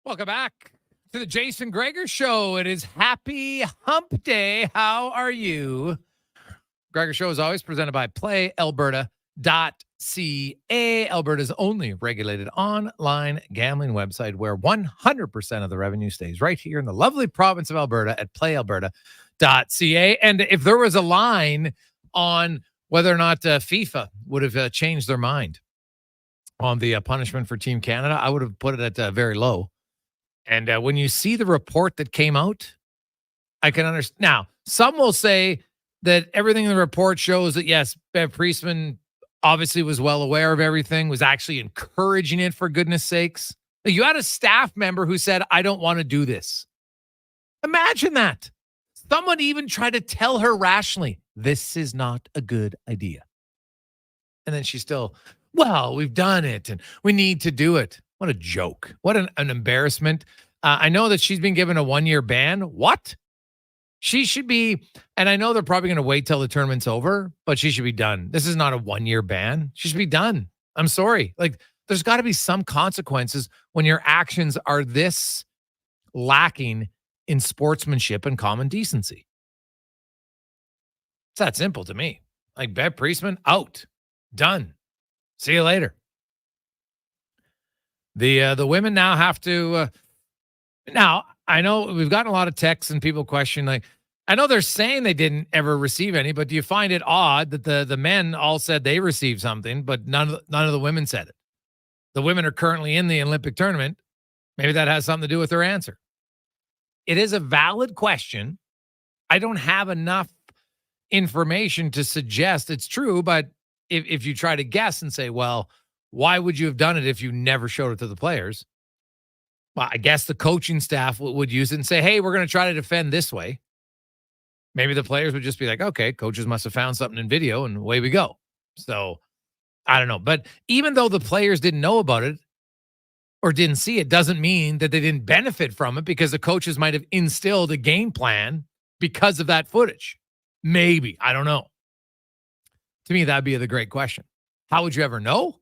Welcome back to the Jason Gregor Show. It is Happy Hump Day. How are you? Gregor Show is always presented by PlayAlberta.ca, Alberta's only regulated online gambling website where 100% of the revenue stays right here in the lovely province of Alberta at PlayAlberta.ca. And if there was a line on whether or not FIFA would have changed their mind on the punishment for Team Canada, I would have put it at very low. And when you see the report that came out, I can understand. Now, some will say that everything in the report shows that, yes, Bev Priestman obviously was well aware of everything, was actually encouraging it, for goodness sakes. You had a staff member who said, I don't want to do this. Imagine that. Someone even tried to tell her rationally, this is not a good idea. And then she's still, well, we've done it and we need to do it. What a joke. What an embarrassment. I know that she's been given a 1-year ban. What? She should be, and I know they're probably going to wait till the tournament's over, but she should be done. This is not a 1-year ban. She should be done. I'm sorry. Like, there's got to be some consequences when your actions are this lacking in sportsmanship and common decency. It's that simple to me. Like, Bev Priestman, out. Done. See you later. The women now have to now, I know we've gotten a lot of texts and people question, like, I know they're saying they didn't ever receive any, but do you find it odd that the men all said they received something, but none of the women said it? The women are currently in the Olympic tournament. Maybe that has something to do with their answer. It is a valid question. I don't have enough information to suggest it's true, but if you try to guess and say, well, why would you have done it if you never showed it to the players? Well, I guess the coaching staff would use it and say, hey, we're going to try to defend this way. Maybe the players would just be like, okay, coaches must have found something in video and away we go. So I don't know. But even though the players didn't know about it or didn't see it, doesn't mean that they didn't benefit from it, because the coaches might have instilled a game plan because of that footage. Maybe. I don't know. To me, that'd be the great question. How would you ever know?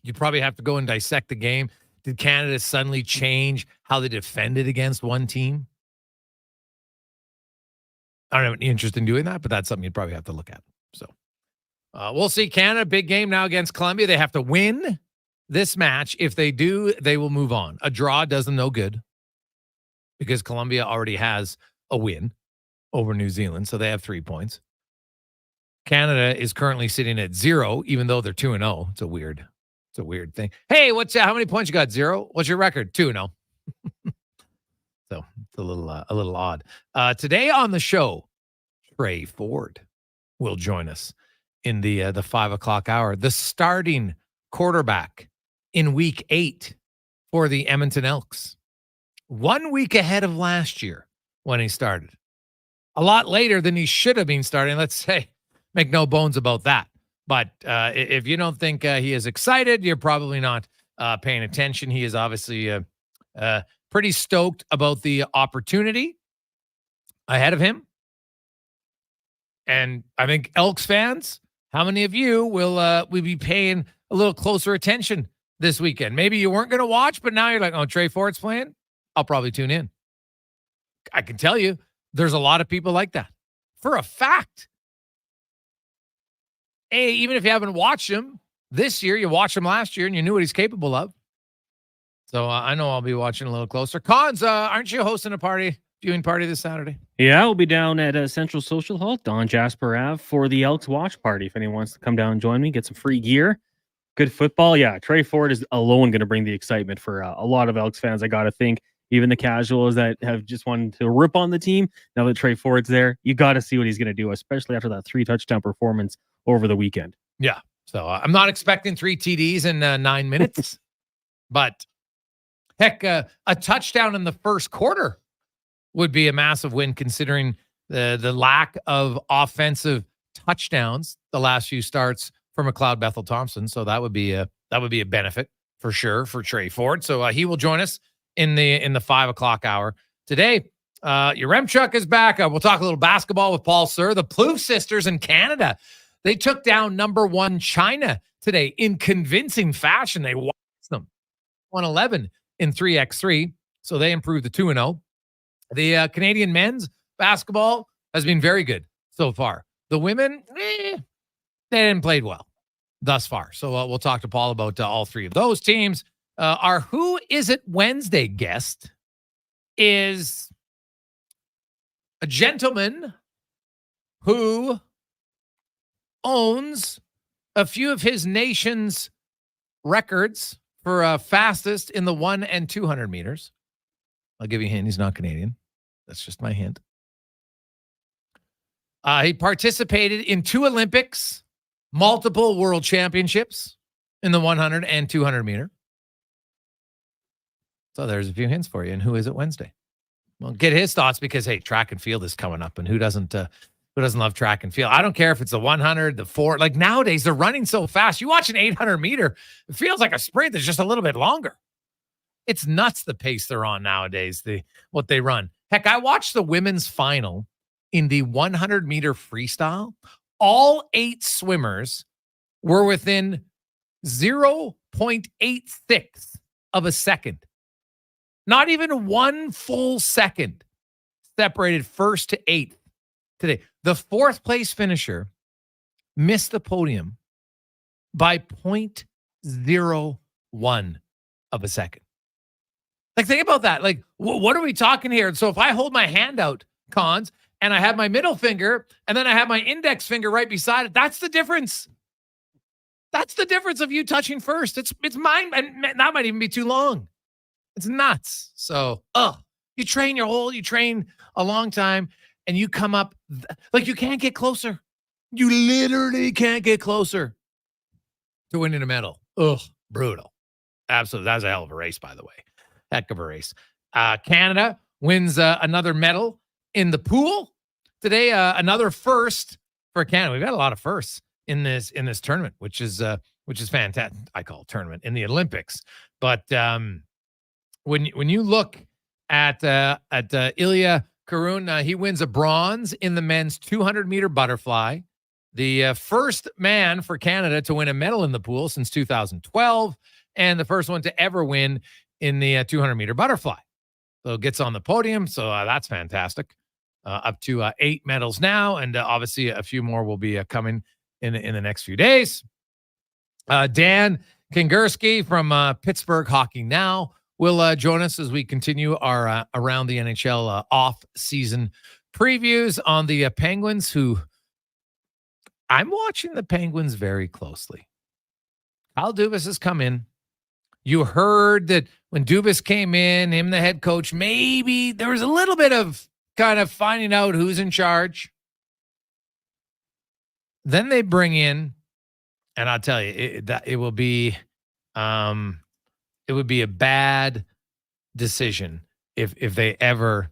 You'd probably have to go and dissect the game. Did Canada suddenly change how they defended against one team? I don't have any interest in doing that, but that's something you'd probably have to look at. So we'll see. Canada, big game now against Colombia. They have to win this match. If they do, they will move on. A draw does them no good because Colombia already has a win over New Zealand, so they have 3 points. Canada is currently sitting at 0, even though they're 2-0. It's a weird thing. Hey, how many points you got? 0? What's your record? 2-0. So it's a little odd. Today on the show, Trey Ford will join us in the 5:00 hour. The starting quarterback in week 8 for the Edmonton Elks. 1 week ahead of last year when he started. A lot later than he should have been starting, let's say. Make no bones about that. But if you don't think he is excited, you're probably not paying attention. He is obviously pretty stoked about the opportunity ahead of him. And I think Elks fans, how many of you will be paying a little closer attention this weekend? Maybe you weren't going to watch, but now you're like, oh, Trey Ford's playing? I'll probably tune in. I can tell you, there's a lot of people like that. For a fact. Hey, even if you haven't watched him this year, you watched him last year and you knew what he's capable of. So I know I'll be watching a little closer. Cons, aren't you hosting a viewing party this Saturday? Yeah, we'll be down at Central Social Hall, Don Jasper Ave, for the Elks watch party. If anyone wants to come down and join me, get some free gear, good football. Yeah, Trey Ford is alone going to bring the excitement for a lot of Elks fans. I got to think even the casuals that have just wanted to rip on the team. Now that Trey Ford's there, you got to see what he's going to do, especially after that 3-touchdown performance over the weekend. Yeah. So I'm not expecting 3 TDs in 9 minutes, but heck, a touchdown in the first quarter would be a massive win considering the lack of offensive touchdowns the last few starts for McLeod Bethel Thompson. So that would be a benefit for sure for Trey Ford. So he will join us in the 5 o'clock hour today. Yaremchuk is back. We'll talk a little basketball with Paul Sir. The Plouffe sisters in Canada, they took down number 1 China today in convincing fashion. They watched them 111 in 3x3. So they improved to 2-0. The Canadian men's basketball has been very good so far. The women, they didn't play well thus far. So we'll talk to Paul about all three of those teams. Our Who Is It Wednesday guest is a gentleman who owns a few of his nation's records for fastest in the 100 and 200 meters. I'll give you a hint. He's not Canadian. That's just my hint. He participated in 2 Olympics, multiple world championships in the 100 and 200 meter. So there's a few hints for you. And Who Is It Wednesday? Well, get his thoughts because, hey, track and field is coming up. And who doesn't love track and field? I don't care if it's the 100, the 4. Like nowadays, they're running so fast. You watch an 800 meter, it feels like a sprint that's just a little bit longer. It's nuts the pace they're on nowadays, what they run. Heck, I watched the women's final in the 100 meter freestyle. All 8 swimmers were within 0.86 of a second. Not even 1 full second separated first to 8th today. The 4th place finisher missed the podium by 0.01 of a second. Like, think about that. Like, what are we talking here? So if I hold my hand out, Cons, and I have my middle finger, and then I have my index finger right beside it, that's the difference. That's the difference of you touching first. It's mine, and that might even be too long. It's nuts. So, you train a long time, and you come up, like, you can't get closer. You literally can't get closer to winning a medal. Brutal. Absolutely. That was a hell of a race, by the way. Heck of a race. Canada wins another medal in the pool today. Another first for Canada. We've got a lot of firsts in this tournament, which is fantastic. I call it tournament in the Olympics. But when you look at Ilya Karun, he wins a bronze in the men's 200 meter butterfly. The first man for Canada to win a medal in the pool since 2012, and the first one to ever win in the 200 meter butterfly. So it gets on the podium. So that's fantastic. Up to 8 medals now. And obviously a few more will be coming in the next few days. Dan Gersi from Pittsburgh Hockey Now will join us as we continue our Around the NHL off-season previews on the Penguins, who I'm watching the Penguins very closely. Kyle Dubas has come in. You heard that when Dubas came in, him, the head coach, maybe there was a little bit of kind of finding out who's in charge. Then they bring in, and I'll tell you, it would be a bad decision if they ever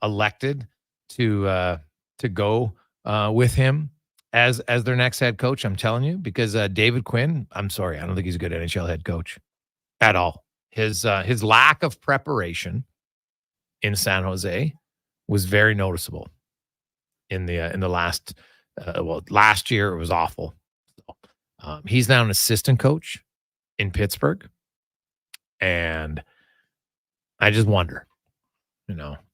elected to go with him as their next head coach. I'm telling you, because David Quinn, I'm sorry, I don't think he's a good NHL head coach at all. His lack of preparation in San Jose was very noticeable in the last last year. It was awful. So, he's now an assistant coach in Pittsburgh, and I just wonder,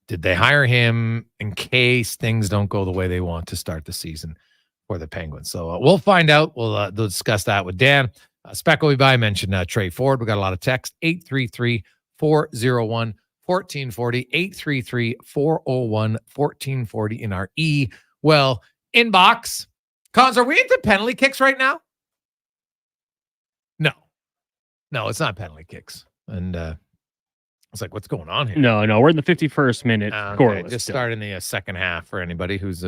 did they hire him in case things don't go the way they want to start the season for the Penguins? So we'll find out. We'll discuss that with Dan. Spec will be by. I mentioned Trey Ford. We got a lot of text. 833-401-1440. 833-401-1440 in our inbox. Cons, are we into penalty kicks right now? No, it's not penalty kicks. And it's like, what's going on here? No, we're in the 51st minute. Okay, just starting the second half for anybody who's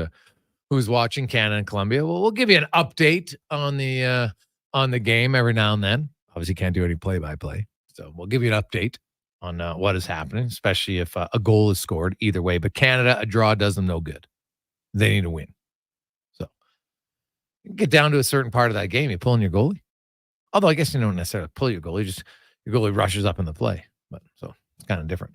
watching Canada and Colombia. Well, we'll give you an update on the game every now and then. Obviously, can't do any play-by-play, so we'll give you an update on what is happening, especially if a goal is scored either way. But Canada, a draw does them no good. They need to win. So you get down to a certain part of that game, you pull in your goalie. Although I guess you don't necessarily pull your goalie, just your goalie rushes up in the play. But so it's kind of different.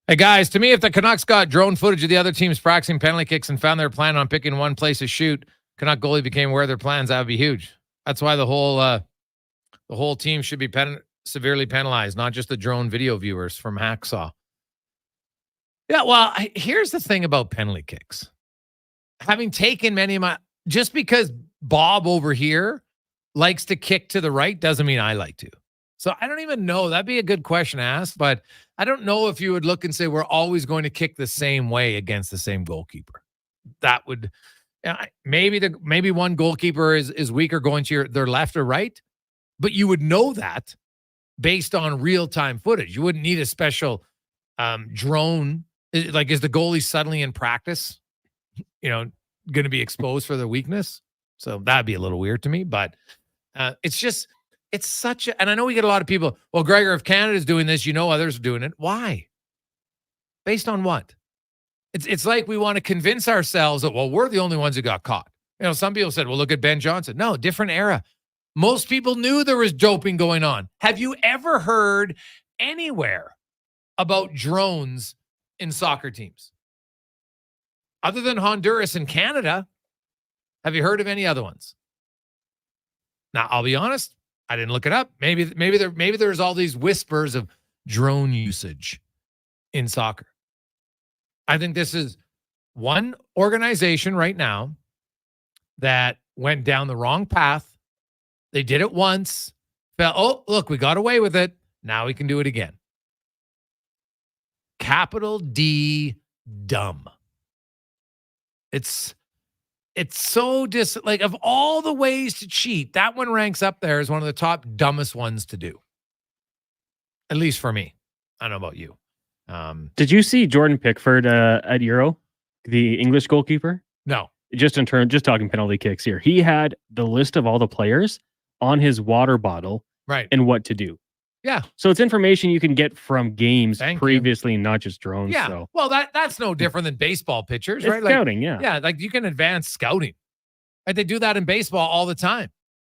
Hey guys, to me, if the Canucks got drone footage of the other teams practicing penalty kicks and found they were planning on picking one place to shoot, Canuck goalie became aware of their plans, that would be huge. That's why the whole team should be severely penalized, not just the drone video viewers from Hacksaw. Yeah, well, here's the thing about penalty kicks. Having taken many of just because Bob over here likes to kick to the right doesn't mean I like to. So I don't even know. That'd be a good question to ask, but I don't know if you would look and say we're always going to kick the same way against the same goalkeeper. That would maybe one goalkeeper is weaker going to their left or right, but you would know that based on real-time footage. You wouldn't need a special drone. Like, is the goalie suddenly in practice, going to be exposed for their weakness? So that'd be a little weird to me, but it's such a, and I know we get a lot of people, well, Gregor, if Canada's doing this, others are doing it. Why? Based on what? It's like we want to convince ourselves that, well, we're the only ones who got caught. Some people said, well, look at Ben Johnson. No, different era. Most people knew there was doping going on. Have you ever heard anywhere about drones in soccer teams? Other than Honduras and Canada, have you heard of any other ones? Now, I'll be honest, I didn't look it up. Maybe there's all these whispers of drone usage in soccer. I think this is one organization right now that went down the wrong path. They did it once, felt, oh, look, we got away with it. Now we can do it again. Capital D, dumb. It's so like, of all the ways to cheat, that one ranks up there as one of the top dumbest ones to do. At least for me. I don't know about you. Did you see Jordan Pickford at Euro, the English goalkeeper? No. Just talking penalty kicks here. He had the list of all the players on his water bottle, right, and what to do. Yeah. So it's information you can get from games Thank previously, you. Not just drones. Yeah. So. Well, that's no different than baseball pitchers, right? Scouting, yeah. Yeah, like you can advance scouting. Right? They do that in baseball all the time.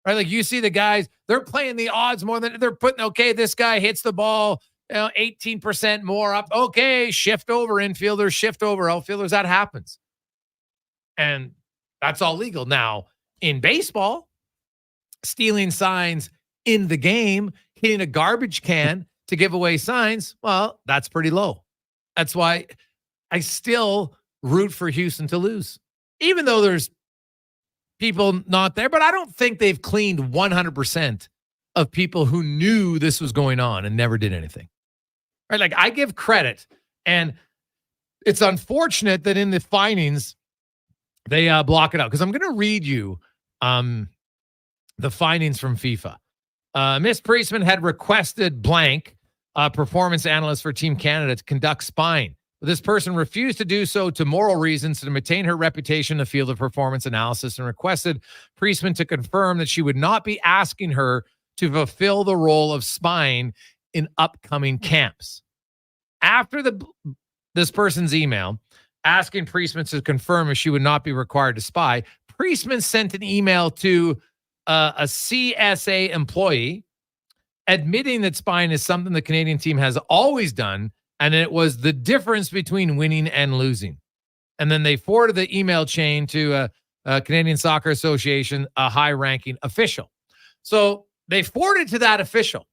Right? Like you see the guys, they're playing the odds more than they're putting, okay, this guy hits the ball 18% more up. Okay, shift over infielders, shift over outfielders. That happens. And that's all legal. Now, in baseball, stealing signs in the game, hitting a garbage can to give away signs, well, that's pretty low. That's why I still root for Houston to lose, even though there's people not there. But I don't think they've cleaned 100% of people who knew this was going on and never did anything. Right? Like, I give credit, and it's unfortunate that in the findings they block it out, because I'm going to read you the findings from FIFA. Miss Priestman had requested blank performance analyst for Team Canada to conduct spying. But this person refused to do so to moral reasons to maintain her reputation in the field of performance analysis, and requested Priestman to confirm that she would not be asking her to fulfill the role of spying in upcoming camps. After this person's email asking Priestman to confirm if she would not be required to spy, Priestman sent an email to a CSA employee admitting that spying is something the Canadian team has always done, and it was the difference between winning and losing. And then they forwarded the email chain to a Canadian Soccer Association, a high-ranking official. So they forwarded to that official.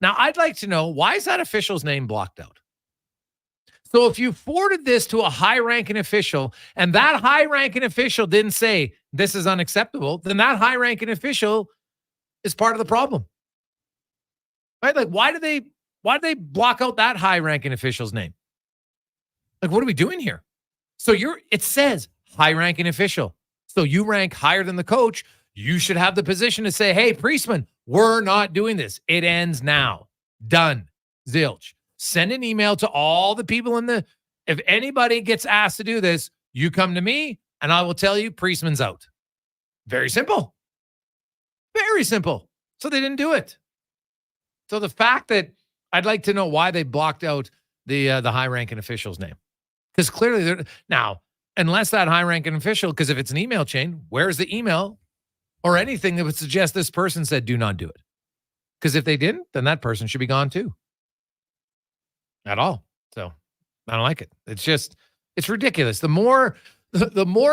Now, I'd like to know, why is that official's name blocked out? So if you forwarded this to a high-ranking official and that high-ranking official didn't say this is unacceptable, then that high-ranking official is part of the problem. Right? Like, why did they block out that high-ranking official's name? Like, what are we doing here? So it says high-ranking official. So you rank higher than the coach. You should have the position to say, hey, Priestman, we're not doing this. It ends now. Done. Zilch. Send an email to all the people if anybody gets asked to do this, you come to me and I will tell you Priestman's out. Very simple. Very simple. So they didn't do it. So the fact that I'd like to know why they blocked out the high-ranking official's name. Because clearly now, unless that high-ranking official, because if it's an email chain, where's the email or anything that would suggest this person said do not do it? Because if they didn't, then that person should be gone too. At all. So I don't like it. It's ridiculous. The more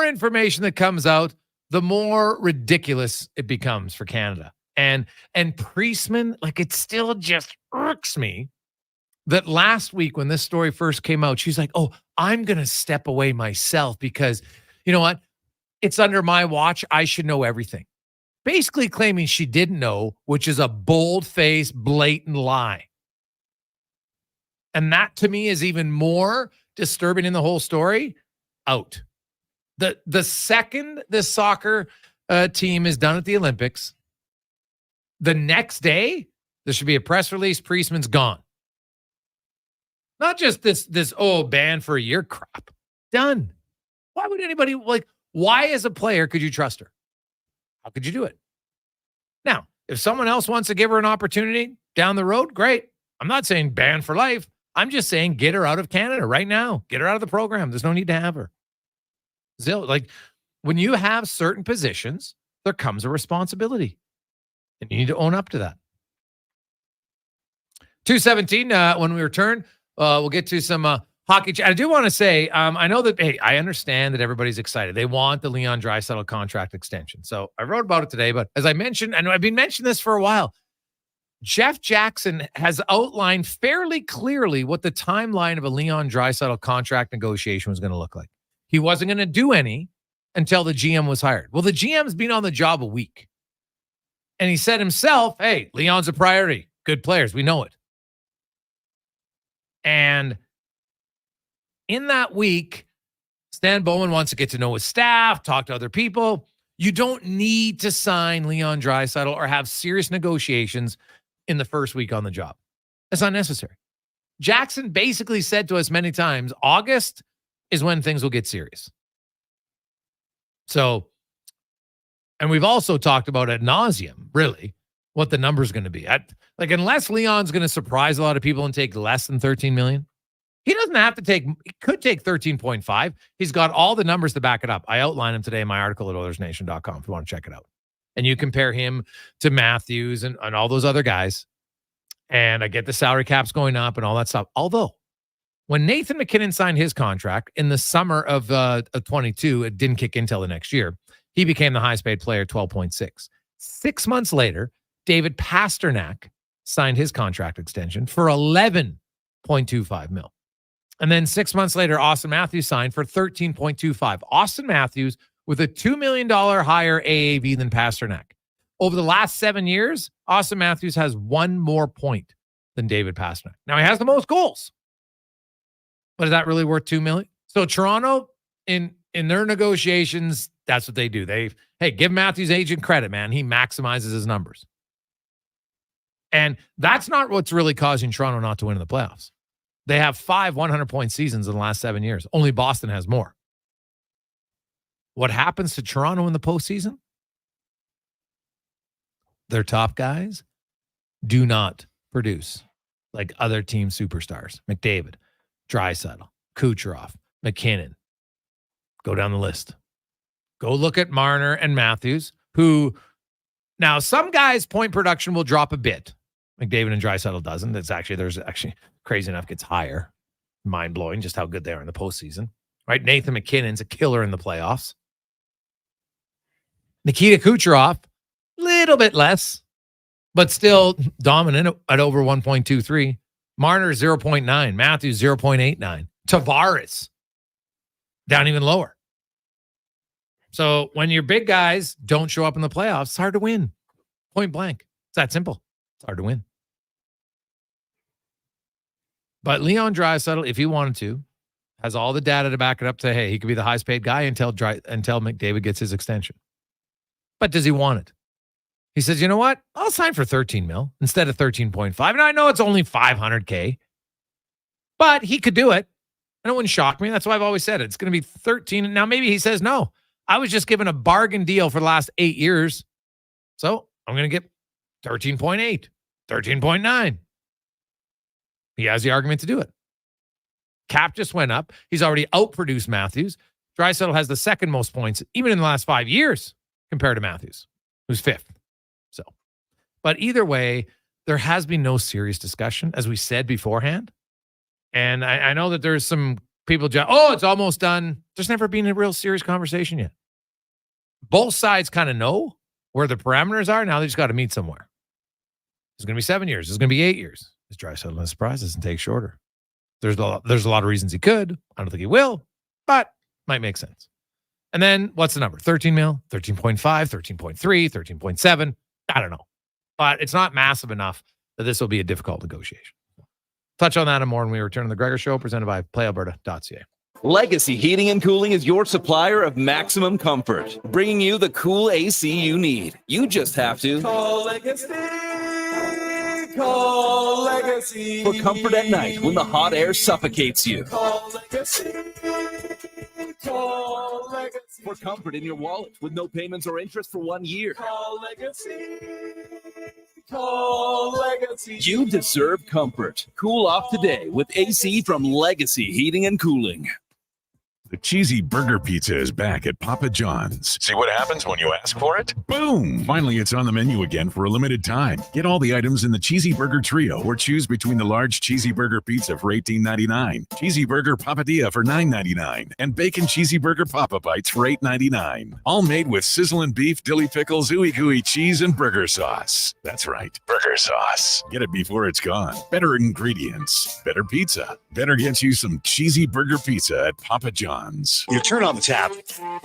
information that comes out, the more ridiculous it becomes for Canada. And Priestman, like, it still just irks me that last week when this story first came out, she's like, oh, I'm going to step away myself because, you know what? It's under my watch. I should know everything. Basically claiming she didn't know, which is a bold-faced, blatant lie. And that, to me, is even more disturbing in the whole story. Out. The second this soccer team is done at the Olympics, the next day, there should be a press release. Priestman's gone. Not just this ban for a year crap. Done. Why would anybody, why as a player could you trust her? How could you do it? Now, if someone else wants to give her an opportunity down the road, great. I'm not saying ban for life. I'm just saying get her out of Canada right now. Get her out of the program. There's no need to have her. When you have certain positions, there comes a responsibility. And you need to own up to that. 2:17, when we return, we'll get to some hockey. I do want to say, I know that, hey, I understand that everybody's excited. They want the Leon Draisaitl contract extension. So I wrote about it today, but as I mentioned, and I've been mentioning this for a while, Jeff Jackson has outlined fairly clearly what the timeline of a Leon Draisaitl contract negotiation was going to look like. He wasn't going to do any until the GM was hired. Well, the GM's been on the job a week. And he said himself, hey, Leon's a priority. Good players. We know it. And in that week, Stan Bowman wants to get to know his staff, talk to other people. You don't need to sign Leon Draisaitl or have serious negotiations in the first week on the job. That's not necessary. Jackson basically said to us many times, August is when things will get serious. So, and we've also talked about ad nauseum, really, what the number's going to be. Unless Leon's going to surprise a lot of people and take less than $13 million, he doesn't have to take, he could take 13.5. He's got all the numbers to back it up. I outline them today in my article at OilersNation.com if you want to check it out. And you compare him to Matthews and all those other guys. And I get the salary caps going up and all that stuff. Although, when Nathan McKinnon signed his contract in the summer of 22, it didn't kick in until the next year. He became the highest paid player, 12.6. 6 months later, David Pasternak signed his contract extension for 11.25 mil. And then 6 months later, Austin Matthews signed for 13.25. Austin Matthews with a $2 million higher AAV than Pasternak. Over the last 7 years, Austin Matthews has one more point than David Pasternak. Now, he has the most goals. But is that really worth $2 million? So Toronto, in their negotiations, that's what they do. Give Matthews' agent credit, man. He maximizes his numbers. And that's not what's really causing Toronto not to win in the playoffs. They have 5 100-point seasons in the last 7 years. Only Boston has more. What happens to Toronto in the postseason? Their top guys do not produce like other team superstars. McDavid, Draisaitl, Kucherov, McKinnon. Go down the list. Go look at Marner and Matthews, who now some guys' point production will drop a bit. McDavid and Draisaitl doesn't. There's actually crazy enough gets higher. Mind blowing just how good they are in the postseason. Right? Nathan McKinnon's a killer in the playoffs. Nikita Kucherov, little bit less, but still dominant at over 1.23. Marner 0.9, Matthews 0.89. Tavares down even lower. So when your big guys don't show up in the playoffs, it's hard to win. Point blank. It's that simple. It's hard to win. But Leon Draisaitl, if he wanted to, has all the data to back it up to, hey, he could be the highest paid guy until McDavid gets his extension. But does he want it? He says, you know what? I'll sign for 13 mil instead of 13.5. And I know it's only $500K, but he could do it. And it wouldn't shock me. That's why I've always said it. It's going to be 13. Now, maybe he says, no, I was just given a bargain deal for the last 8 years. So I'm going to get 13.8, 13.9. He has the argument to do it. Cap just went up. He's already outproduced Matthews. Draisaitl has the second most points, even in the last 5 years, compared to Matthews, who's fifth. So, but either way, there has been no serious discussion, as we said beforehand. And I know that there's some people, it's almost done. There's never been a real serious conversation yet. both sides kind of know where the parameters are. Now they just got to meet somewhere. It's going to be 7 years. It's going to be 8 years. Is Draisaitl a surprise? Doesn't take shorter. There's a lot of reasons he could. I don't think he will, but might make sense. And then what's the number? 13 mil, 13.5, 13.3, 13.7. I don't know. But it's not massive enough that this will be a difficult negotiation. Touch on that and more when we return to the Gregor Show, presented by PlayAlberta.ca. Legacy Heating and Cooling is your supplier of maximum comfort, bringing you the cool AC you need. You just have to call Legacy. Call Legacy. For comfort at night when the hot air suffocates you. Call Legacy. Call Legacy. For comfort in your wallet with no payments or interest for 1 year. Call Legacy. Call Legacy. You deserve comfort. Cool off today with AC from Legacy Heating and Cooling. The cheesy burger pizza is back at Papa John's. See what happens when you ask for it? Boom! Finally, it's on the menu again for a limited time. Get all the items in the Cheesy Burger Trio or choose between the large Cheesy Burger Pizza for $18.99, Cheesy Burger Papadilla for $9.99, and Bacon Cheesy Burger Papa Bites for $8.99. All made with sizzling beef, dilly pickles, ooey gooey cheese, and burger sauce. That's right, burger sauce. Get it before it's gone. Better ingredients, better pizza. Better get you some Cheesy Burger Pizza at Papa John's. You turn on the tap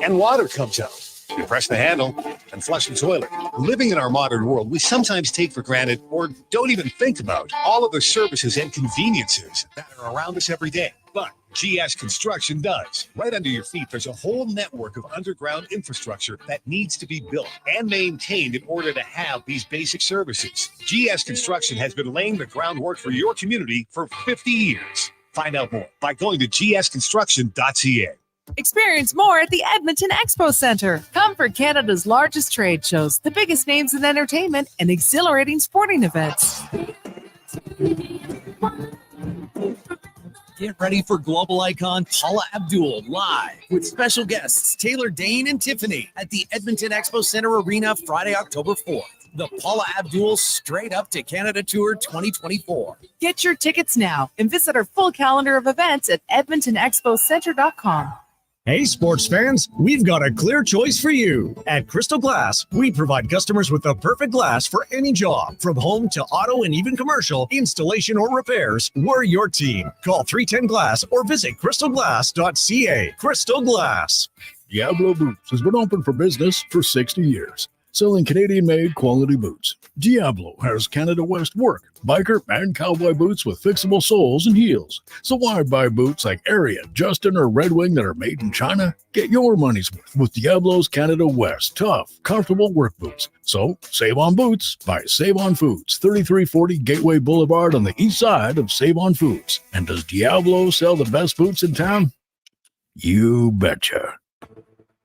and water comes out. You press the handle and flush the toilet. Living in our modern world, we sometimes take for granted or don't even think about all of the services and conveniences that are around us every day. But GS Construction does. Right under your feet, there's a whole network of underground infrastructure that needs to be built and maintained in order to have these basic services. GS Construction has been laying the groundwork for your community for 50 years. Find out more by going to gsconstruction.ca. Experience more at the Edmonton Expo Centre. Come for Canada's largest trade shows, the biggest names in entertainment, and exhilarating sporting events. Get ready for global icon Paula Abdul live with special guests Taylor Dane and Tiffany at the Edmonton Expo Centre Arena Friday, October 4th. The Paula Abdul Straight Up to Canada Tour 2024. Get your tickets now and visit our full calendar of events at edmontonexpocentre.com. Hey, sports fans, we've got a clear choice for you. At Crystal Glass, we provide customers with the perfect glass for any job. From home to auto and even commercial, installation or repairs, we're your team. Call 310-GLASS or visit crystalglass.ca. Crystal Glass. Diablo Boots has been open for business for 60 years, selling Canadian-made quality boots. Diablo has Canada West work, biker and cowboy boots with fixable soles and heels. So why buy boots like Area, Justin, or Red Wing that are made in China? Get your money's worth with Diablo's Canada West tough, comfortable work boots. So save on boots by Save On Foods, 3340 Gateway Boulevard on the east side of Save On Foods. And does Diablo sell the best boots in town? You betcha.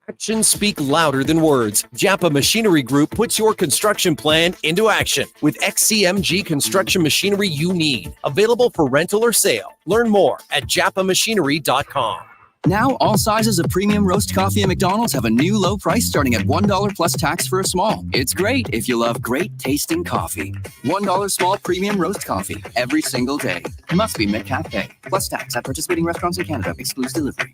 Actions speak louder than words. Japa Machinery Group puts your construction plan into action with XCMG construction machinery you need. Available for rental or sale. Learn more at japamachinery.com. Now, all sizes of premium roast coffee at McDonald's have a new low price starting at $1 plus tax for a small. It's great if you love great tasting coffee. $1 small premium roast coffee every single day. Must be McCafe. Plus tax at participating restaurants in Canada. Excludes delivery.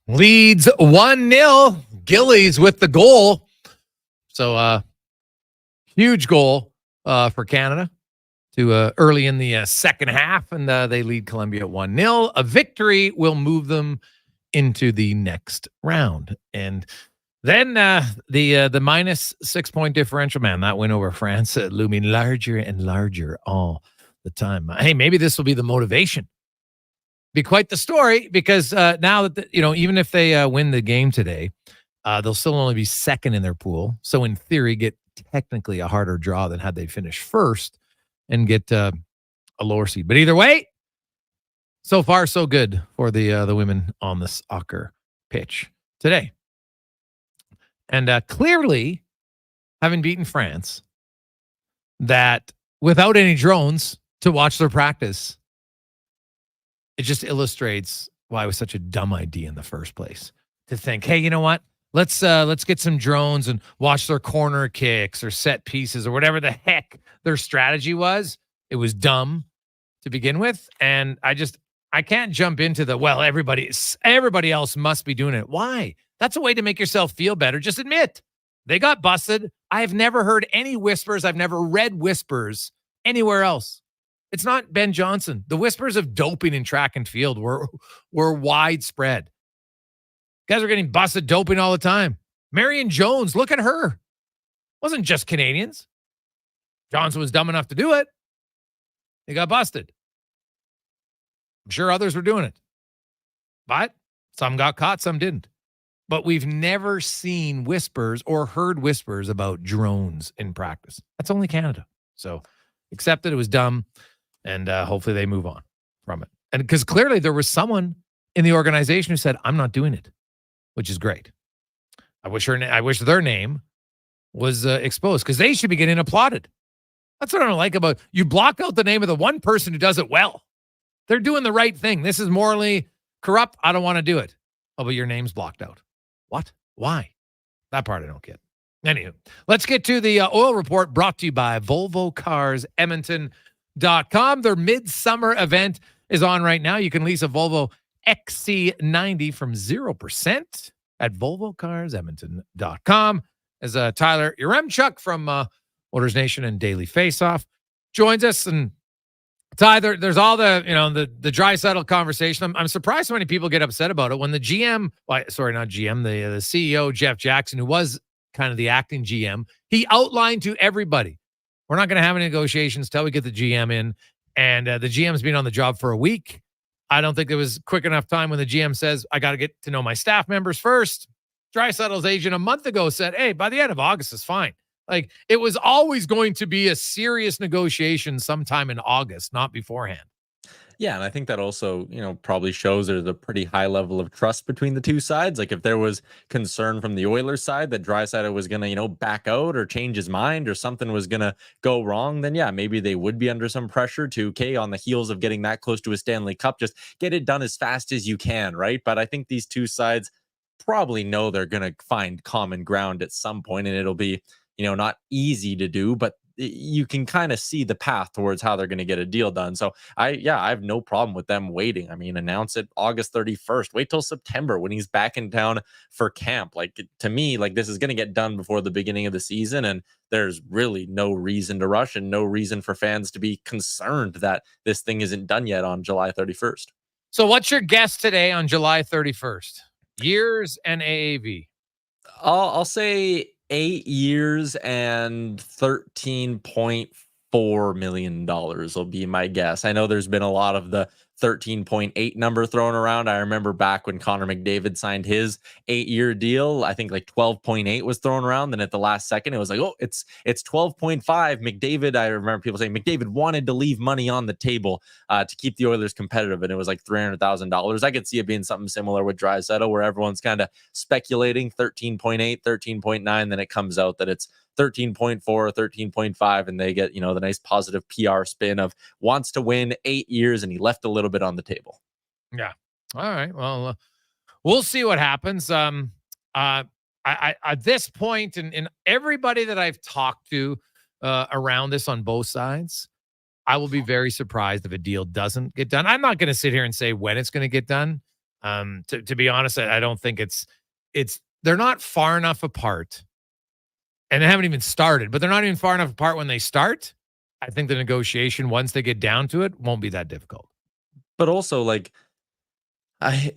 Leads 1-0. Gillies with the goal. So huge goal for Canada to early in the second half, and they lead Colombia 1-0. A victory will move them into the next round. And Then the minus 6 point differential, man, that win over France looming larger and larger all the time. Hey, maybe this will be the motivation. Be quite the story, because now that even if they win the game today, they'll still only be second in their pool. So in theory, get technically a harder draw than had they finished first and get a lower seed. But either way, so far so good for the women on the soccer pitch today. And clearly, having beaten France, that without any drones to watch their practice, it just illustrates why it was such a dumb idea in the first place. To think, hey, you know what? Let's get some drones and watch their corner kicks or set pieces or whatever the heck their strategy was. It was dumb to begin with, and I can't jump into everybody else must be doing it. Why? That's a way to make yourself feel better. Just admit they got busted. I've never heard any whispers. I've never read whispers anywhere else. It's not Ben Johnson. The whispers of doping in track and field were widespread. Guys are getting busted doping all the time. Marion Jones, look at her. It wasn't just Canadians. Johnson was dumb enough to do it. He got busted. I'm sure others were doing it. But some got caught, some didn't. But we've never seen whispers or heard whispers about drones in practice. That's only Canada. So accept that it was dumb, and hopefully they move on from it. And because clearly there was someone in the organization who said, I'm not doing it, which is great. I wish their name was exposed, because they should be getting applauded. That's what I don't like about you. Block out the name of the one person who does it well. They're doing the right thing. This is morally corrupt. I don't want to do it. Oh, but your name's blocked out. What? Why? That part I don't get. Anywho, let's get to the oil report, brought to you by Volvo Cars Edmonton.com. Their midsummer event is on right now. You can lease a Volvo XC90 from 0% at Volvo Cars Edmonton.com. As Tyler Yaremchuk from Oilers Nation and Daily Faceoff joins us. And Ty, there's all the Draisaitl conversation. I'm surprised so many people get upset about it when the GM, not GM, the CEO, Jeff Jackson, who was kind of the acting GM, he outlined to everybody, we're not going to have any negotiations till we get the GM in. And the GM's been on the job for a week. I don't think it was quick enough time when the GM says, I got to get to know my staff members first. Draisaitl's agent a month ago said, hey, by the end of August is fine. Like, it was always going to be a serious negotiation sometime in August, not beforehand. Yeah, and I think that also, probably shows there's a pretty high level of trust between the two sides. Like, if there was concern from the Oilers side that Draisaitl was going to, back out or change his mind or something was going to go wrong, then yeah, maybe they would be under some pressure to, on the heels of getting that close to a Stanley Cup, just get it done as fast as you can, right? But I think these two sides probably know they're going to find common ground at some point, and it'll be, not easy to do, but you can kind of see the path towards how they're going to get a deal done. So I have no problem with them waiting. I mean, announce it August 31st, wait till September when he's back in town for camp. Like, to me, like, this is going to get done before the beginning of the season. And there's really no reason to rush and no reason for fans to be concerned that this thing isn't done yet on July 31st. So what's your guess today on July 31st? Years and AAV. I'll say 8 years and $13.4 million will be my guess. I know there's been a lot of the 13.8 number thrown around. I remember back when Connor McDavid signed his 8-year deal, I think like 12.8 was thrown around. Then at the last second, it was like, oh, it's 12.5. McDavid, I remember people saying McDavid wanted to leave money on the table to keep the Oilers competitive, and it was like $300,000. I could see it being something similar with Draisaitl, where everyone's kind of speculating 13.8, 13.9, then it comes out that it's 13.4, 13.5, and they get, the nice positive PR spin of wants to win 8 years, and he left a little bit on the table. Yeah. All right. Well, we'll see what happens. I at this point, and everybody that I've talked to around this on both sides, I will be very surprised if a deal doesn't get done. I'm not going to sit here and say when it's going to get done. To be honest, I don't think they're not far enough apart. And they haven't even started, but they're not even far enough apart when they start. I think the negotiation, once they get down to it, won't be that difficult. But also, like, I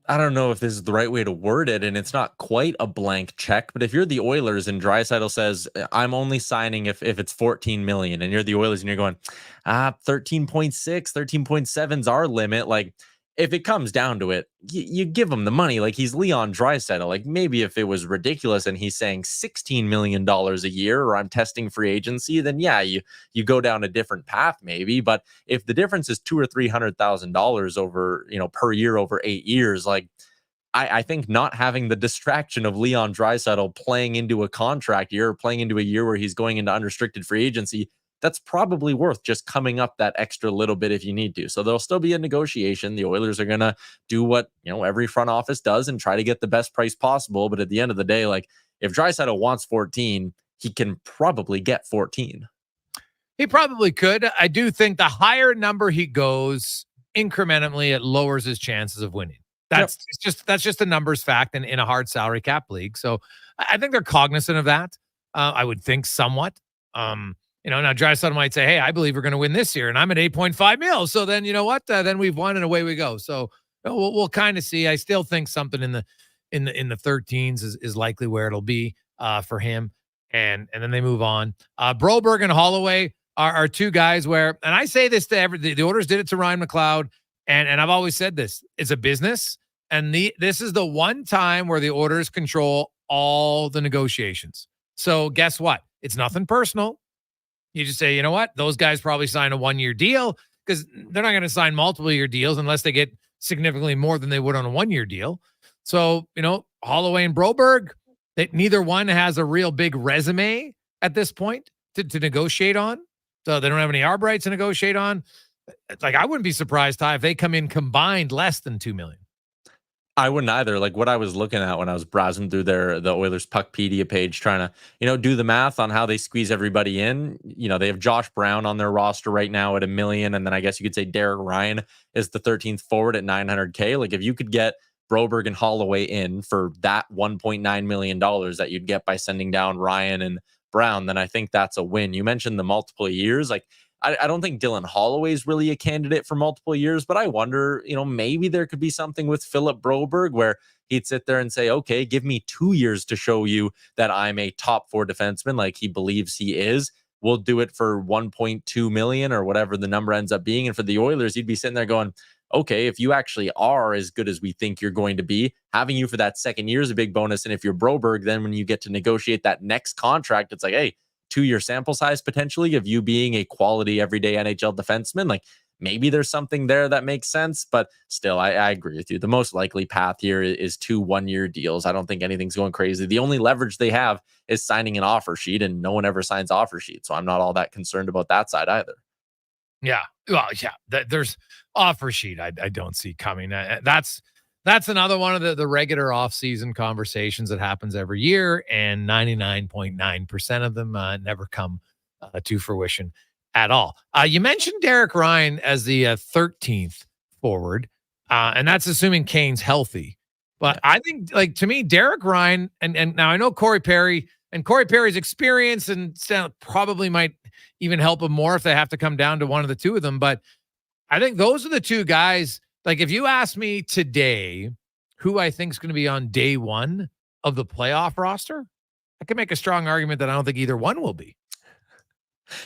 I don't know if this is the right way to word it, and it's not quite a blank check, but if you're the Oilers and Draisaitl says, I'm only signing if it's 14 million, and you're the Oilers and you're going, 13.6, 13.7 is our limit. Like, if it comes down to it, you give him the money. Like, he's Leon Draisaitl. Like, maybe if it was ridiculous and he's saying $16 million a year, or I'm testing free agency, then yeah, you go down a different path maybe. But if the difference is $200,000 or $300,000 over, per year over 8 years, like, I think not having the distraction of Leon Draisaitl playing into a contract year, playing into a year where he's going into unrestricted free agency, that's probably worth just coming up that extra little bit if you need to. So there'll still be a negotiation. The Oilers are going to do what, every front office does and try to get the best price possible. But at the end of the day, like, if Draisaitl wants 14, he can probably get 14. He probably could. I do think the higher number he goes, incrementally, it lowers his chances of winning. That's just a numbers fact in a hard salary cap league. So I think they're cognizant of that. I would think somewhat. Now Draisaitl might say, hey, I believe we're going to win this year, and I'm at 8.5 mil. So then, you know what? Then we've won and away we go. So we'll kind of see. I still think something in the 13s is likely where it'll be for him. And then they move on. Broberg and Holloway are two guys where, and I say this to the Oilers did it to Ryan McLeod, and I've always said this: it's a business, and this is the one time where the Oilers control all the negotiations. So guess what? It's nothing personal. You just say, you know what? Those guys probably sign a 1-year deal, because they're not going to sign multiple year deals unless they get significantly more than they would on a 1-year deal. So, Holloway and Broberg, neither one has a real big resume at this point to negotiate on. So they don't have any arb rights to negotiate on. Like, I wouldn't be surprised, Ty, if they come in combined less than $2 million. I wouldn't either. Like, what I was looking at when I was browsing through the Oilers Puckpedia page, trying to, do the math on how they squeeze everybody in. They have Josh Brown on their roster right now at $1 million. And then I guess you could say Derek Ryan is the 13th forward at $900K. Like, if you could get Broberg and Holloway in for that $1.9 million that you'd get by sending down Ryan and Brown, then I think that's a win. You mentioned the multiple years. Like, I don't think Dylan Holloway is really a candidate for multiple years, but I wonder, maybe there could be something with Philip Broberg where he'd sit there and say, okay, give me 2 years to show you that I'm a top 4 defenseman like he believes he is. We'll do it for 1.2 million or whatever the number ends up being. And for the Oilers, you'd be sitting there going, okay, if you actually are as good as we think you're going to be, having you for that second year is a big bonus. And if you're Broberg, then when you get to negotiate that next contract, it's like, hey, 2-year sample size potentially of you being a quality everyday NHL defenseman. Like, maybe there's something there that makes sense, but still, I agree with you. The most likely path here is 2 1-year deals. I don't think anything's going crazy. The only leverage they have is signing an offer sheet, and no one ever signs offer sheets. So I'm not all that concerned about that side either. Yeah. Well, yeah, there's offer sheet. I don't see coming. That's another one of the regular off-season conversations that happens every year, and 99.9% of them never come to fruition at all. You mentioned Derek Ryan as the 13th forward, and that's assuming Kane's healthy. But I think, like, to me, Derek Ryan, and now I know Corey Perry's experience and probably might even help him more if they have to come down to one of the two of them. But I think those are the two guys. Like, if you ask me today who I think is going to be on day one of the playoff roster, I can make a strong argument that I don't think either one will be.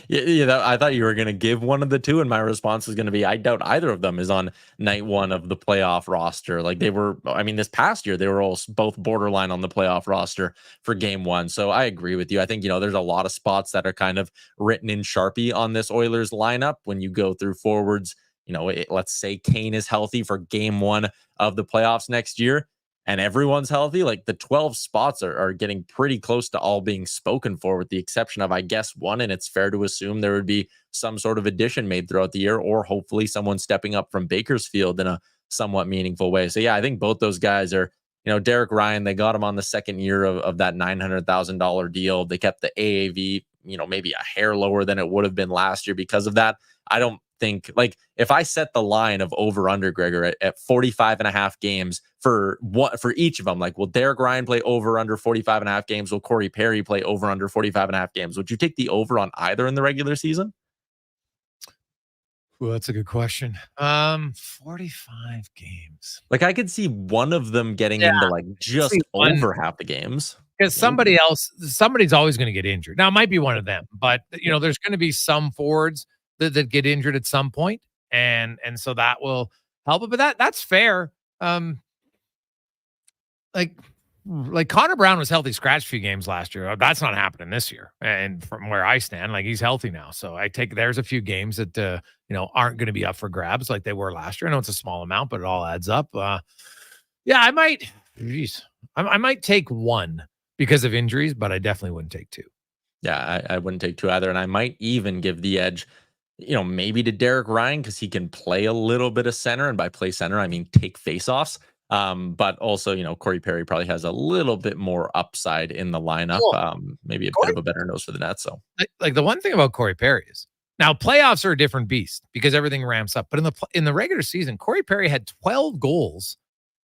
Yeah, I thought you were going to give one of the two, and my response is going to be, I doubt either of them is on night one of the playoff roster. Like, they were, this past year, they were all both borderline on the playoff roster for game one. So I agree with you. I think, there's a lot of spots that are kind of written in Sharpie on this Oilers lineup when you go through forwards. Let's say Kane is healthy for game one of the playoffs next year, and everyone's healthy. Like, the 12 spots are getting pretty close to all being spoken for, with the exception of, I guess, one. And it's fair to assume there would be some sort of addition made throughout the year, or hopefully someone stepping up from Bakersfield in a somewhat meaningful way. So yeah, I think both those guys are, Derek Ryan, they got him on the second year of that $900,000 deal. They kept the AAV, maybe a hair lower than it would have been last year because of that. I don't think, like, if I set the line of over under, Gregor, at 45.5 games for each of them, like, will Derek Ryan play over under 45.5 games? Will Corey Perry play over under 45.5 games? Would you take the over on either in the regular season? Well, that's a good question. 45 games. Like I could see one of them getting Yeah, into like just see one over half the games. because somebody's always going to get injured. Now, it might be one of them, but there's going to be some forwards that get injured at some point, and so that will help it. But that's fair. Like Connor Brown was healthy, scratched a few games last year. That's not happening this year. And from where I stand, like he's healthy now. So I take there's a few games that aren't going to be up for grabs like they were last year. I know it's a small amount, but it all adds up. I might take one because of injuries, but I definitely wouldn't take two. Yeah, I wouldn't take two either. And I might even give the edge, maybe to Derek Ryan because he can play a little bit of center. And by play center, I mean take faceoffs. But also, Corey Perry probably has a little bit more upside in the lineup. Maybe a bit of a better nose for the net. So, like the one thing about Corey Perry is now playoffs are a different beast because everything ramps up. But in the regular season, Corey Perry had 12 goals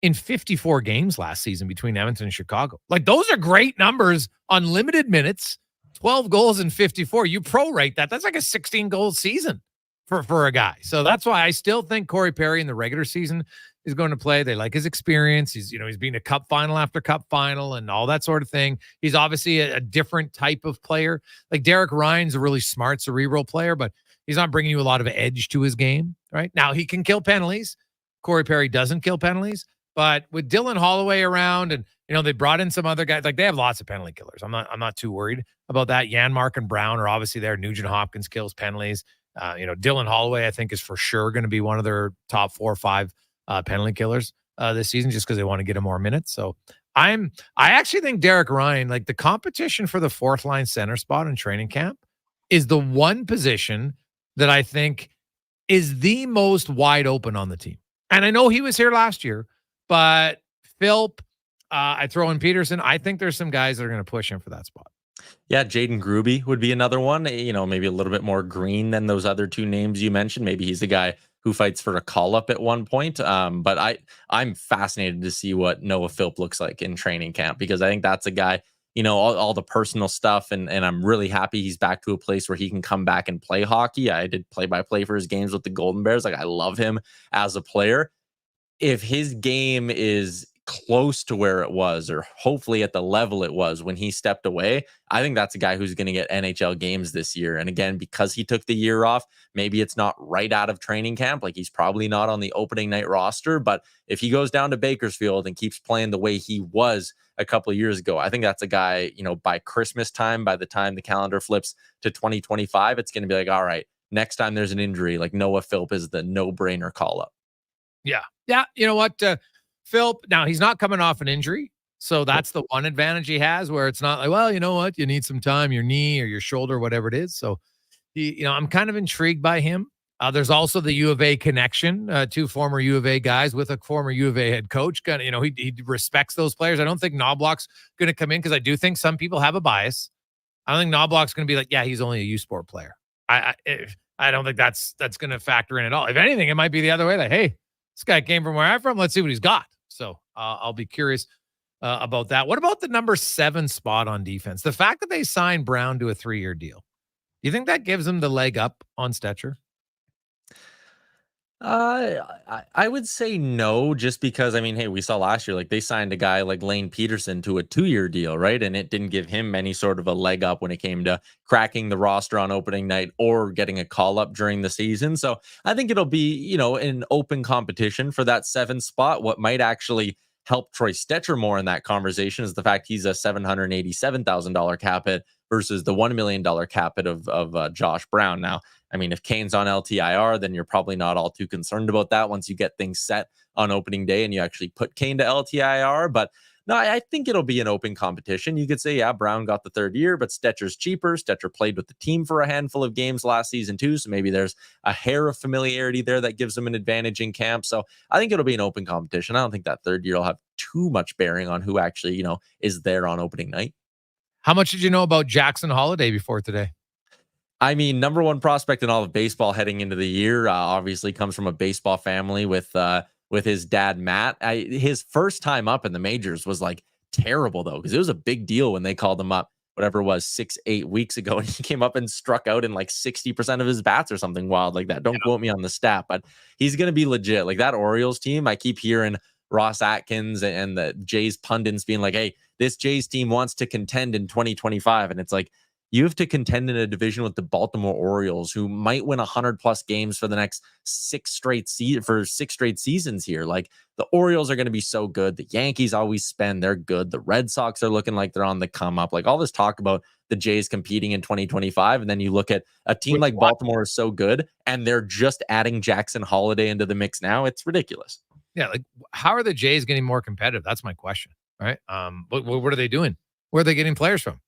in 54 games last season between Edmonton and Chicago. Like those are great numbers on limited minutes. 12 goals in 54. You prorate that. That's like a 16 goal season for a guy. So that's why I still think Corey Perry in the regular season is going to play. They like his experience. He's been a cup final after cup final and all that sort of thing. He's obviously a different type of player. Like Derek Ryan's a really smart, cerebral player, but he's not bringing you a lot of edge to his game. Right now, he can kill penalties. Corey Perry doesn't kill penalties, but with Dylan Holloway around and they brought in some other guys, like they have lots of penalty killers. I'm not too worried about that. Janmark and Brown are obviously there. Nugent Hopkins kills penalties. Dylan Holloway, I think, is for sure going to be one of their top 4 or 5 penalty killers this season just because they want to get him more minutes. So I actually think Derek Ryan, like the competition for the 4th line center spot in training camp is the one position that I think is the most wide open on the team. And I know he was here last year, but Philp, I throw in Peterson. I think there's some guys that are going to push him for that spot. Yeah, Jaden Gruby would be another one, maybe a little bit more green than those other two names you mentioned. Maybe he's the guy who fights for a call-up at one point. But I'm fascinated to see what Noah Philp looks like in training camp because I think that's a guy, all the personal stuff. And I'm really happy he's back to a place where he can come back and play hockey. I did play-by-play for his games with the Golden Bears. Like I love him as a player. If his game is close to where it was or hopefully at the level it was when he stepped away, I think that's a guy who's going to get NHL games this year. And again, because he took the year off, maybe it's not right out of training camp. Like he's probably not on the opening night roster, but if he goes down to Bakersfield and keeps playing the way he was a couple of years ago, I think that's a guy, by Christmas time, by the time the calendar flips to 2025, it's going to be like, all right, next time there's an injury, like Noah Philp is the no-brainer call-up. Yeah. Yeah. You know what? Philp, now he's not coming off an injury. So that's the one advantage he has where it's not like, well, you know what? You need some time, your knee or your shoulder, whatever it is. So I'm kind of intrigued by him. There's also the U of A connection, 2 former U of A guys with a former U of A head coach. He respects those players. I don't think Knobloch's going to come in because I do think some people have a bias. I don't think Knobloch's going to be like, yeah, he's only a U Sport player. I don't think that's going to factor in at all. If anything, it might be the other way. Like, hey, this guy came from where I'm from. Let's see what he's got. So I'll be curious about that. What about the number 7 spot on defense? The fact that they signed Brown to a 3-year deal. Do you think that gives them the leg up on Stetcher? I would say no, just because, hey, we saw last year, like they signed a guy like Lane Peterson to a 2-year deal, right? And it didn't give him any sort of a leg up when it came to cracking the roster on opening night or getting a call up during the season. So I think it'll be, an open competition for that 7 spot. What might actually help Troy Stetcher more in that conversation is the fact he's a $787,000 cap hit versus the $1 million cap hit of Josh Brown. Now, if Kane's on LTIR, then you're probably not all too concerned about that once you get things set on opening day and you actually put Kane to LTIR. But no, I think it'll be an open competition. You could say, yeah, Brown got the 3rd year, but Stetcher's cheaper. Stetcher played with the team for a handful of games last season too, so maybe there's a hair of familiarity there that gives him an advantage in camp. So I think it'll be an open competition. I don't think that 3rd year will have too much bearing on who actually, is there on opening night. How much did you know about Jackson Holiday before today? Number 1 prospect in all of baseball heading into the year, obviously comes from a baseball family with his dad, Matt. His first time up in the majors was like terrible though, because it was a big deal when they called him up whatever it was 6-8 weeks ago, and he came up and struck out in like 60% of his bats or something wild like that. Don't quote me on the stat, but he's going to be legit. Like that Orioles team, I keep hearing Ross Atkins and the Jays pundits being like, hey, this Jays team wants to contend in 2025. And it's like, you have to contend in a division with the Baltimore Orioles, who might win 100+ games for the next 6 straight seasons here. Like the Orioles are going to be so good. The Yankees always spend. They're good. The Red Sox are looking like they're on the come up. Like all this talk about the Jays competing in 2025. And then you look at a team like Baltimore is so good, and they're just adding Jackson Holiday into the mix now. It's ridiculous. Yeah. Like how are the Jays getting more competitive? That's my question. Right. What are they doing? Where are they getting players from?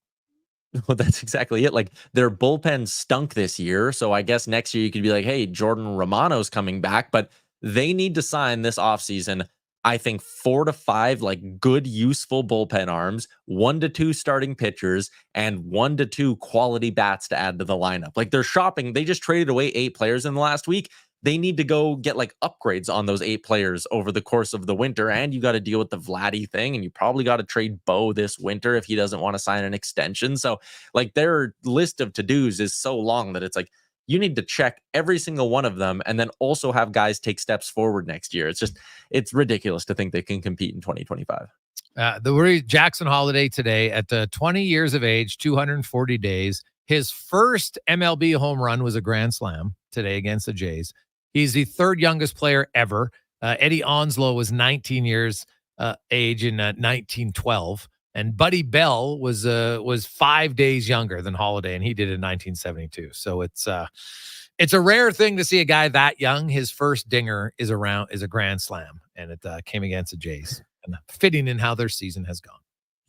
Well, that's exactly it. Like their bullpen stunk this year. So I guess next year you could be like, hey, Jordan Romano's coming back, but they need to sign this offseason, I think 4 to 5 like good, useful bullpen arms, 1 to 2 starting pitchers, and 1 to 2 quality bats to add to the lineup. Like they're shopping. They just traded away 8 players in the last week. They need to go get like upgrades on those 8 players over the course of the winter. And you got to deal with the Vladdy thing. And you probably got to trade Bo this winter if he doesn't want to sign an extension. So like their list of to-dos is so long that it's like, you need to check every single one of them and then also have guys take steps forward next year. It's ridiculous to think they can compete in 2025. Jackson Holiday today at 20 years of age, 240 days. His first MLB home run was a grand slam today against the Jays. He's the 3rd youngest player ever. Eddie Onslow was 19 years age in 1912. And Buddy Bell was 5 days younger than Holiday, and he did it in 1972. So it's a rare thing to see a guy that young. His first dinger is a grand slam, and it came against the Jays. And fitting in how their season has gone.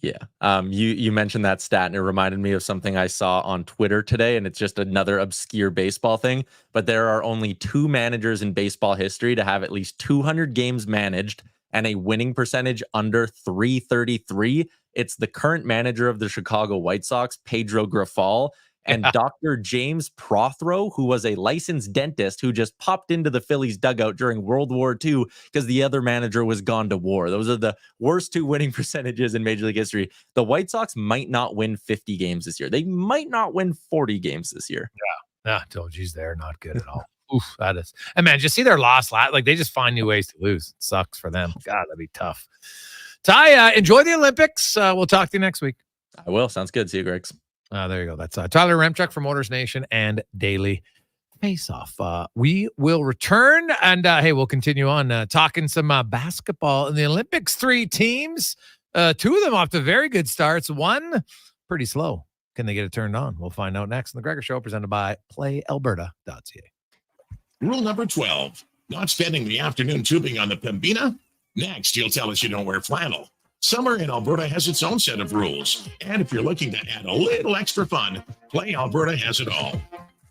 Yeah. You mentioned that stat, and it reminded me of something I saw on Twitter today, and it's just another obscure baseball thing. But there are only 2 managers in baseball history to have at least 200 games managed and a winning percentage under .333. It's the current manager of the Chicago White Sox, Pedro Grifol, and Dr. James Prothero, who was a licensed dentist who just popped into the Phillies dugout during World War II because the other manager was gone to war. Those are the worst 2 winning percentages in Major League history. The White Sox might not win 50 games this year. They might not win 40 games this year. Yeah. Geez, they're not good at all. Oof, that is. And man, just see their loss. Like they just find new ways to lose. It sucks for them. God, that'd be tough. Ty, enjoy the Olympics. We'll talk to you next week. I will. Sounds good. See you, Gregs. There you go. That's Tyler Yaremchuk from Motors Nation and Daily Faceoff. We will return and hey, we'll continue on talking some basketball in the Olympics. 3 teams, 2 of them off to very good starts. 1 pretty slow. Can they get it turned on? We'll find out next on the Gregor Show, presented by PlayAlberta.ca. Rule number 12, not spending the afternoon tubing on the Pembina. Next, you'll tell us you don't wear flannel. Summer in Alberta has its own set of rules. And if you're looking to add a little extra fun, Play Alberta has it all.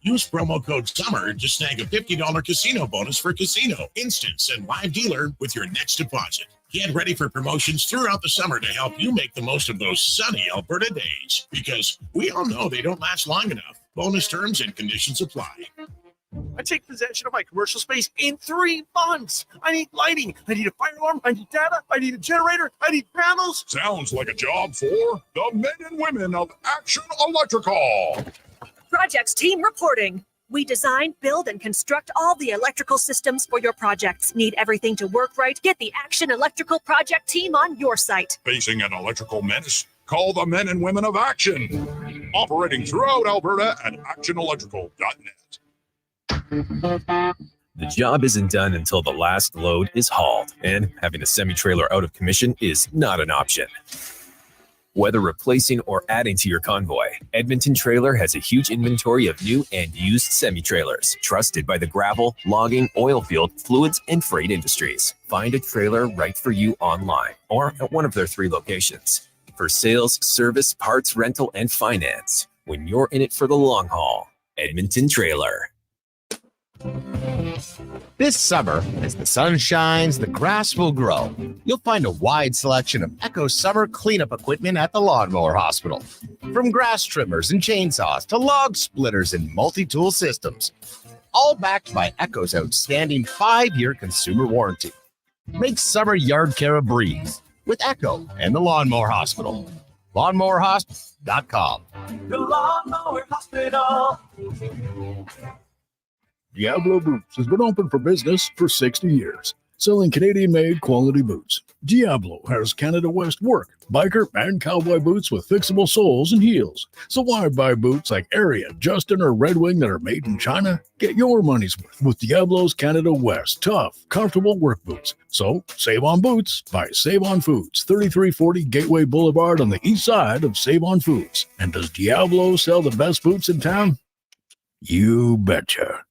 Use promo code SUMMER to snag a $50 casino bonus for casino, instance, and live dealer with your next deposit. Get ready for promotions throughout the summer to help you make the most of those sunny Alberta days. Because we all know they don't last long enough. Bonus terms and conditions apply. I take possession of my commercial space in 3 months. I need lighting. I need a fire alarm. I need data. I need a generator. I need panels. Sounds like a job for the men and women of Action Electrical. Projects team reporting. We design, build, and construct all the electrical systems for your projects. Need everything to work right? Get the Action Electrical project team on your site. Facing an electrical menace? Call the men and women of Action. Operating throughout Alberta at actionelectrical.net. The job isn't done until the last load is hauled, and having a semi-trailer out of commission is not an option. Whether replacing or adding to your convoy, Edmonton Trailer has a huge inventory of new and used semi-trailers, trusted by the gravel, logging, oil field, fluids, and freight industries. Find a trailer right for you online or at one of their 3 locations. For sales, service, parts, rental, and finance, when you're in it for the long haul, Edmonton Trailer. This summer, as the sun shines, the grass will grow. You'll find a wide selection of Echo summer cleanup equipment at the Lawnmower Hospital. From grass trimmers and chainsaws to log splitters and multi-tool systems. All backed by Echo's outstanding 5-year consumer warranty. Make summer yard care a breeze with Echo and the Lawnmower Hospital. LawnmowerHospital.com. The Lawnmower Hospital. Diablo Boots has been open for business for 60 years, selling Canadian-made quality boots. Diablo has Canada West work, biker, and cowboy boots with fixable soles and heels. So why buy boots like Ariat, Justin, or Red Wing that are made in China? Get your money's worth with Diablo's Canada West tough, comfortable work boots. So save on boots by Save On Foods, 3340 Gateway Boulevard on the east side of Save On Foods. And does Diablo sell the best boots in town? You betcha.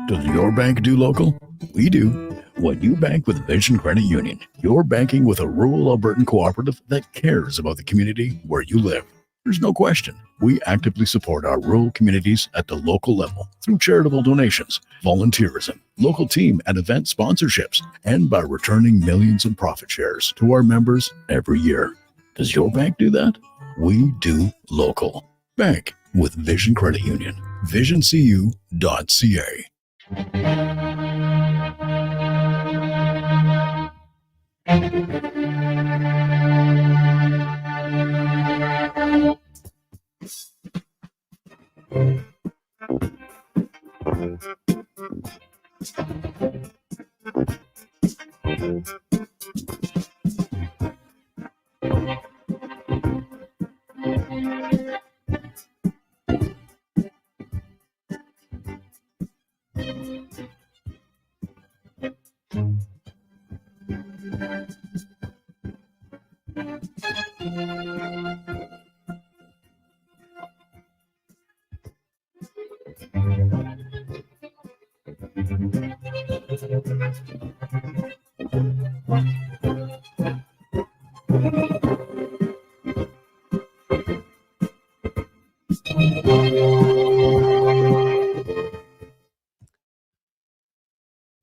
Does your bank do local? We do. When you bank with Vision Credit Union, you're banking with a rural Albertan cooperative that cares about the community where you live. There's no question. We actively support our rural communities at the local level through charitable donations, volunteerism, local team and event sponsorships, and by returning millions in profit shares to our members every year. Does your bank do that? We do local. Bank with Vision Credit Union. VisionCU.ca.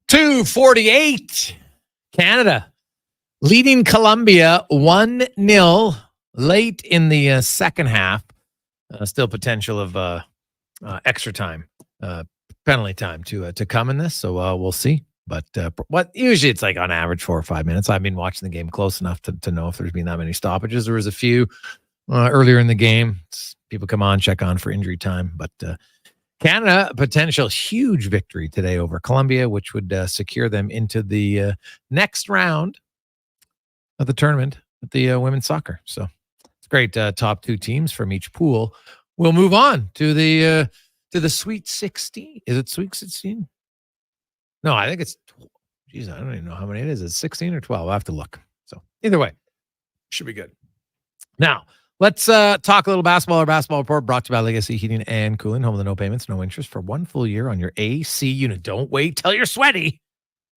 .248 Canada leading Colombia 1-0 late in the second half. Still potential of extra time, penalty time to come in this. So we'll see. But what usually it's like on average 4 or 5 minutes. I've been watching the game close enough to know if there's been that many stoppages. There was a few earlier in the game. People come on, check on for injury time. But Canada, a potential huge victory today over Colombia, which would secure them into the next round of the tournament at the women's soccer. So it's great. Top two teams from each pool. We'll move on to the Sweet 16. Is it Sweet 16? No, I think it's. Geez, I don't even know how many it is. It's 16 or 12. I'll have to look. So either way, should be good. Now, let's talk a little basketball. Our basketball report brought to you by Legacy Heating and Cooling, home of the no payments, no interest for 1 full year on your AC unit. Don't wait till you're sweaty.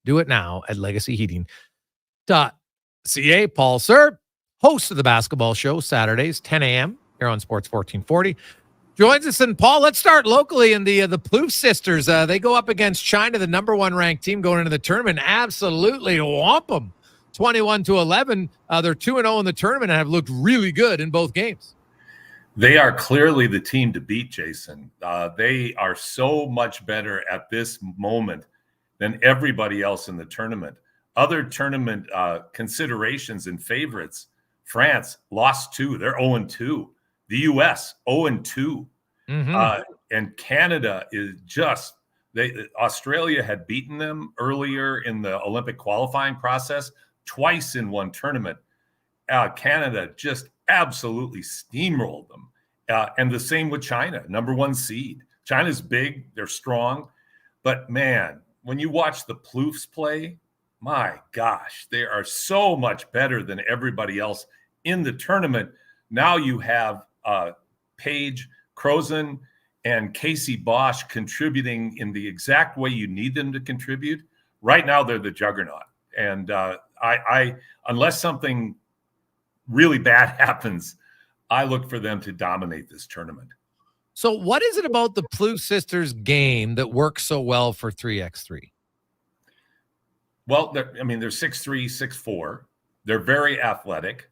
Do it now at legacyheating.ca. Paul Sir, host of the basketball show, Saturdays, 10 a.m. here on Sports 1440. Joins us. And Paul, let's start locally in the Plouffe sisters. They go up against China, the number one ranked team going into the tournament. Absolutely whomp them. 21-11. They're 2-0 in the tournament and have looked really good in both games. They are clearly the team to beat, Jason. They are so much better at this moment than everybody else in the tournament. Other tournament considerations and favorites, France lost 2. They're 0-2. The U.S. 0-2. And Canada is just Australia had beaten them earlier in the Olympic qualifying process twice in one tournament. Canada just absolutely steamrolled them. And the same with China, number 1 seed. China's big, they're strong. But man, when you watch the Plouffes play, my gosh, they are so much better than everybody else in the tournament. Now you have Paige Crozen and Casey Bosch contributing in the exact way you need them to contribute. Right now, they're the juggernaut. And I unless something really bad happens, I look for them to dominate this tournament. So what is it about the Plouffe sisters game that works so well for 3x3? Well, they're 6'3", 6'4". They're very athletic,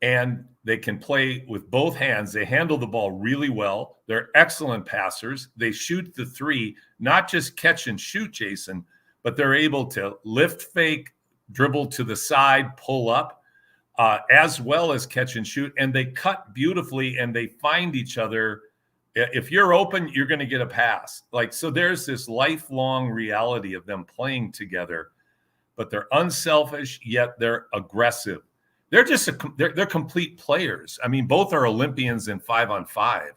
and they can play with both hands. They handle the ball really well. They're excellent passers. They shoot the three, not just catch and shoot, Jason, but they're able to lift fake, dribble to the side, pull up. as well as catch and shoot, and they cut beautifully and they find each other. If you're open, you're going to get a pass. Like, so there's this lifelong reality of them playing together, but they're unselfish, yet they're aggressive. They're just they're complete players. I mean, both are Olympians in 5-on-5.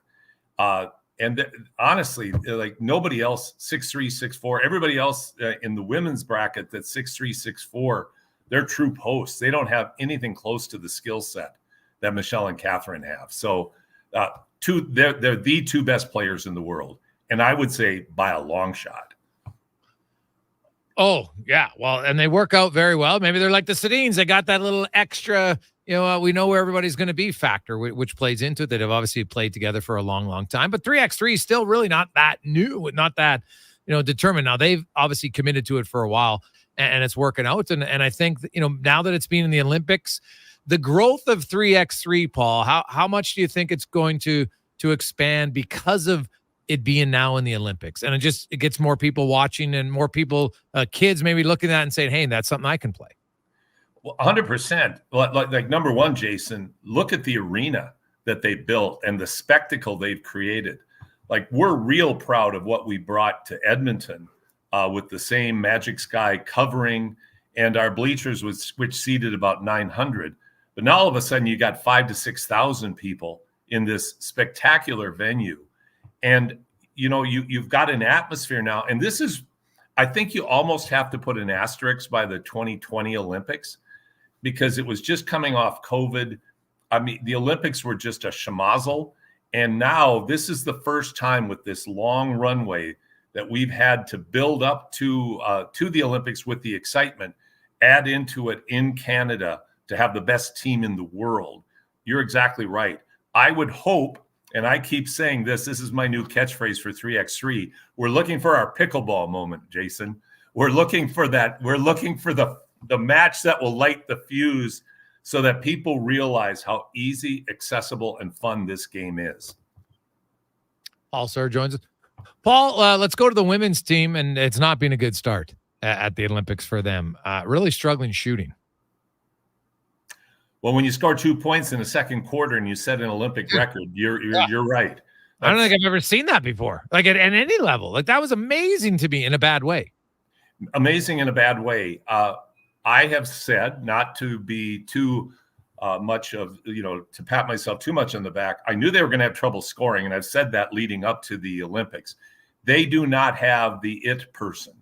And honestly, like nobody else, 6'3", 6'4", everybody else in the women's bracket that's 6'3", 6'4", they're true posts. They don't have anything close to the skill set that Michelle and Catherine have. So they're the two best players in the world. And I would say by a long shot. Oh, yeah. Well, and they work out very well. Maybe they're like the Sedins. They got that little extra, we know where everybody's going to be factor, which plays into it. That have obviously played together for a long, long time. But 3x3 is still really not that new, not that, determined. Now, they've obviously committed to it for a while, and it's working out. And I think, now that it's been in the Olympics, the growth of 3x3, Paul, how much do you think it's going to expand because of it being now in the Olympics? And it gets more people watching and more people, kids maybe looking at it and saying, hey, that's something I can play. Well, 100%. Like number one, Jason, look at the arena that they built and the spectacle they've created. Like, we're real proud of what we brought to Edmonton with the same Magic Sky covering and our bleachers, which seated about 900. But now all of a sudden you got 5,000 to 6,000 people in this spectacular venue. And, you've got an atmosphere now. And this is, I think you almost have to put an asterisk by the 2020 Olympics because it was just coming off COVID. I mean, the Olympics were just a schmozzle. And now this is the first time with this long runway that we've had to build up to the Olympics with the excitement, add into it in Canada to have the best team in the world. You're exactly right. I would hope, and I keep saying this is my new catchphrase for 3x3. We're looking for our pickleball moment, Jason. We're looking for that. We're looking for the match that will light the fuse so that people realize how easy, accessible, and fun this game is. Paul Sir joins us. Paul, let's go to the women's team, and it's not been a good start at the Olympics for them. Really struggling shooting. Well, when you score 2 points in the second quarter and you set an Olympic record, you're right. I don't think I've ever seen that before, like at any level. Like, that was amazing to me in a bad way. Amazing in a bad way. I have said, not to be too much of, to pat myself too much on the back, I knew they were going to have trouble scoring, and I've said that leading up to the Olympics. They do not have the it person.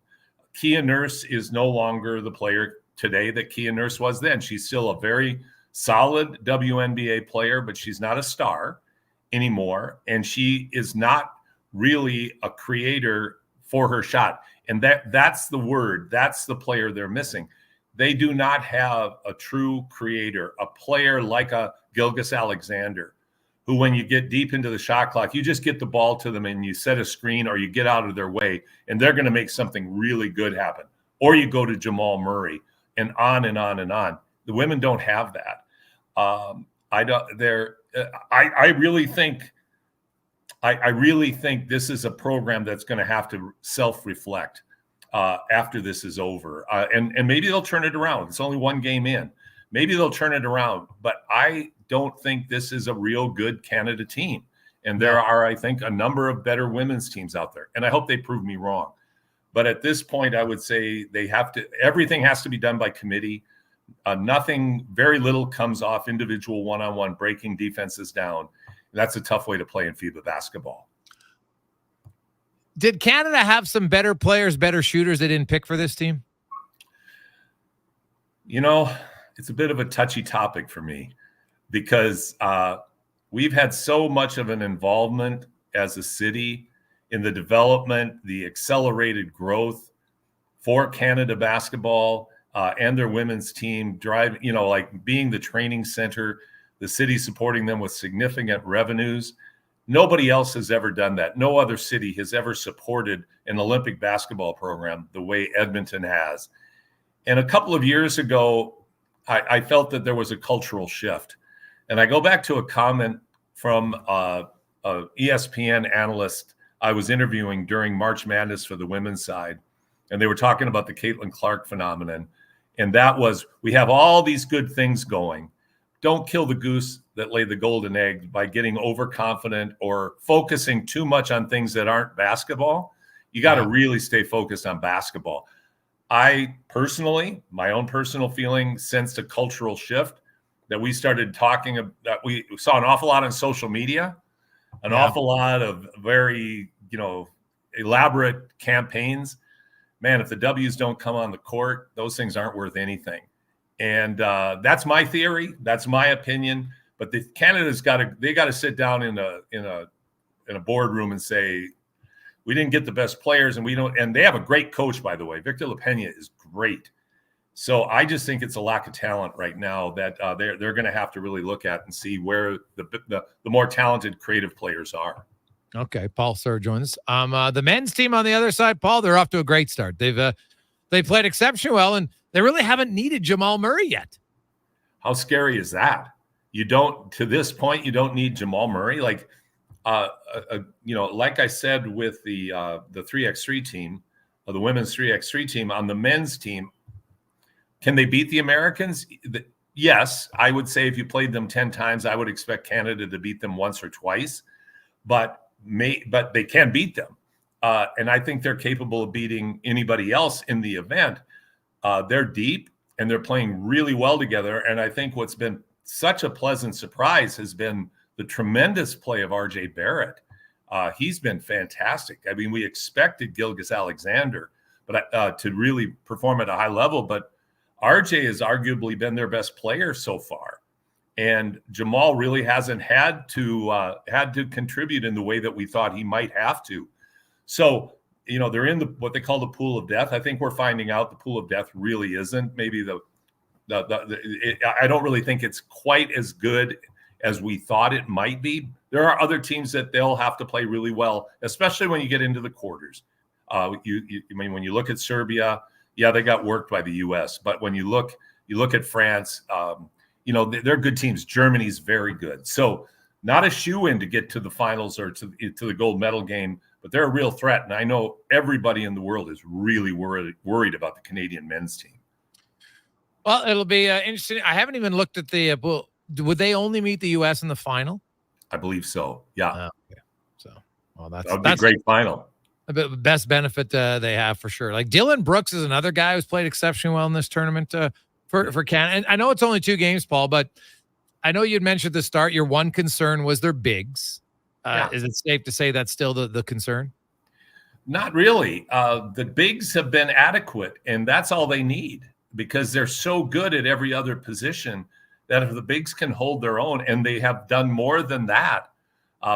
Kia Nurse is no longer the player today that Kia Nurse was then. She's still a very solid WNBA player, but she's not a star anymore. And she is not really a creator for her shot. And that's the word. That's the player they're missing. They do not have a true creator, a player like a Gilgeous Alexander, who when you get deep into the shot clock, you just get the ball to them and you set a screen or you get out of their way and they're going to make something really good happen. Or you go to Jamal Murray and on and on and on. The women don't have that. I really think this is a program that's going to have to self-reflect after this is over. And maybe they'll turn it around. It's only one game in. Maybe they'll turn it around. But I don't think this is a real good Canada team. And there are, I think, a number of better women's teams out there. And I hope they prove me wrong. But at this point, I would say everything has to be done by committee. Very little comes off individual one-on-one breaking defenses down. That's a tough way to play in FIBA basketball. Did Canada have some better players, better shooters they didn't pick for this team? It's a bit of a touchy topic for me because we've had so much of an involvement as a city in the development, the accelerated growth for Canada basketball and their women's team, being the training center, the city supporting them with significant revenues. Nobody else has ever done that. No other city has ever supported an Olympic basketball program the way Edmonton has. And a couple of years ago, I felt that there was a cultural shift. And I go back to a comment from a ESPN analyst I was interviewing during March Madness for the women's side. And they were talking about the Caitlin Clark phenomenon. And that was, we have all these good things going, don't kill the goose that laid the golden egg by getting overconfident or focusing too much on things that aren't basketball. You got to really stay focused on basketball. I personally, my own personal feeling, sensed a cultural shift that we started talking about. That we saw an awful lot on social media, an awful lot of very, elaborate campaigns. Man, if the W's don't come on the court, those things aren't worth anything. And that's my theory. That's my opinion. But Canada's got to sit down in a boardroom and say, we didn't get the best players, and they have a great coach, by the way. Victor LaPena is great. So I just think it's a lack of talent right now that they're going to have to really look at and see where the more talented creative players are. Okay, Paul Sir joins us. The men's team on the other side, Paul, they're off to a great start. They played exceptionally well, and they really haven't needed Jamal Murray yet. How scary is that? To this point, you don't need Jamal Murray. Like I said with the 3x3 team, or the women's 3x3 team, on the men's team, can they beat the Americans? Yes, I would say if you played them 10 times, I would expect Canada to beat them once or twice, but they can beat them. And I think they're capable of beating anybody else in the event. They're deep and they're playing really well together. And I think what's been such a pleasant surprise has been the tremendous play of RJ Barrett. He's been fantastic. I mean, we expected Gilgeous-Alexander to really perform at a high level, but RJ has arguably been their best player so far. And Jamal really hasn't had to contribute in the way that we thought he might have to. So, they're in what they call the pool of death. I think we're finding out the pool of death really isn't. Maybe I don't really think it's quite as good as we thought it might be. There are other teams that they'll have to play really well, especially when you get into the quarters. When you look at Serbia, they got worked by the U.S. But when you look at France, they're good teams. Germany's very good. So not a shoe-in to get to the finals or to the gold medal game, but they're a real threat. And I know everybody in the world is really worried about the Canadian men's team. Well, it'll be interesting. I haven't even looked at the would they only meet the U.S. in the final? I believe so. Yeah. Okay. So, that would be a great final. The best benefit they have for sure. Like Dylan Brooks is another guy who's played exceptionally well in this tournament for Canada. And I know it's only 2 games, Paul, but I know you'd mentioned at the start your one concern was their bigs. Is it safe to say that's still the concern? Not really. The bigs have been adequate, and that's all they need because they're so good at every other position that if the bigs can hold their own, and they have done more than that,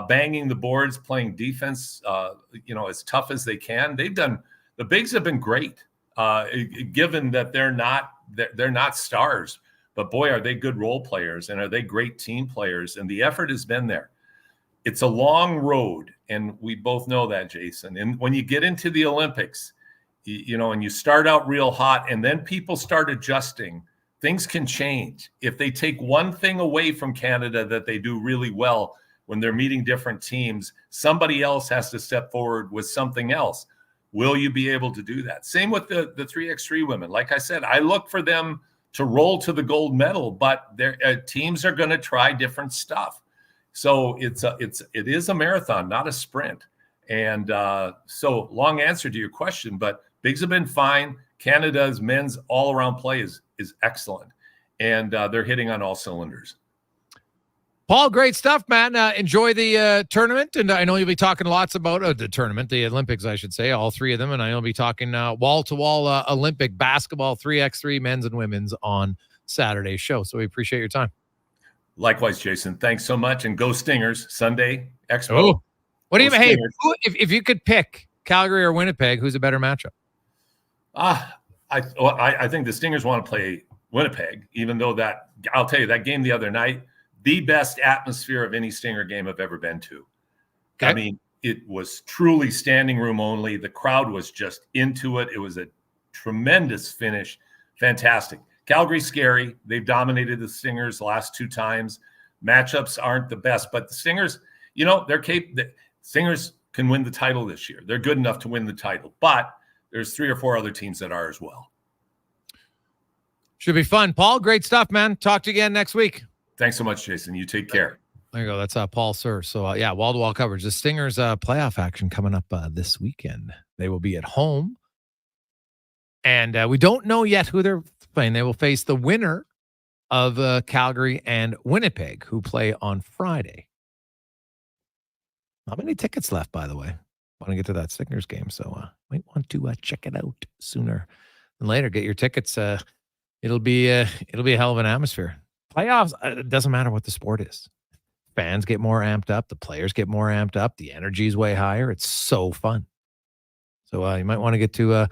banging the boards, playing defense, as tough as they can. The bigs have been great, given that they're not stars, but boy, are they good role players and are they great team players. And the effort has been there. It's a long road. And we both know that, Jason. And when you get into the Olympics, and you start out real hot and then people start adjusting, things can change. If they take one thing away from Canada that they do really well, when they're meeting different teams, somebody else has to step forward with something else. Will you be able to do that? Same with the 3x3 women. Like I said, I look for them to roll to the gold medal, but their teams are going to try different stuff. So it is a marathon, not a sprint. And so long answer to your question, but bigs have been fine. Canada's men's all-around play is excellent, and they're hitting on all cylinders. Paul, great stuff, man. Enjoy the tournament, and I know you'll be talking lots about the tournament, the Olympics, I should say, all 3 of them, and I know you'll be talking wall-to-wall Olympic basketball, 3x3 men's and women's on Saturday's show, so we appreciate your time. Likewise, Jason. Thanks so much, and go Stingers, Sunday, Expo. Oh, what do you mean? Hey, if you could pick Calgary or Winnipeg, who's a better matchup? I think the Stingers want to play Winnipeg, even though I'll tell you, that game the other night, the best atmosphere of any Stinger game I've ever been to. Okay. I mean, it was truly standing room only. The crowd was just into it. It was a tremendous finish. Fantastic. Calgary's scary. They've dominated the Stingers the last 2 times. Matchups aren't the best, but the Stingers, the Stingers can win the title this year. They're good enough to win the title, but there's 3 or 4 other teams that are as well. Should be fun. Paul, great stuff, man. Talk to you again next week. Thanks so much, Jason. You take care. There you go. That's Paul Sir. So, yeah, wall-to-wall coverage. The Stingers playoff action coming up this weekend. They will be at home. And we don't know yet who they're playing. They will face the winner of Calgary and Winnipeg, who play on Friday. Not many tickets left, by the way. Want to get to that Stingers game, so might want to check it out sooner than later. Get your tickets. It'll be a hell of an atmosphere. Playoffs. It doesn't matter what the sport is. Fans get more amped up. The players get more amped up. The energy is way higher. It's so fun. So you might want to get to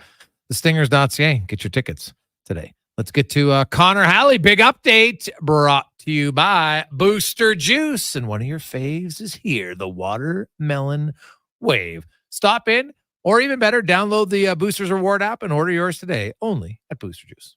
thestingers.ca. Get your tickets today. Let's get to Connor Halley. Big update brought to you by Booster Juice. And one of your faves is here, the Watermelon Wave. Stop in, or even better, download the Boosters Reward app and order yours today, only at Booster Juice.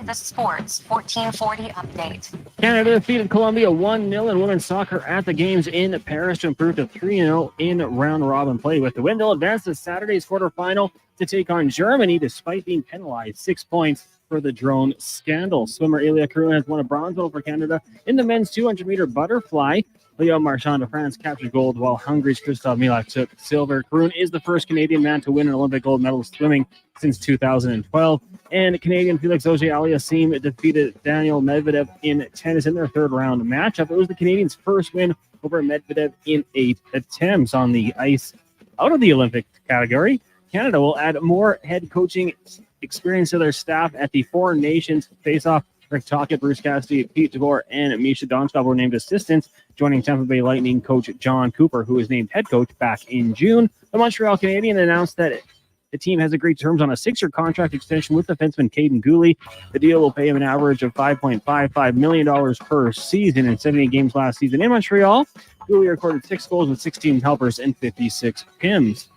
The Sports 1440 update. Canada defeated Colombia 1-0 in women's soccer at the games in Paris to improve to 3-0 in round-robin play. With the win, they'll advance to Saturday's quarterfinal to take on Germany despite being penalized 6 points for the drone scandal. Swimmer Elia Caron has won a bronze medal for Canada in the men's 200-meter butterfly. Leo Marchand of France captured gold, while Hungary's Christoph Milak took silver. Caron is the first Canadian man to win an Olympic gold medal swimming since 2012. And Canadian Felix Auger-Aliassime defeated Daniel Medvedev in tennis in their third-round matchup. It was the Canadians' first win over Medvedev in 8 attempts on the ice. Out of the Olympic category, Canada will add more head coaching experience to their staff at the Four Nations face-off. Rick Tocchet, Bruce Cassidy, Pete DeBoer, and Misha Donskov were named assistants, joining Tampa Bay Lightning coach John Cooper, who was named head coach back in June. The Montreal Canadiens announced that the team has agreed terms on a 6-year contract extension with defenseman Caden Gooley. The deal will pay him an average of $5.55 million per season in 78 games last season. In Montreal, Gooley recorded 6 goals with 16 helpers and 56 PIMs.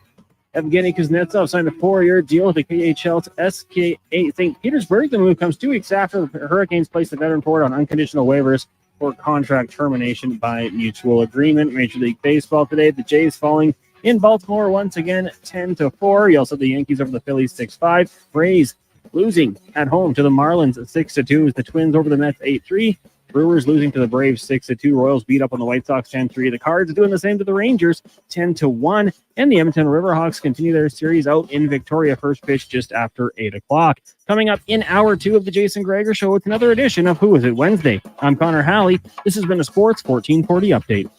Evgeny Kuznetsov signed a 4-year deal with the KHL's SKA St. Petersburg. The move comes 2 weeks after the Hurricanes placed the veteran forward on unconditional waivers for contract termination by mutual agreement. Major League Baseball today, the Jays falling in Baltimore once again 10-4. You also have the Yankees over the Phillies 6-5. Rays losing at home to the Marlins 6-2. The Twins over the Mets 8-3. Brewers losing to the Braves 6-2. Royals beat up on the White Sox 10-3. The Cards doing the same to the Rangers 10-1. And the Edmonton Riverhawks continue their series out in Victoria. First pitch just after 8 o'clock. Coming up in hour 2 of the Jason Gregor Show, it's another edition of Who Is It Wednesday. I'm Connor Halley. This has been a Sports 1440 update.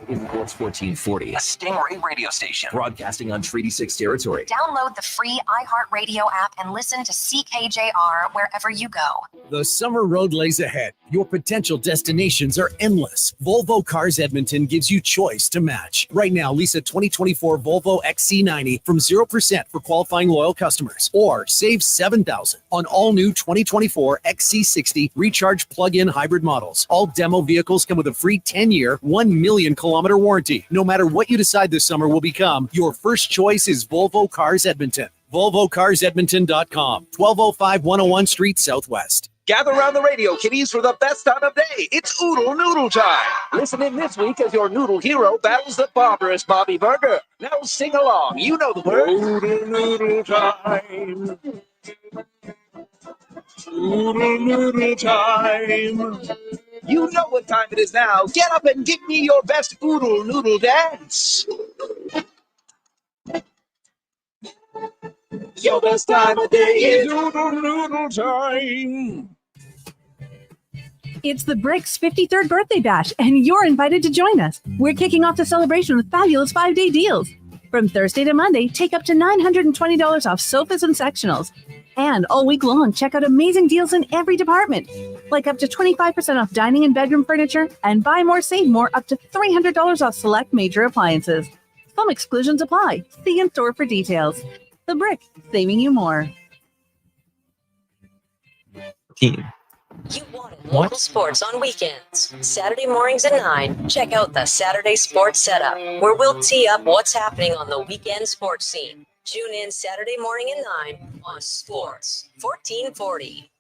In Sports 1440, a Stingray radio station broadcasting on Treaty 6 territory. Download the free iHeartRadio app and listen to CKJR wherever you go. The summer road lays ahead. Your potential destinations are endless. Volvo Cars Edmonton gives you choice to match. Right now, lease a 2024 Volvo XC90 from 0% for qualifying loyal customers. Or save $7,000 on all new 2024 XC60 recharge plug-in hybrid models. All demo vehicles come with a free 10-year, 1 million kilometer warranty. No matter what you decide this summer will become, your first choice is Volvo Cars Edmonton. VolvoCarsEdmonton.com, 1205 101 Street Southwest. Gather around the radio, kiddies, for the best time of day. It's Oodle Noodle time. Listen in this week as your noodle hero battles the barbarous Bobby Burger. Now sing along. You know the words. Oodle Noodle time. Oodle Noodle time. You know what time it is now. Get up and give me your best Oodle Noodle dance. Your best time of day is Oodle Noodle time. It's the Bricks 53rd birthday bash, and you're invited to join us. We're kicking off the celebration with fabulous 5-day deals. From Thursday to Monday, take up to $920 off sofas and sectionals. And all week long, check out amazing deals in every department, like up to 25% off dining and bedroom furniture, and buy more, save more, up to $300 off select major appliances. Some exclusions apply. See in store for details. The Brick, saving you more. You wanted local sports on weekends. Saturday mornings at 9, check out the Saturday Sports Setup, where we'll tee up what's happening on the weekend sports scene. Tune in Saturday morning at 9 on Sports 1440.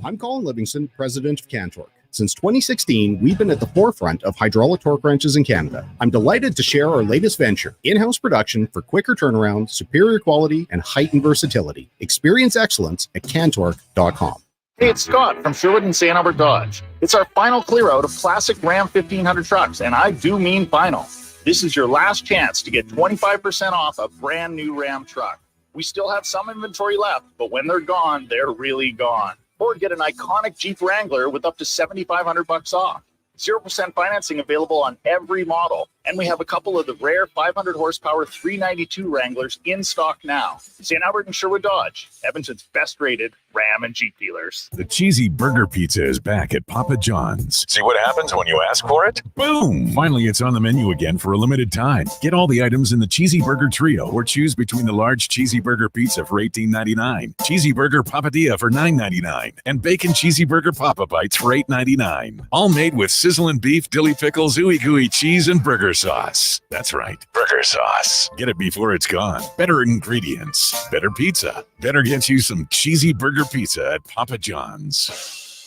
I'm Colin Livingston, president of Cantork. Since 2016, we've been at the forefront of hydraulic torque wrenches in Canada. I'm delighted to share our latest venture, in-house production for quicker turnaround, superior quality, and heightened versatility. Experience excellence at Cantork.com. Hey, it's Scott from Sherwood and St. Albert Dodge. It's our final clear out of classic Ram 1500 trucks, and I do mean final. This is your last chance to get 25% off a brand new Ram truck. We still have some inventory left, but when they're gone, they're really gone. Or get an iconic Jeep Wrangler with up to $7,500 off. 0% financing available on every model. And we have a couple of the rare 500 horsepower 392 Wranglers in stock now. St. Albert and Sherwood Dodge, Edmonton's best rated Ram and Jeep dealers. The cheesy burger pizza is back at Papa John's. See what happens when you ask for it? Boom! Finally, it's on the menu again for a limited time. Get all the items in the cheesy burger trio or choose between the large cheesy burger pizza for $18.99, cheesy burger papadilla for $9.99, and bacon cheesy burger Papa Bites for $8.99. All made with sizzling beef, dilly pickles, ooey gooey cheese, and burger sauce. That's right, burger sauce. Get it before it's gone. Better ingredients, better pizza. Better get you some cheesy burger pizza at Papa John's.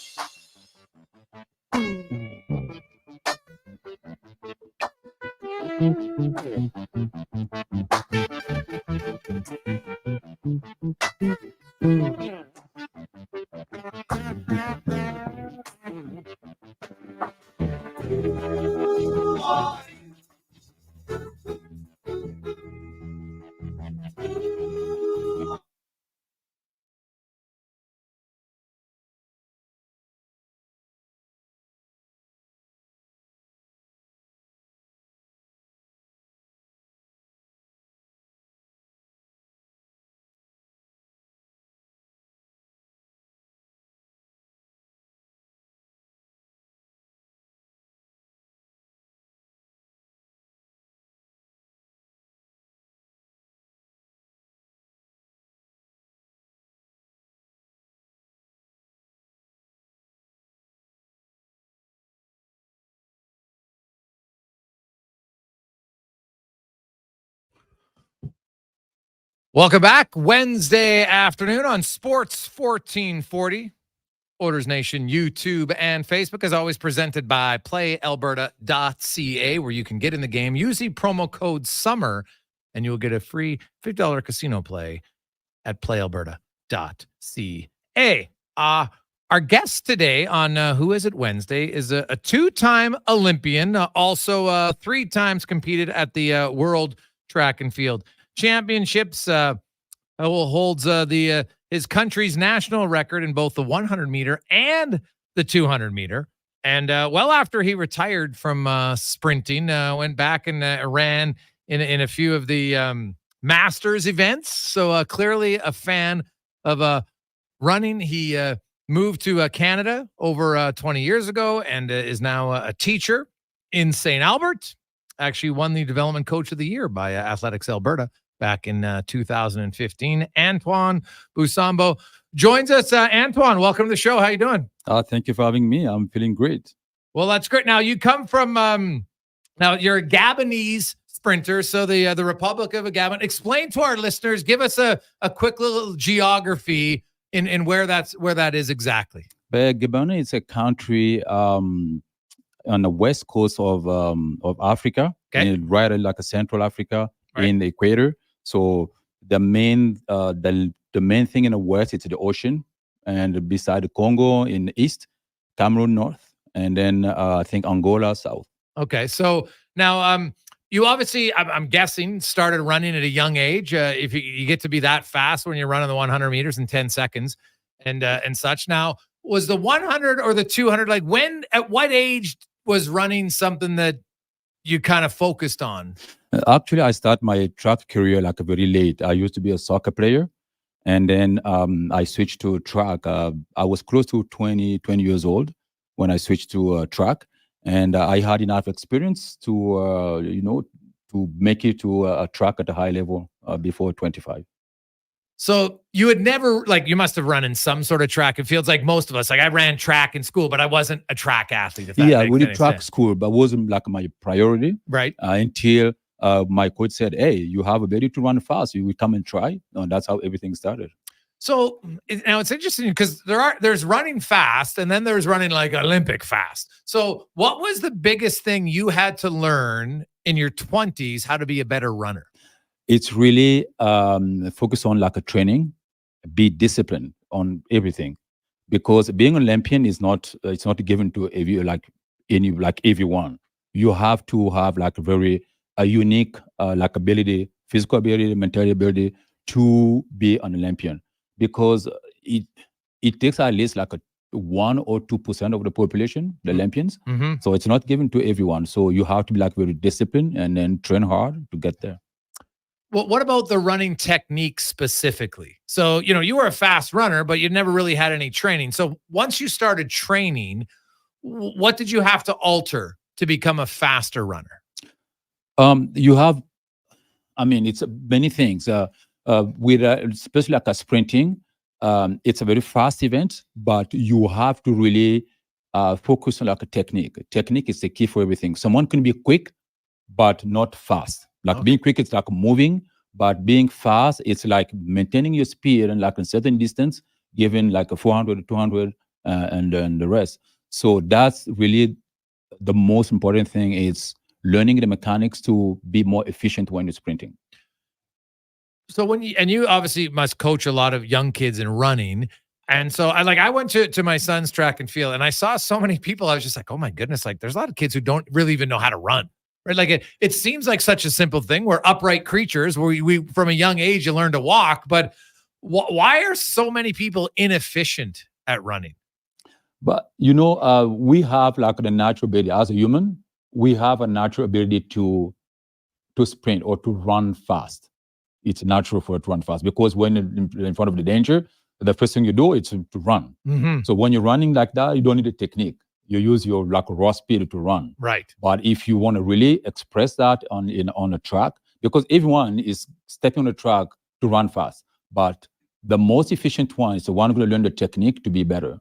Welcome back. Wednesday afternoon on Sports 1440. Orders Nation, YouTube, and Facebook, as always, presented by PlayAlberta.ca, where you can get in the game. Use the promo code SUMMER, and you'll get a free $50 casino play at PlayAlberta.ca. Our guest today on Who Is It Wednesday is a two-time Olympian, also 3 times competed at the World Track and Field Championships. Holds his country's national record in both the 100 meter and the 200 meter. And well after he retired from sprinting, went back and ran in a few of the Masters events. So clearly a fan of running. He moved to Canada over 20 years ago and is now a teacher in St. Albert. Actually won the Development Coach of the Year by Athletics Alberta back in 2015. Antoine Buso joins us. Antoine, welcome to the show. How you doing? Thank you for having me. I'm feeling great. Well, that's great. Now, you come from, now you're a Gabonese sprinter, so the Republic of Gabon. Explain to our listeners, give us a quick little geography in where that is exactly. But Gabon is a country on the west coast of Africa, and right like a Central Africa in the equator. So the main thing in the west is the ocean, and beside the Congo in the east, Cameroon north, and then I think Angola south. Okay, so now you obviously, I'm guessing, started running at a young age. If you get to be that fast when you're running the 100 meters in 10 seconds and such. Now, was the 100 or the 200, like at what age was running something that you kind of focused on? Actually, I started my track career like very late. I used to be a soccer player, and then I switched to track. I was close to 20 years old when I switched to track, and I had enough experience to to make it to a track at a high level before 25. So you had never, you must have run in some sort of track and fields like most of us. Like I ran track in school, but I wasn't a track athlete. Yeah, we did track school, but wasn't like my priority. Right. Until my coach said, hey, you have ability to run fast. You will come and try. And that's how everything started. So now it's interesting because there's running fast and then there's running like Olympic fast. So what was the biggest thing you had to learn in your 20s, how to be a better runner? It's really focus on like a training, be disciplined on everything. because being Olympian is not it's not given to everyone. You have to have like a unique like ability, physical ability, mental ability to be an Olympian, because it takes at least like 1 or 2% of the population, the Olympians. So it's not given to everyone. So you have to be like very disciplined and then train hard to get there. Well, what about the running technique specifically? So, you were a fast runner, but you never really had any training. So once you started training, what did you have to alter to become a faster runner? You have, it's many things. With especially like a sprinting, it's a very fast event, but you have to really focus on like a technique. Technique is the key for everything. Someone can be quick, but not fast. Like being quick, it's like moving, but being fast, it's like maintaining your speed and like a certain distance, given like a 400, 200, and then the rest. So that's really the most important thing, is learning the mechanics to be more efficient when you're sprinting. So you obviously must coach a lot of young kids in running. And so I went to my son's track and field, and I saw so many people. I was just like, oh my goodness, like there's a lot of kids who don't really even know how to run. Right? Like it seems like such a simple thing. We're upright creatures. We from a young age, you learn to walk, but why are so many people inefficient at running? But we have like the natural ability as a human. We have a natural ability to sprint or to run fast. It's natural for it to run fast, because when in front of the danger, the first thing you do is to run. So when you're running like that, you don't need a technique. You use your like raw speed to run. Right. But if you want to really express that on a track, because everyone is stepping on the track to run fast, but the most efficient one is the one who will learn the technique to be better.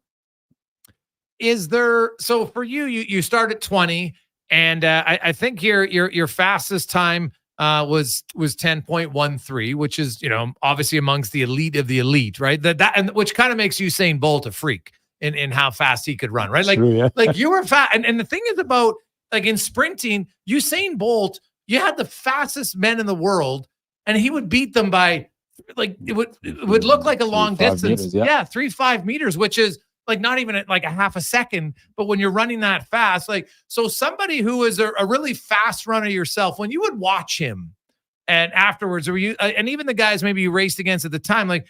So for you start at 20, and I think your fastest time was 10.13, which is obviously amongst the elite of the elite, right? And which kind of makes Usain Bolt a freak in how fast he could run, right? Like, true, yeah. Like you were fast, and the thing is about like in sprinting, Usain Bolt, you had the fastest men in the world, and he would beat them by like it would look like a long distance, 3-5 meters, which is like not even like a half a second. But when you're running that fast, like so somebody who is a really fast runner yourself, when you would watch him, and afterwards, were you and even the guys maybe you raced against at the time, like,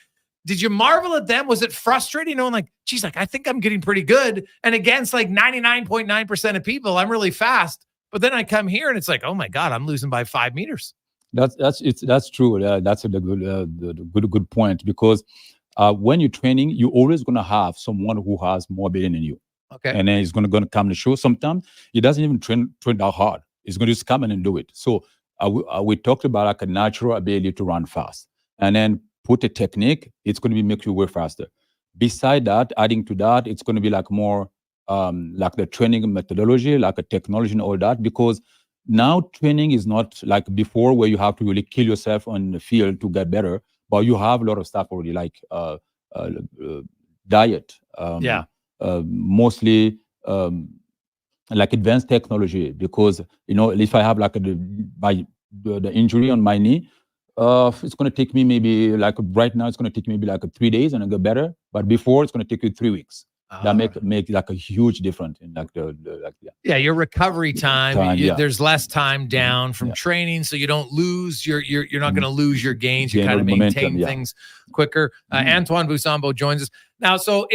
did you marvel at them? Was it frustrating knowing like, geez, like I think I'm getting pretty good, and against like 99.9% of people, I'm really fast. But then I come here and it's like, oh my God, I'm losing by 5 meters. That's true. That's a good point, because when you're training, you're always going to have someone who has more ability than you. Okay. And then he's going to come to show. Sometimes he doesn't even train that hard. He's going to just come in and do it. So we talked about like a natural ability to run fast, and then put a technique. It's going to make you way faster. Beside that, adding to that, it's going to be like more like the training methodology, like a technology and all that, because now training is not like before where you have to really kill yourself on the field to get better, but you have a lot of stuff already, like diet, mostly like advanced technology, because if I have like the injury on my knee, it's going to take me maybe like right now, it's going to take maybe like 3 days and I get better. But before, it's going to take you 3 weeks. That make like a huge difference in like your recovery time. There's less time down from training, so you don't lose you're not going to lose your gains. You kind of maintain things quicker. Antoine Buso joins us now. So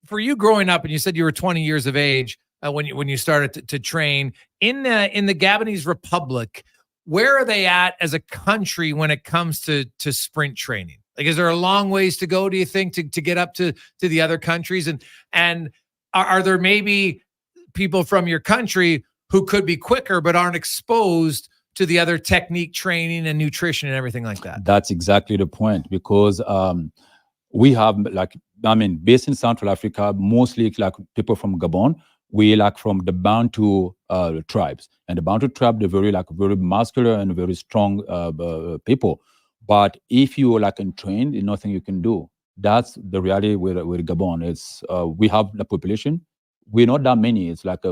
for you growing up, and you said you were 20 years of age when you started to train in the Gabonese Republic. Where are they at as a country when it comes to sprint training? Like, is there a long ways to go, do you think, to get up to the other countries? And are there maybe people from your country who could be quicker but aren't exposed to the other technique training and nutrition and everything like that? That's exactly the point, because we have based in Central Africa, mostly like people from Gabon. We like from the Bantu tribes, and the Bantu tribe, they're very muscular and very strong people. But if you trained, there's nothing you can do. That's the reality with Gabon. It's we have the population. We're not that many. It's like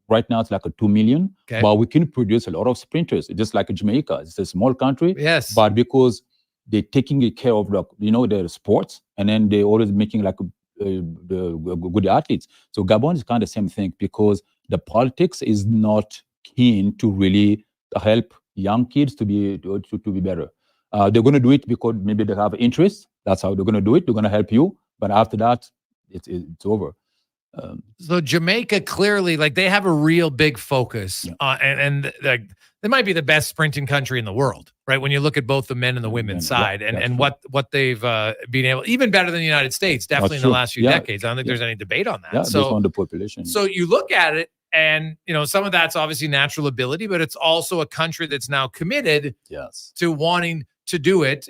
right now it's like 2 million. Okay. But we can produce a lot of sprinters. Just like Jamaica, it's a small country. Yes. But because they're taking care of their sports, and then they're always making like good athletes. So Gabon is kind of the same thing because the politics is not keen to really help young kids to be better. They're going to do it because maybe they have interest. That's how they're going to do it. They're going to help you, but after that, it's over. So Jamaica clearly, like, they have a real big focus, and like, they might be the best sprinting country in the world, right? When you look at both the men and the women's side, and what they've been able, even better than the United States, definitely in the last few decades. I don't think there's any debate on that. Yeah, so based on the population. So you look at it, and some of that's obviously natural ability, but it's also a country that's now committed to wanting to do it.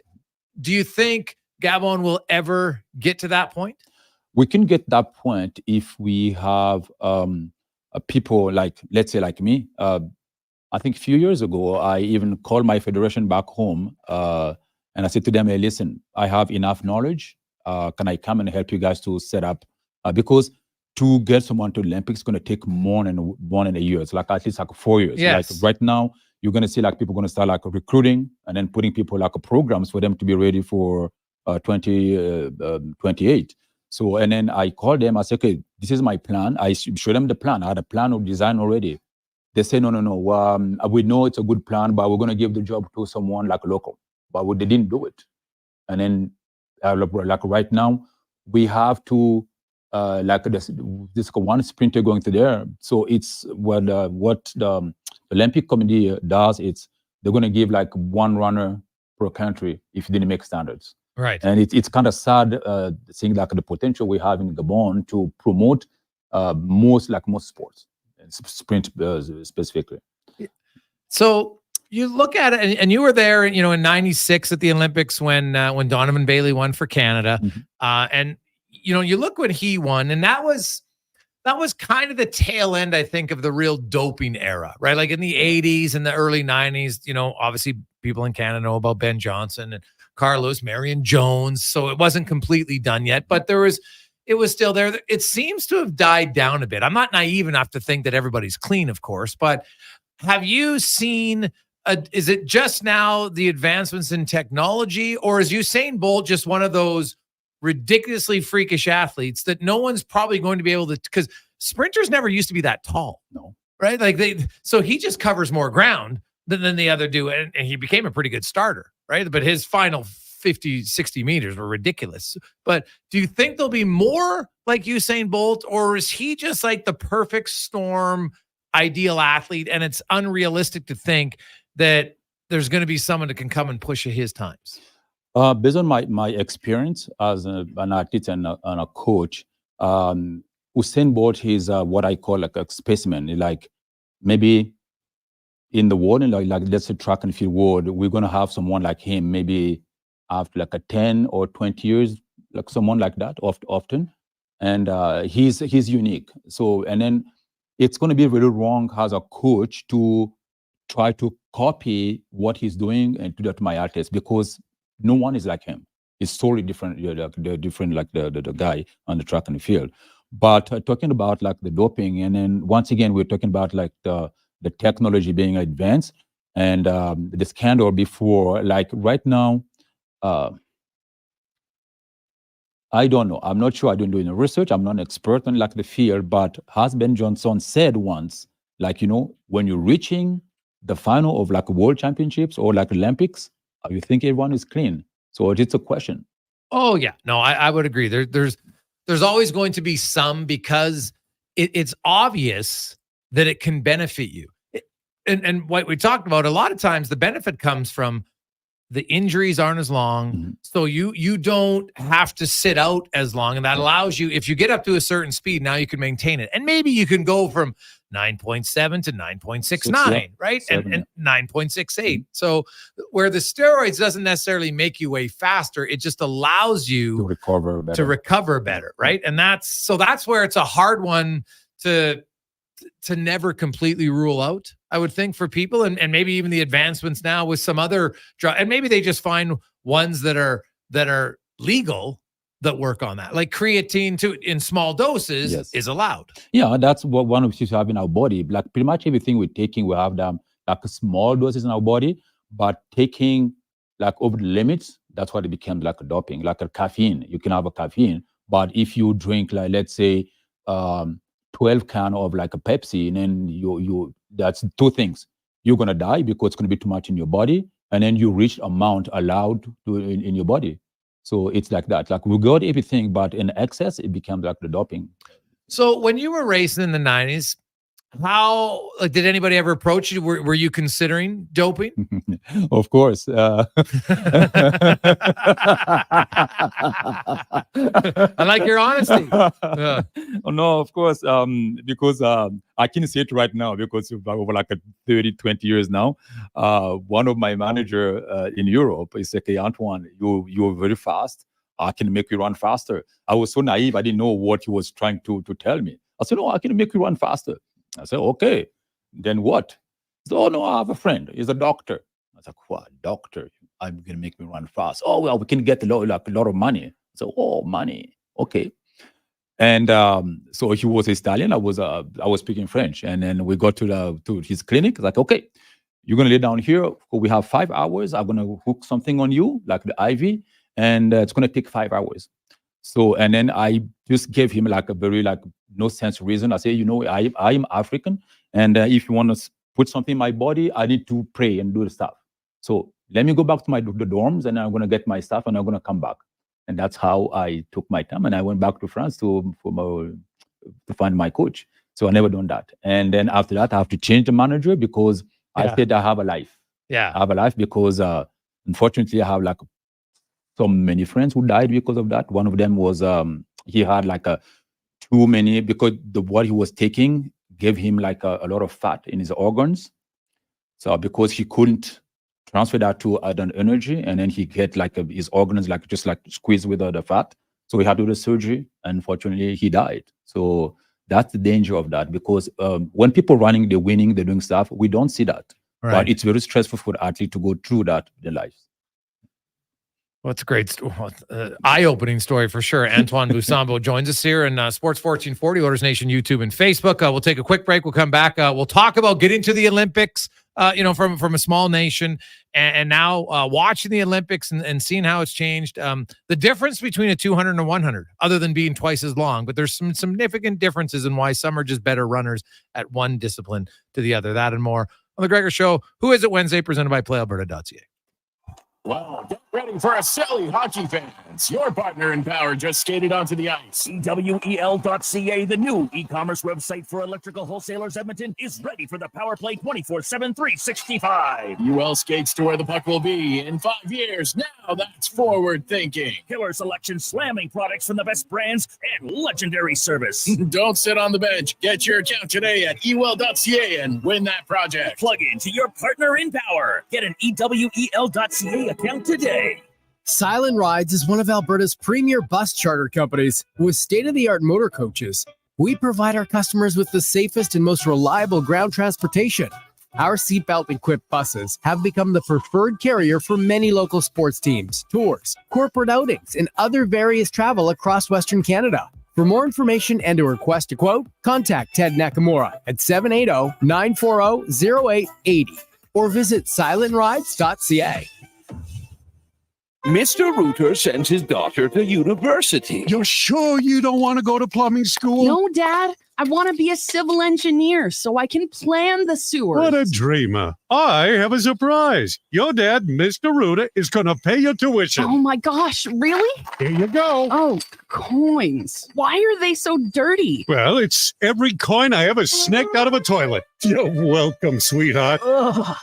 Do you think Gabon will ever get to that point? We can get that point if we have people like, let's say, like me. I think a few years ago, I even called my federation back home and I said to them, hey, listen, I have enough knowledge. Can I come and help you guys to set up? Because to get someone to Olympics is going to take more than a year. It's like at least like 4 years. Yes. Like right now, you're going to see like people going to start like recruiting and then putting people like programs for them to be ready for 2028. So, and then I called them, I said, okay, this is my plan. I showed them the plan. I had a plan of design already. They say, no. We know it's a good plan, but we're going to give the job to someone like local. But they didn't do it. And then like right now, we have to, like this one sprinter going to there. So it's what the Olympic Committee does. They're going to give like one runner per country if you didn't make standards. Right. And it's kind of sad seeing like the potential we have in Gabon to promote most sports, sprint specifically. So you look at it, and you were there, in '96 at the Olympics when Donovan Bailey won for Canada, and you look when he won, and that was kind of the tail end, I think, of the real doping era, right? Like in the '80s and the early '90s, obviously people in Canada know about Ben Johnson and Carlos, Marion Jones, so it wasn't completely done yet, but it was still there. It seems to have died down a bit. I'm not naive enough to think that everybody's clean, of course, but have you seen, is it just now the advancements in technology, or is Usain Bolt just one of those ridiculously freakish athletes that no one's probably going to be able to, because sprinters never used to be that tall. No. Right? So he just covers more ground than the other do, and he became a pretty good starter, right? But his final 50, 60 meters were ridiculous. But do you think there'll be more like Usain Bolt, or is he just like the perfect storm ideal athlete, and it's unrealistic to think that there's going to be someone that can come and push at his times? Based on my experience as an athlete and a coach, Usain Bolt is what I call like a specimen. Like maybe in the world, like let's say track and field world, we're going to have someone like him maybe after like a 10 or 20 years, like someone like that often. And he's unique. So, and then it's going to be really wrong as a coach to try to copy what he's doing and do that to my athletes, because no one is like him. It's totally different. They're different, like the guy on the track and the field. But talking about like the doping, and then once again, we're talking about like the technology being advanced, and the scandal before, like right now, I don't know. I'm not sure. I didn't do any research. I'm not an expert on like the field, but has Ben Johnson said once, like, when you're reaching the final of like world championships or like Olympics, you think everyone is clean. So it's a question. Oh yeah, no, I would agree. There's always going to be some, because it's obvious that it can benefit you. And what we talked about, a lot of times the benefit comes from the injuries aren't as long. So you don't have to sit out as long. And that allows you, if you get up to a certain speed, now you can maintain it. And maybe you can go from 9.7 to 9.69, right? And 9.68. So where the steroids doesn't necessarily make you way faster, it just allows you to recover better, right? And that's where it's a hard one to never completely rule out, I would think, for people, and maybe even the advancements now with some other and maybe they just find ones that are legal that work on that, like creatine in small doses is allowed. Yeah, that's what one of the issues we have in our body. Like pretty much everything we're taking, we have them like small doses in our body, but taking like over the limits, that's what it becomes like a doping, like a caffeine. You can have a caffeine, But if you drink, like, let's say, 12 can of like a Pepsi, and then you that's two things. You're going to die because it's going to be too much in your body, and then you reach amount allowed to in your body. So it's like that. Like, we got everything, but in excess, it becomes like the doping. So when you were racing in the 90s, how, like, did anybody ever approach you? Were you considering doping? Of course. I like your honesty. Oh, no, of course. Because I can say it right now, because over like 30, 20 years now, one of my manager in Europe is like, hey, Antoine, you're very fast. I can make you run faster. I was so naive. I didn't know what he was trying to tell me. I said, no, I can make you run faster. I said, okay, then what? He said, oh, no, I have a friend. He's a doctor. I was like, what, doctor? I'm going to make me run fast. Oh, well, we can get a lot of money. I said, oh, money. Okay. And so he was Italian. I was speaking French. And then we got to his clinic. It's like, okay, you're going to lay down here. We have 5 hours. I'm going to hook something on you, like the IV, and it's going to take 5 hours. So, and then I just gave him like a very like no sense reason. I say, you know, I am African, and if you want to put something in my body, I need to pray and do the stuff. So let me go back to the dorms, and I'm going to get my stuff, and I'm going to come back. And that's how I took my time, and I went back to France to find my coach. So I never done that. And then after that, I have to change the manager, because I said I have a life. Yeah, I have a life because unfortunately I have like so many friends who died because of that. One of them was he had like too many, because what he was taking gave him like a lot of fat in his organs. So because he couldn't transfer that to an energy, and then he get like his organs like just like squeezed with the fat. So he had to do the surgery. Unfortunately, he died. So that's the danger of that, because when people running, they're winning, they're doing stuff, we don't see that. Right. But it's very stressful for the athlete to go through that in their life. Well, it's a great, eye-opening story for sure. Antoine Buso joins us here in Sports 1440, Oilers Nation, YouTube, and Facebook. We'll take a quick break. We'll come back. We'll talk about getting to the Olympics, from a small nation, and now watching the Olympics and seeing how it's changed. The difference between a 200 and a 100, other than being twice as long, but there's some significant differences in why some are just better runners at one discipline to the other. That and more on the Gregor Show. Who is it Wednesday? Presented by PlayAlberta.ca. Well, get ready for a silly, hockey fans. Your partner in power just skated onto the ice. EWEL.ca, the new e-commerce website for electrical wholesalers Edmonton, is ready for the power play 24/7, 365. UL skates to where the puck will be in 5 years. Now that's forward thinking. Killer selection, slamming products from the best brands, and legendary service. Don't sit on the bench. Get your account today at EWEL.ca and win that project. Plug into your partner in power. Get an EWEL.ca account today. Silent Rides is one of Alberta's premier bus charter companies with state-of-the-art motor coaches. We provide our customers with the safest and most reliable ground transportation. Our seatbelt-equipped buses have become the preferred carrier for many local sports teams, tours, corporate outings, and other various travel across Western Canada. For more information and to request a quote, contact Ted Nakamura at 780-940-0880 or visit silentrides.ca. Mr. Reuter sends his daughter to university. You're sure you don't want to go to plumbing school? No, Dad. I want to be a civil engineer so I can plan the sewers. What a dreamer. I have a surprise. Your dad, Mr. Reuter, is going to pay your tuition. Oh my gosh, really? Here you go. Oh, coins. Why are they so dirty? Well, it's every coin I ever snaked out of a toilet. You're welcome, sweetheart.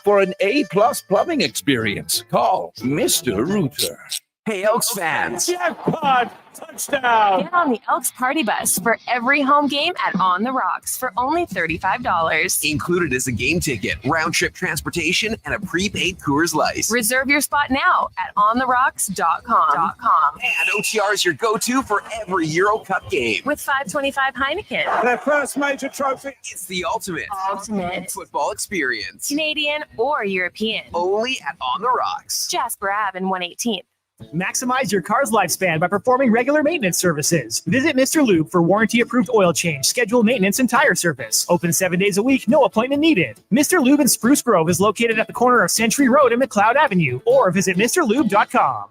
For an A-plus plumbing experience, call Mr. Reuter. Hey, Elks fans. Jackpot! Touchdown! Get on the Elks party bus for every home game at On the Rocks for only $35. Included is a game ticket, round-trip transportation, and a prepaid Coors Light. Reserve your spot now at ontherocks.com. And OTR is your go-to for every Euro Cup game. With $5.25 Heineken. Their first major trophy. It's the ultimate football experience. Canadian or European. Only at On the Rocks. Jasper Ave and 118th. Maximize your car's lifespan by performing regular maintenance services. Visit Mr. Lube for warranty-approved oil change, scheduled maintenance, and tire service. Open 7 days a week, no appointment needed. Mr. Lube in Spruce Grove is located at the corner of Century Road and McLeod Avenue, or visit MrLube.com.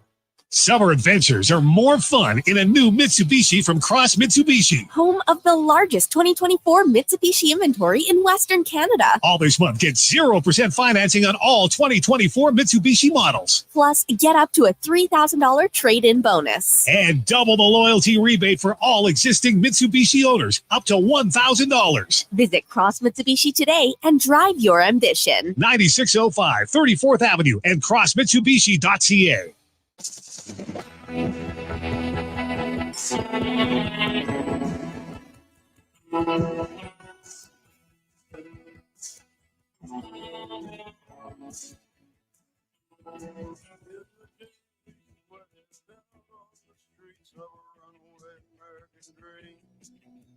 Summer adventures are more fun in a new Mitsubishi from Cross Mitsubishi. Home of the largest 2024 Mitsubishi inventory in Western Canada. All this month, get 0% financing on all 2024 Mitsubishi models. Plus, get up to a $3,000 trade-in bonus. And double the loyalty rebate for all existing Mitsubishi owners, up to $1,000. Visit Cross Mitsubishi today and drive your ambition. 9605 34th Avenue and crossmitsubishi.ca.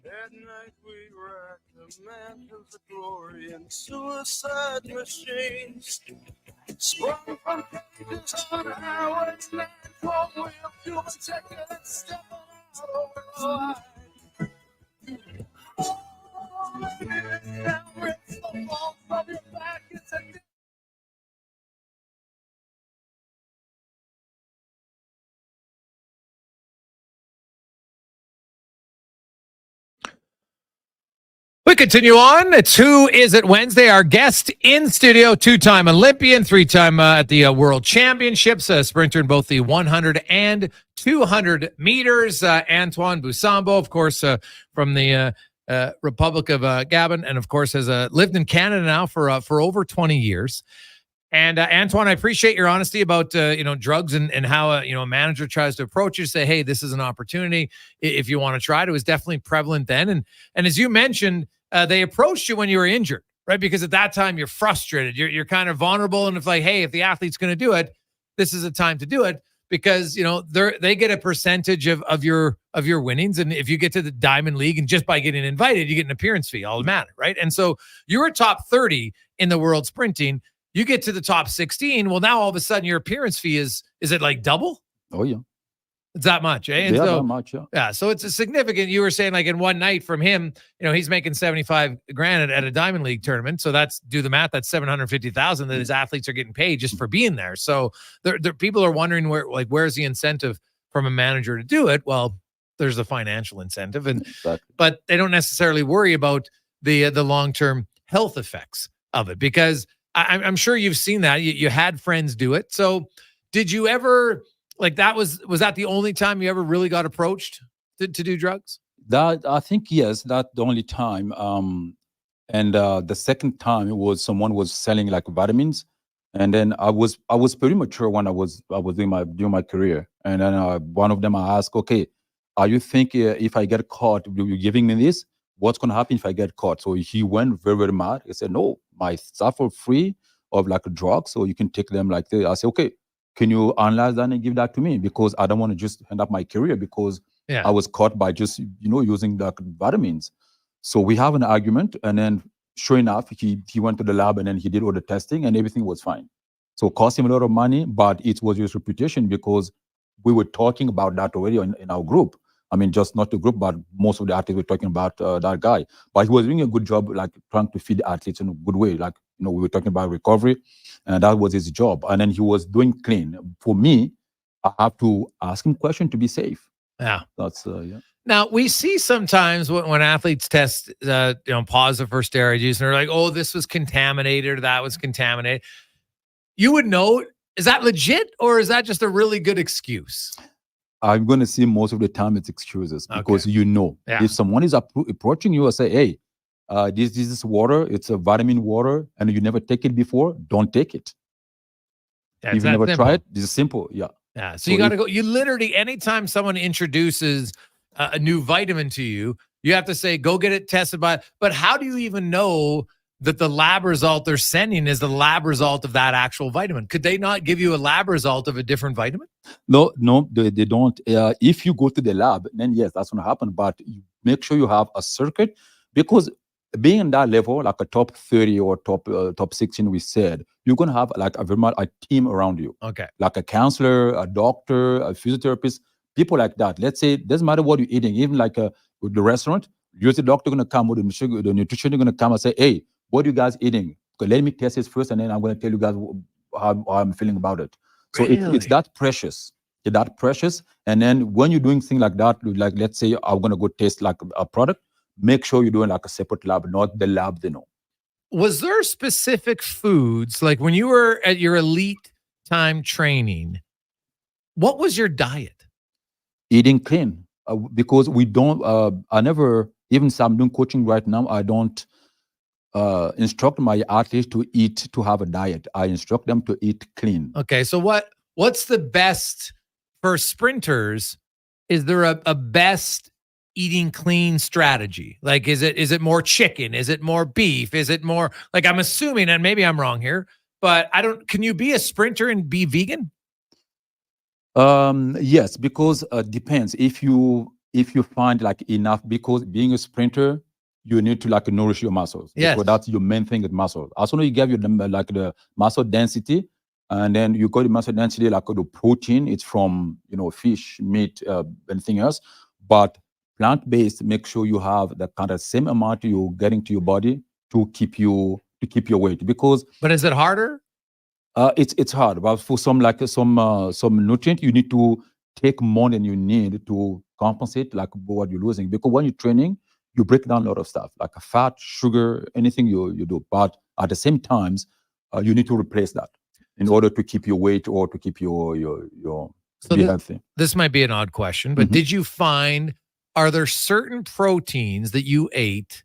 At night we rack the mansions of glory and suicide machines. Sprung from pages on highways, 9-12 wheel, to protect it and step out over the line. Oh, down, rip the wall from your back, it's a We continue on. It's Who Is It Wednesday. Our guest in studio, two-time Olympian, three-time at the World Championships, sprinter in both the 100 and 200 meters. Antoine Buso, of course, from the Republic of Gabon, and of course has lived in Canada now for over 20 years. And Antoine, I appreciate your honesty about drugs and how a manager tries to approach you, say, hey, this is an opportunity if you want to try it. It was definitely prevalent then, and as you mentioned. They approached you when you were injured, right? Because at that time you're frustrated, you're kind of vulnerable, and it's like, hey, if the athlete's going to do it, this is a time to do it because they get a percentage of your winnings, and if you get to the Diamond League and just by getting invited, you get an appearance fee, automatic, right? And so you were top 30 in the world sprinting. You get to the top 16. Well, now all of a sudden your appearance fee is it like double? Oh yeah. It's that much, eh? And yeah, so, that much, yeah. Yeah, so it's a significant. You were saying like in one night from him, he's making 75 grand at a Diamond League tournament. So that's, do the math, that's 750,000 that his athletes are getting paid just for being there. So there people are wondering where's the incentive from a manager to do it? Well, there's a financial incentive, but they don't necessarily worry about the long-term health effects of it because I'm sure you've seen that. You had friends do it. So did you ever? Like was that the only time you ever really got approached to do drugs? That I think yes, that's the only time. And the second time it was someone was selling like vitamins, and then I was pretty mature when I was doing my career, and then one of them I asked, okay, are you thinking if I get caught, you're giving me this? What's gonna happen if I get caught? So he went very, very mad. He said, no, my stuff are free of like drugs, so you can take them like this. I said, okay. Can you analyze that and give that to me? Because I don't want to just end up my career because I was caught by just, using the vitamins. So we have an argument. And then sure enough, he went to the lab and then he did all the testing and everything was fine. So it cost him a lot of money, but it was his reputation because we were talking about that already in our group. I mean, just not the group, but most of the athletes were talking about that guy. But he was doing a good job, like trying to feed the athletes in a good way. Like, we were talking about recovery, and that was his job. And then he was doing clean. For me, I have to ask him questions to be safe. Yeah. That's, yeah. Now, we see sometimes when athletes test, positive for steroid use, and they're like, oh, this was contaminated or that was contaminated. You would know, is that legit or is that just a really good excuse? I'm going to see most of the time it's excuses because if someone is approaching you and say, hey, this is water, it's a vitamin water, and you never take it before, don't take it. Yeah, if you never try it, this is simple. Yeah. Yeah. So you got to go. You literally, anytime someone introduces a new vitamin to you, you have to say, go get it tested by. But how do you even know that the lab result they're sending is the lab result of that actual vitamin? Could they not give you a lab result of a different vitamin? No, they don't. If you go to the lab, then yes, that's going to happen. But you make sure you have a circuit because being in that level, like a top 30 or top 16, we said, you're going to have like a team around you. Okay. Like a counselor, a doctor, a physiotherapist, people like that. Let's say, doesn't matter what you're eating, even like with the restaurant, you're the doctor going to come with the nutrition, going to come and say, hey, what are you guys eating? Okay, let me test this first, and then I'm going to tell you guys how I'm feeling about it. So Really? it's that precious. that precious. And then when you're doing things like that, like let's say I'm gonna go taste like a product, make sure you're doing like a separate lab, not the lab they know. Was there specific foods, like when you were at your elite time training, what was your diet? Eating clean, because we don't, I never, even so I'm doing coaching right now, I don't instruct my athletes to have a diet. I instruct them to eat clean. Okay, so what's the best for sprinters? Is there a best eating clean strategy? Like, is it more chicken? Is it more beef? Is it more, like, I'm assuming, and maybe I'm wrong here, but can you be a sprinter and be vegan? Yes, because depends if you find like enough, because being a sprinter, you need to like nourish your muscles. Yes. Because that's your main thing with muscle. As soon as you give you like the muscle density, and then you got the muscle density, like the protein, it's from, fish, meat, anything else. But plant-based, make sure you have the kind of same amount you're getting to your body to keep your weight. But is it harder? It's hard, but for some nutrient, you need to take more than you need to compensate like what you're losing. Because when you're training, you break down a lot of stuff like fat, sugar, anything you do. But at the same times, you need to replace that in order to keep your weight or to keep your be healthy. This might be an odd question, but did you find, are there certain proteins that you ate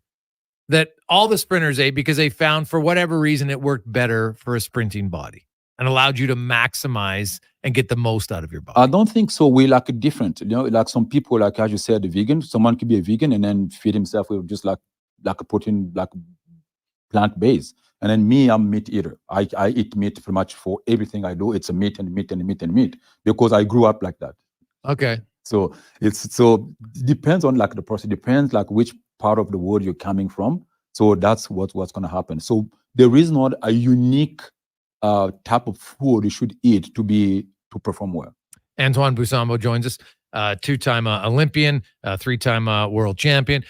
that all the sprinters ate because they found for whatever reason it worked better for a sprinting body and allowed you to maximize and get the most out of your body? I don't think so. We like different, like some people, like as you said, vegan. Someone could be a vegan and then feed himself with just like a protein, like plant-based. And then me, I'm meat eater. I eat meat pretty much for everything I do. It's a meat and meat and meat and meat because I grew up like that. Okay. So it depends on like the person, depends like which part of the world you're coming from. So that's what's going to happen. So there is not a unique type of food you should eat to perform well. Antoine Buso joins us, two-time Olympian, three-time world champion.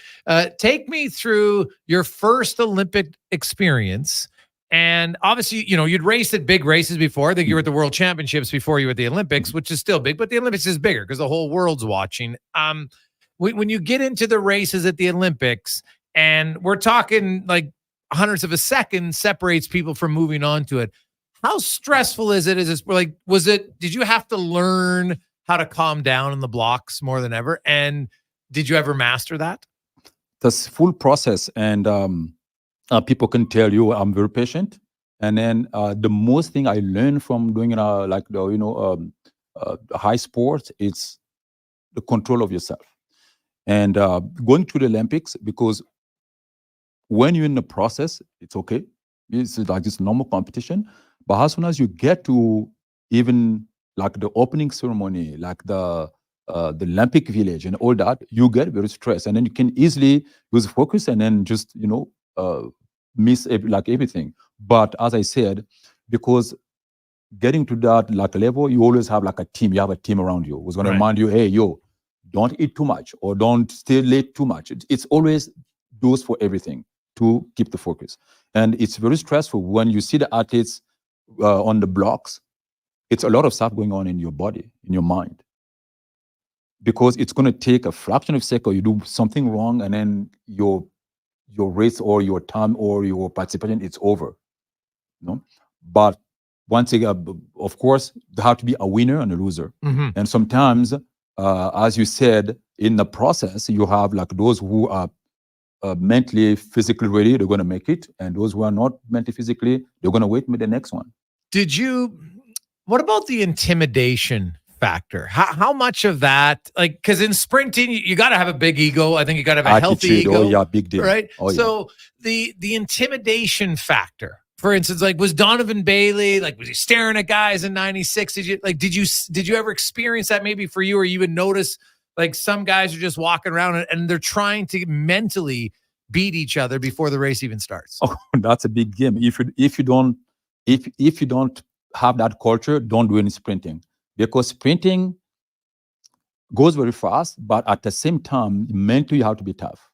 Take me through your first Olympic experience. And obviously, you'd raced at big races before. I think you were at the World Championships before you were at the Olympics, which is still big, but the Olympics is bigger because the whole world's watching. When you get into the races at the Olympics, and we're talking like hundreds of a second separates people from moving on to it, how stressful is it? Did you have to learn how to calm down in the blocks more than ever? And did you ever master that? This full process, and people can tell you I'm very patient. And then the most thing I learned from doing high sports, it's the control of yourself. And going to the Olympics, because when you're in the process, it's okay. It's like just normal competition. But as soon as you get to even like the opening ceremony, like the Olympic Village and all that, you get very stressed, and then you can easily lose focus and then just miss everything. But as I said, because getting to that like level, you always have like a team. You have a team around you who's going to remind you, hey, don't eat too much or don't stay late too much. It's always those for everything to keep the focus. And it's very stressful when you see the athletes on the blocks. It's a lot of stuff going on in your body, in your mind. Because it's going to take a fraction of a second, you do something wrong, and then your race or your time or your participation, it's over. But once again, of course, there have to be a winner and a loser. And sometimes, as you said, in the process, you have like those who are mentally, physically ready, they're going to make it. And those who are not mentally, physically, they're going to wait for the next one. What about the intimidation factor? How much of that, like, because in sprinting, you got to have a big ego. I think you got to have a healthy ego. Oh, yeah, big deal. Right? Oh, yeah. The intimidation factor, for instance, like, was Donovan Bailey, like, was he staring at guys in 96? Did you ever experience that maybe for you, or you would notice like some guys are just walking around and they're trying to mentally beat each other before the race even starts? Oh, that's a big game. If you don't have that culture, don't do any sprinting, because sprinting goes very fast, but at the same time, mentally you have to be tough.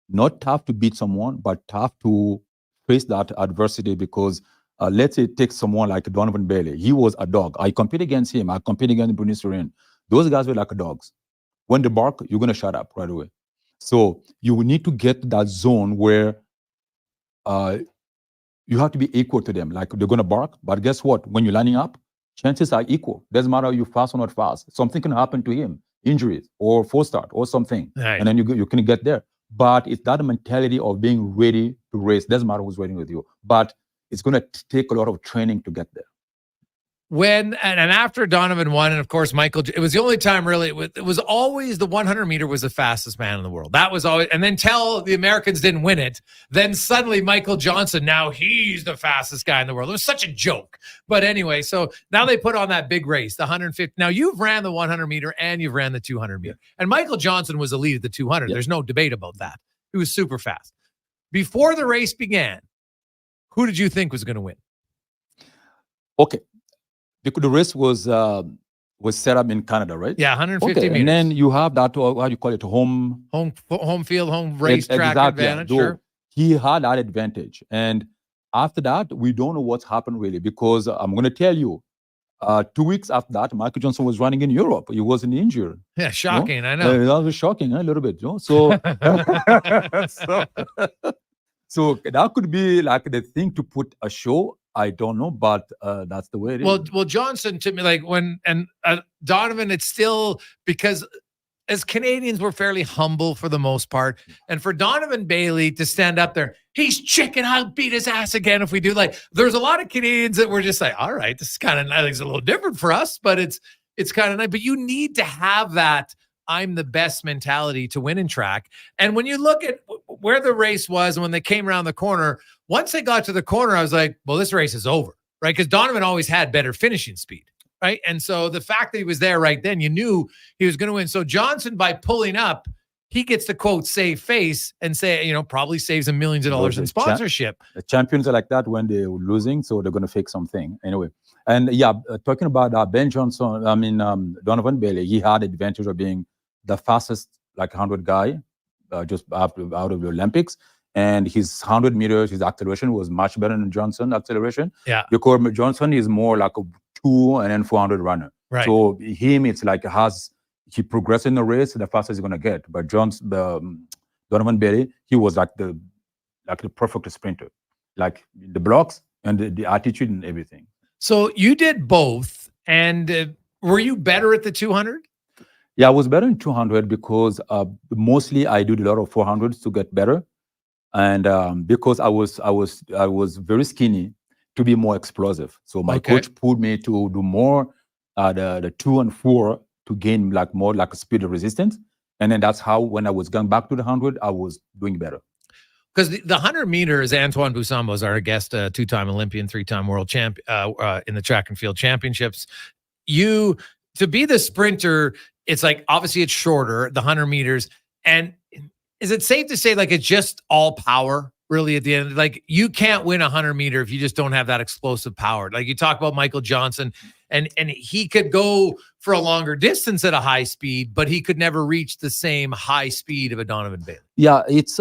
Not tough to beat someone, but tough to face that adversity, because let's say take someone like Donovan Bailey. He was a dog. I compete against him. I compete against Bruni Surin. Those guys were like dogs. When they bark, you're gonna shut up right away. So you need to get to that zone where you have to be equal to them. Like they're gonna bark, but guess what? When you're lining up, chances are equal. Doesn't matter if you're fast or not fast. Something can happen to him, injuries or false start or something, and then you can get there. But it's that mentality of being ready to race. Doesn't matter who's riding with you, but it's going to take a lot of training to get there. When and after Donovan won, and of course Michael, it was the only time really. It was always the 100 meter was the fastest man in the world. That was always, and then till the Americans didn't win it, then suddenly Michael Johnson, now he's the fastest guy in the world. It was such a joke. But anyway, so now they put on that big race, the 150. Now you've ran the 100 meter and you've ran the 200 meter, and Michael Johnson was the lead at the 200. There's no debate about that. He was super fast. Before the race began, who did you think was going to win? Okay. Because the race was set up in Canada, right? Yeah, 150 meters. And then you have that, how do you call it, home field, home racetrack advantage. Yeah. Sure. He had that advantage. And after that, we don't know what's happened really, because I'm going to tell you, 2 weeks after that, Michael Johnson was running in Europe. He wasn't injured. Yeah, shocking. I know. That was shocking, a little bit. So, so that could be like the thing to put a show. I don't know, but that's the way it is. Well, Johnson, to me, like Donovan, it's still because as Canadians, we're fairly humble for the most part. And for Donovan Bailey to stand up there, he's chicken, I'll beat his ass again if we do. Like, there's a lot of Canadians that were just like, all right, this is kind of nice. It's a little different for us, but it's kind of nice. But you need to have that I'm the best mentality to win in track. And when you look at where the race was and when they came around the corner, once they got to the corner, I was like, well, this race is over, right? Because Donovan always had better finishing speed, right? And so the fact that he was there right then, you knew he was going to win. So Johnson, by pulling up, he gets to, quote, save face and say, probably saves him millions of dollars in sponsorship. The champions are like that when they're losing, so they're going to fix something. Anyway, and yeah, talking about Donovan Bailey, he had the advantage of being the fastest, 100 guy, just out of the Olympics. And his 100 meters, his acceleration was much better than Johnson's acceleration. Yeah. Because Johnson is more like a 2 and then 400 runner. Right. So him, it's like he progressed in the race, the fastest he's gonna get. But Donovan Bailey, he was like the perfect sprinter, like the blocks and the attitude and everything. So you did both, and were you better at the 200? Yeah, I was better in 200 because mostly I did a lot of 400s to get better. And because I was very skinny to be more explosive. So my coach pulled me to do more the 2 and 4 to gain more a speed of resistance. And then that's how when I was going back to the 100, I was doing better. Because the 100 meters, Antoine Buso is our guest, 2-time Olympian, 3-time world champ in the track and field championships. To be the sprinter, it's like, obviously it's shorter, the 100 meters. And is it safe to say it's just all power really at the end? Like, you can't win 100 meter if you just don't have that explosive power. Like, you talk about Michael Johnson and he could go for a longer distance at a high speed, but he could never reach the same high speed of a Donovan Bailey. Yeah, it's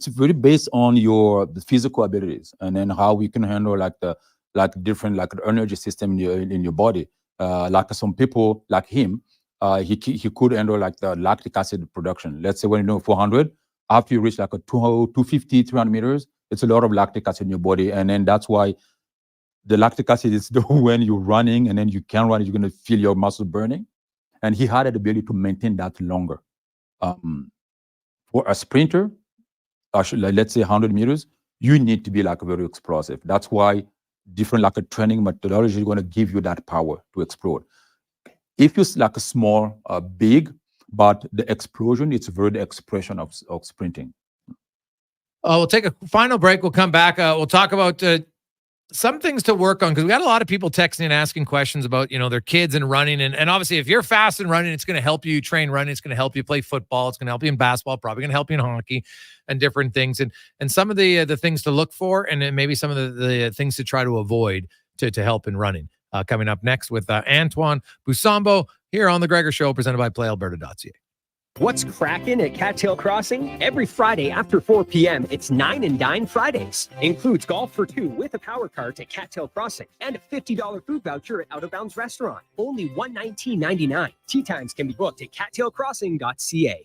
very based on the physical abilities and then how we can handle different energy system in your body. Some people like him, he could handle the lactic acid production. Let's say when you do 400, after you reach 250, 300 meters, it's a lot of lactic acid in your body. And then that's why the lactic acid is when you're running and then you can't run, you're going to feel your muscles burning. And he had the ability to maintain that longer. For a sprinter, let's say 100 meters, you need to be very explosive. That's why different training methodology is going to give you that power to explode. If you're a small, big, but the explosion, it's very the expression of sprinting. We'll take a final break. We'll come back. We'll talk about some things to work on, because we got a lot of people texting and asking questions about, their kids and running. And obviously, if you're fast in running, it's going to help you train running. It's going to help you play football. It's going to help you in basketball, probably going to help you in hockey and different things. And some of the things to look for, and then maybe some of the things to try to avoid to help in running. Coming up next with Antoine Buso here on The Gregor Show, presented by PlayAlberta.ca. What's cracking at Cattail Crossing? Every Friday after 4 p.m., it's 9 and Dine Fridays. Includes golf for two with a power cart at Cattail Crossing and a $50 food voucher at Out of Bounds Restaurant. Only $119.99. Tea times can be booked at cattailcrossing.ca.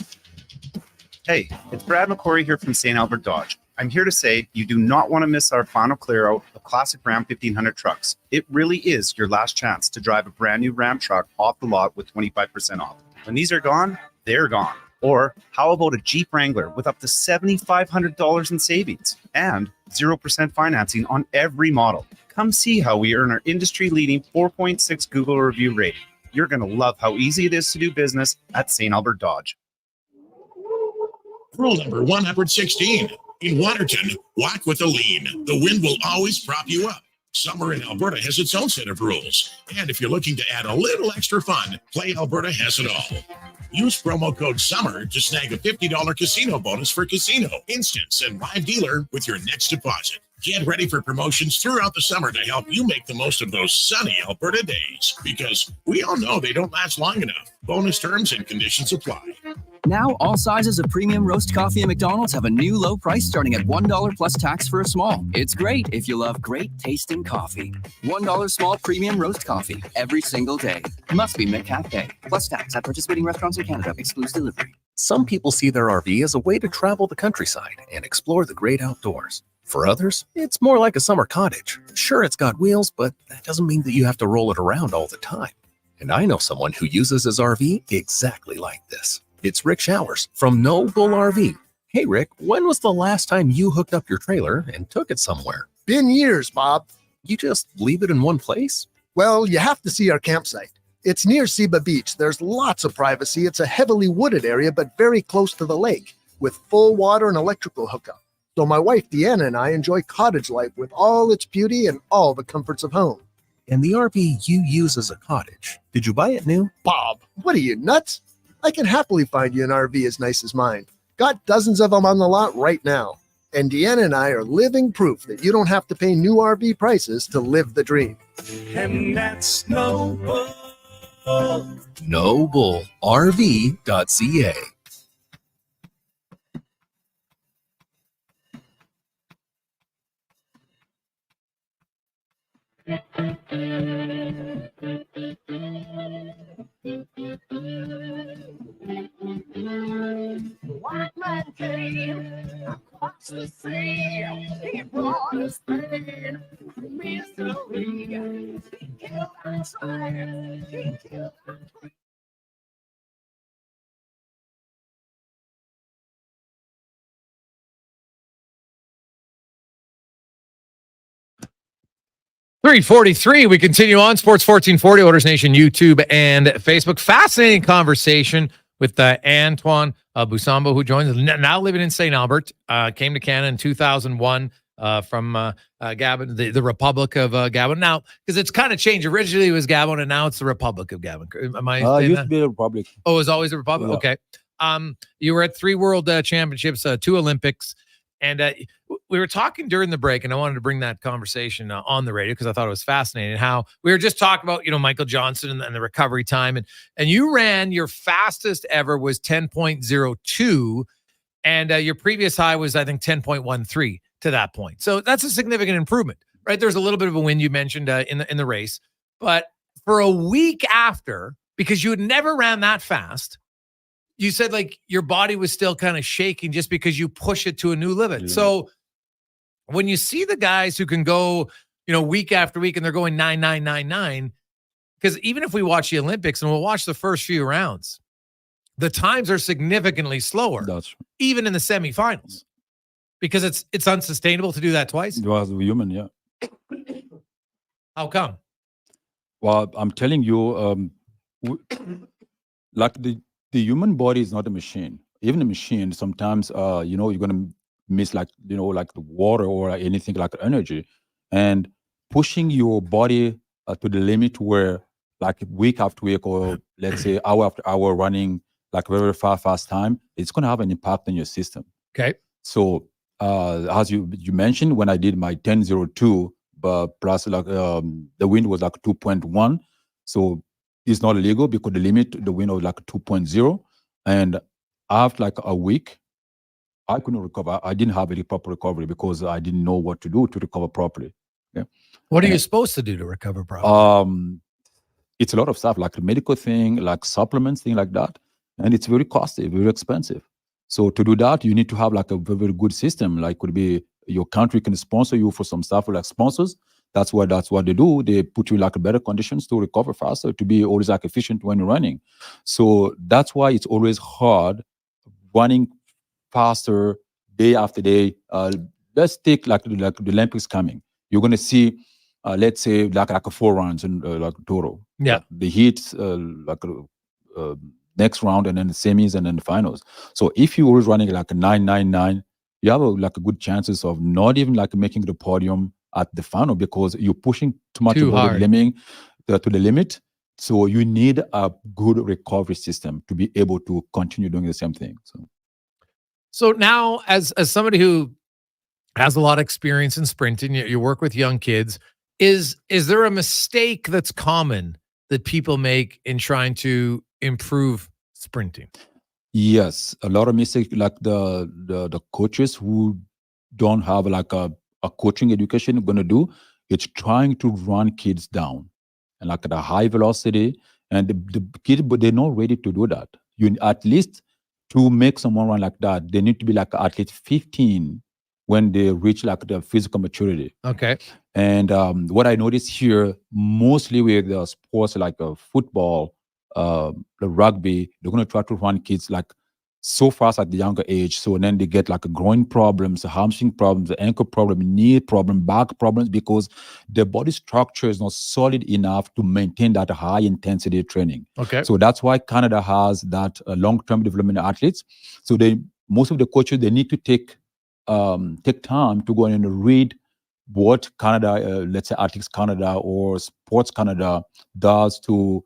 Hey, it's Brad McCory here from St. Albert Dodge. I'm here to say you do not want to miss our final clear out of classic Ram 1500 trucks. It really is your last chance to drive a brand new Ram truck off the lot with 25% off. When these are gone, they're gone. Or how about a Jeep Wrangler with up to $7,500 in savings and 0% financing on every model? Come see how we earn our industry-leading 4.6 Google review rating. You're going to love how easy it is to do business at St. Albert Dodge. Rule number 116. In Waterton, walk with a lean. The wind will always prop you up. Summer in Alberta has its own set of rules. And if you're looking to add a little extra fun, Play Alberta has it all. Use promo code SUMMER to snag a $50 casino bonus for casino, instants, and live dealer with your next deposit. Get ready for promotions throughout the summer to help you make the most of those sunny Alberta days. Because we all know they don't last long enough. Bonus terms and conditions apply. Now, all sizes of premium roast coffee at McDonald's have a new low price starting at $1 plus tax for a small. It's great if you love great tasting coffee. $1 small premium roast coffee every single day. Must be McCafe. Plus tax at participating restaurants in Canada. Excludes delivery. Some people see their RV as a way to travel the countryside and explore the great outdoors. For others, it's more like a summer cottage. Sure, it's got wheels, but that doesn't mean that you have to roll it around all the time. And I know someone who uses his RV exactly like this. It's Rick Showers from No Bull RV. Hey, Rick, when was the last time you hooked up your trailer and took it somewhere? Been years, Bob. You just leave it in one place? Well, you have to see our campsite. It's near Seba Beach. There's lots of privacy. It's a heavily wooded area, but very close to the lake, with full water and electrical hookup. So my wife, Deanna, and I enjoy cottage life with all its beauty and all the comforts of home. And the RV you use as a cottage, did you buy it new? Bob, what are you, nuts? I can happily find you an RV as nice as mine. Got dozens of them on the lot right now. And Deanna and I are living proof that you don't have to pay new RV prices to live the dream. And that's No Bull. NoBullRV.ca. White man came across the sea. He brought us pain, misery. He killed and tried. He killed and tried. .343. We continue on Sports 1440, Oilers Nation, YouTube and Facebook. Fascinating conversation with Antoine Buso, who joins us, now living in St. Albert, came to Canada in 2001 from Gabon, the Republic of Gabon. Now, because it's kind of changed. Originally it was Gabon, and now it's the Republic of Gabon. Am I saying used that? to be the Republic. Oh, it was always the Republic? Yeah. Okay. You were at 3 World Championships, 2 Olympics, and we were talking during the break, and I wanted to bring that conversation on the radio because I thought it was fascinating how we were just talking about, Michael Johnson and the recovery time. And you ran your fastest ever was 10.02, and your previous high was, I think, 10.13 to that point. So that's a significant improvement, right? There's a little bit of a win you mentioned in the race, but for a week after, because you had never ran that fast, you said like your body was still kind of shaking just because you push it to a new limit. Yeah. So when you see the guys who can go, week after week and they're going 9.999, because even if we watch the Olympics and we'll watch the first few rounds, the times are significantly slower, even in the semifinals, because it's unsustainable to do that twice. You are human, yeah. How come? Well, I'm telling you, like the human body is not a machine. Even a machine, sometimes, you're going to miss like the water or anything like energy. And pushing your body to the limit where like week after week or let's say hour after hour running like very fast time, it's going to have an impact on your system. Okay. So as you mentioned, when I did my 10.02, but plus like the wind was like 2.1. So it's not illegal because the wind was like 2.0. And after like a week, I couldn't recover. I didn't have any proper recovery because I didn't know what to do to recover properly. Yeah. What are you supposed to do to recover properly? It's a lot of stuff, like a medical thing, like supplements, thing like that. And it's very costly, very expensive. So to do that, you need to have like a very, very good system. Like could be your country can sponsor you for some stuff, like sponsors. That's what they do. They put you in like better conditions to recover faster, to be always like efficient when you're running. So that's why it's always hard running faster day after day. Let's take like the Olympics coming. You're going to see, let's say like 4 rounds in like total. Yeah. The heats, next round, and then the semis, and then the finals. So if you're always running like a 9.99, you have like a good chances of not even like making the podium at the final because you're pushing too much Too above hard. the limit, to the limit. So you need a good recovery system to be able to continue doing the same thing. So now, as somebody who has a lot of experience in sprinting, you work with young kids. Is there a mistake that's common that people make in trying to improve sprinting? Yes, a lot of mistakes, like the coaches who don't have like a coaching education are gonna do. It's trying to run kids down and like at a high velocity, and the kids, but they're not ready to do that. You at least to make someone run like that, they need to be like at least 15 when they reach like the physical maturity. Okay. And what I noticed here, mostly with the sports like football, the rugby, they're going to try to run kids like so fast at the younger age. So then they get like groin problems, hamstring problems, ankle problem, knee problem, back problems, because their body structure is not solid enough to maintain that high intensity training. Okay. So that's why Canada has that long-term development athletes. So most of the coaches, they need to take time to go in and read what Canada, let's say Athletics Canada or Sports Canada does to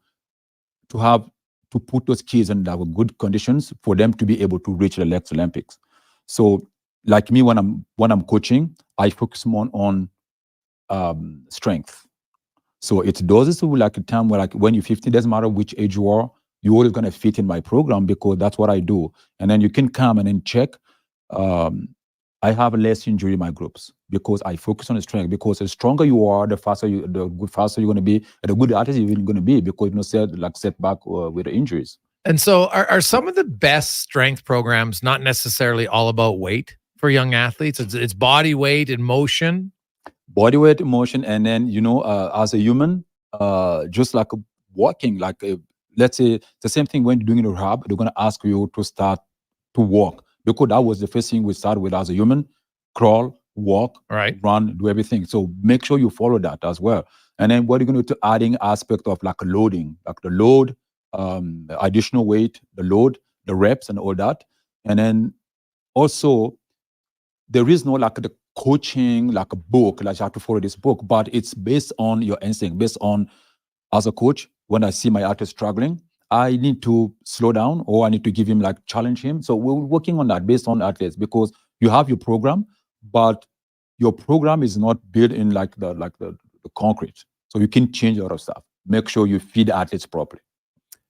put those kids in good conditions for them to be able to reach the next Olympics. So like me, when I'm coaching, I focus more on strength. So it's those who like a time where like when you're 15, doesn't matter which age you are, you're always going to fit in my program because that's what I do. And then you can come and then check. I have less injury in my groups because I focus on the strength. Because the stronger you are, the faster you're going to be, and the good artist you're going to be, because you know setback with the injuries. And so, are some of the best strength programs not necessarily all about weight for young athletes? It's body weight and motion. Body weight, motion, and then as a human, just like walking, like let's say the same thing when you're doing a rehab, they're going to ask you to start to walk. Because that was the first thing we started with as a human: crawl, walk, run, do everything. So make sure you follow that as well. And then what are you going to do? Adding aspect of like loading, like the load, additional weight, the load, the reps, and all that. And then also, there is no like the coaching, like a book, like you have to follow this book, but it's based on your instinct, based on, as a coach, when I see my athlete struggling, I need to slow down, or I need to give him like challenge him. So we're working on that based on athletes, because you have your program, but your program is not built in like the concrete. So you can change a lot of stuff. Make sure you feed athletes properly.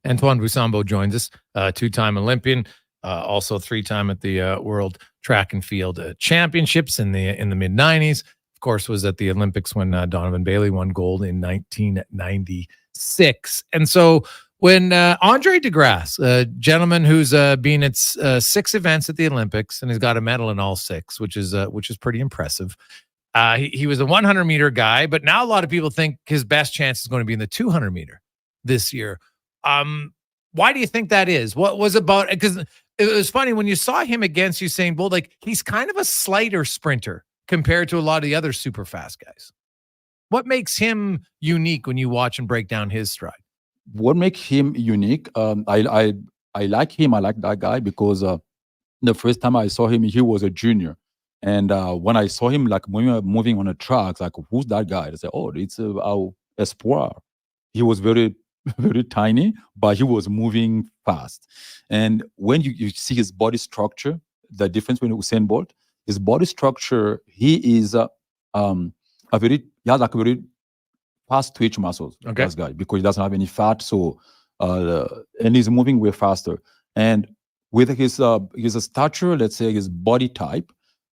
Antoine Buso joins us, 2-time Olympian, also 3-time at the World Track and Field Championships in the mid-90s. Of course, was at the Olympics when Donovan Bailey won gold in 1996. And so when Andre DeGrasse, a gentleman who's been at 6 events at the Olympics and he's got a medal in all 6, which is pretty impressive. He was a 100-meter guy, but now a lot of people think his best chance is going to be in the 200-meter this year. Why do you think that is? What was about? Because it was funny when you saw him against Usain Bolt, like he's kind of a slighter sprinter compared to a lot of the other super fast guys. What makes him unique when you watch and break down his stride? What makes him unique? I like him. I like that guy because the first time I saw him, he was a junior. And when I saw him like moving on the tracks, like, who's that guy? I said, oh, it's our Espoir. He was very, very tiny, but he was moving fast. And when you see his body structure, the difference between Usain Bolt, his body structure, he is he has like a very fast twitch muscles, okay, this guy, because he doesn't have any fat. So and he's moving way faster. And with his stature, let's say his body type,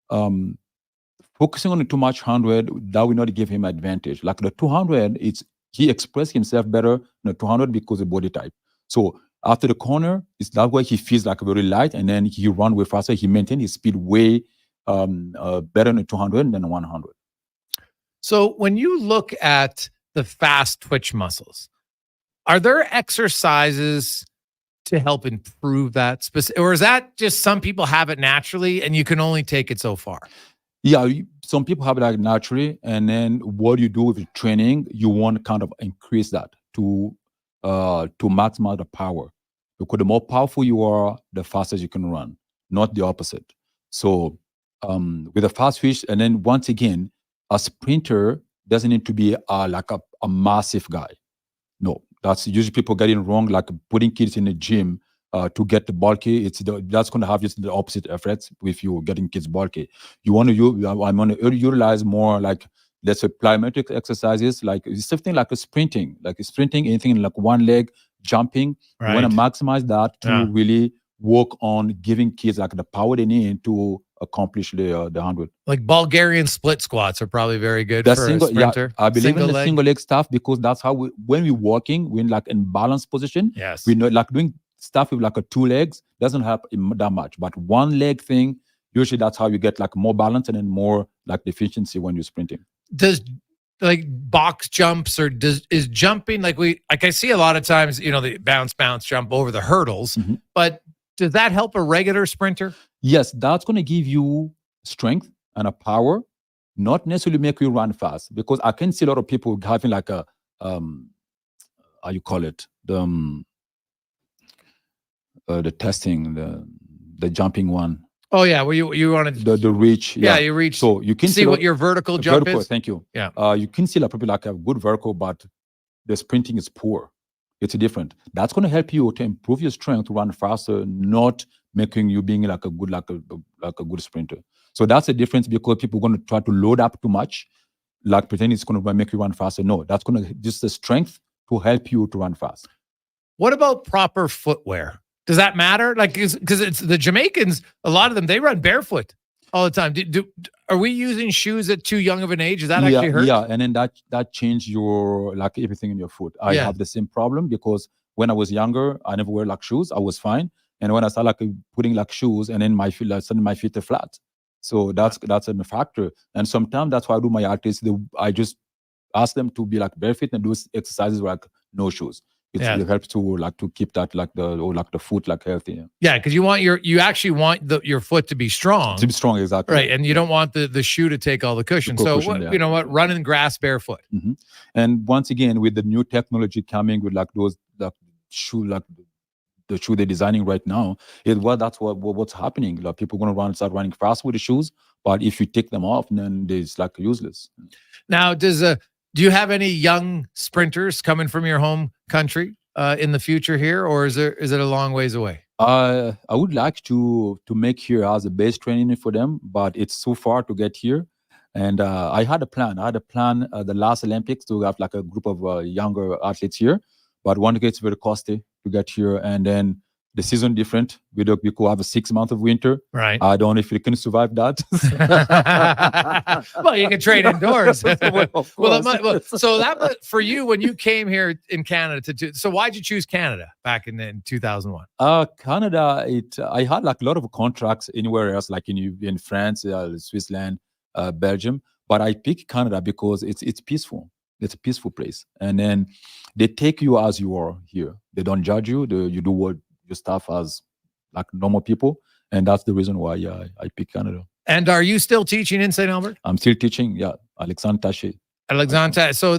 focusing on the too much 100, that will not give him advantage. Like the 200, he expressed himself better in the 200 because of body type. So after the corner, it's that way he feels like very light, and then he run way faster. He maintained his speed way better in the 200 than the 100. So when you look at the fast twitch muscles, are there exercises to help improve that? Or is that just some people have it naturally and you can only take it so far? Yeah, some people have it like naturally, and then what you do with the training, you want to kind of increase that to maximize the power. Because the more powerful you are, the faster you can run, not the opposite. So with a fast twitch, and then once again, a sprinter doesn't need to be like a massive guy. No, that's usually people getting wrong, like putting kids in the gym to get the bulky. That's going to have just the opposite effects if you're getting kids bulky. I want to utilize more like, let's say, plyometric exercises, like something like a sprinting, anything like one leg, jumping. Right. You want to maximize that to really work on giving kids like the power they need to accomplish the 100. Like Bulgarian split squats are probably very good for a sprinter. Yeah, I believe in the single leg stuff because that's how when we're walking, we're like in balanced position. Yes. We know like doing stuff with like a 2 legs doesn't help that much, but 1 leg thing, usually that's how you get like more balance and then more like efficiency when you're sprinting. Does like box jumps or is jumping like I see a lot of times, the bounce jump over the hurdles, but does that help a regular sprinter? Yes, that's going to give you strength and a power, not necessarily make you run fast, because I can see a lot of people having like a how you call it, the testing, the jumping one. Oh yeah, well you want to the reach. Yeah, you reach. So you can see what your vertical jump is. Thank you. Yeah. You can see like people like a good vertical, but the sprinting is poor. It's different. That's going to help you to improve your strength to run faster, not making you being like a good sprinter. So that's the difference, because people are going to try to load up too much, like pretend it's going to make you run faster. No, that's going to just the strength to help you to run fast. What about proper footwear? Does that matter? Like, because it's the Jamaicans, a lot of them, they run barefoot all the time. Are we using shoes at too young of an age? Does that actually hurt? Yeah, and then that changed your like everything in your foot. I have the same problem, because when I was younger, I never wear like shoes. I was fine, and when I started like putting like shoes, and then my feet, like suddenly my feet are flat. So that's a factor. And sometimes that's why I do my artists. I just ask them to be like barefoot and do exercises like no shoes. It helps to keep that the foot like healthy. Yeah, because you actually want your foot to be strong. To be strong, exactly. Right, and you don't want the shoe to take all the cushion. So you know what? Run in grass barefoot. Mm-hmm. And once again, with the new technology coming with like those like shoe like the shoe they're designing right now, that's what's happening. Like people are going to start running fast with the shoes, but if you take them off, then it's like useless. Now, do you have any young sprinters coming from your home country in the future here, or is it a long ways away? I would like to make here as a base training for them, but it's too far to get here. And I had a plan. The last Olympics to have like a group of younger athletes here, but one gets very costly to get here, and then the season different. We could have a 6 months of winter. Right. I don't know if you can survive that. Well, you can train indoors. So that for you when you came here in Canada so why'd you choose Canada back in 2001? Canada, I had like a lot of contracts anywhere else, like in France, Switzerland, Belgium, but I picked Canada because it's peaceful. It's a peaceful place, and then they take you as you are here. They don't judge you. You do what your stuff as like normal people, and that's the reason why I picked Canada. And are you still teaching in St. Albert? I'm still teaching. Yeah, Alexandre Taché. So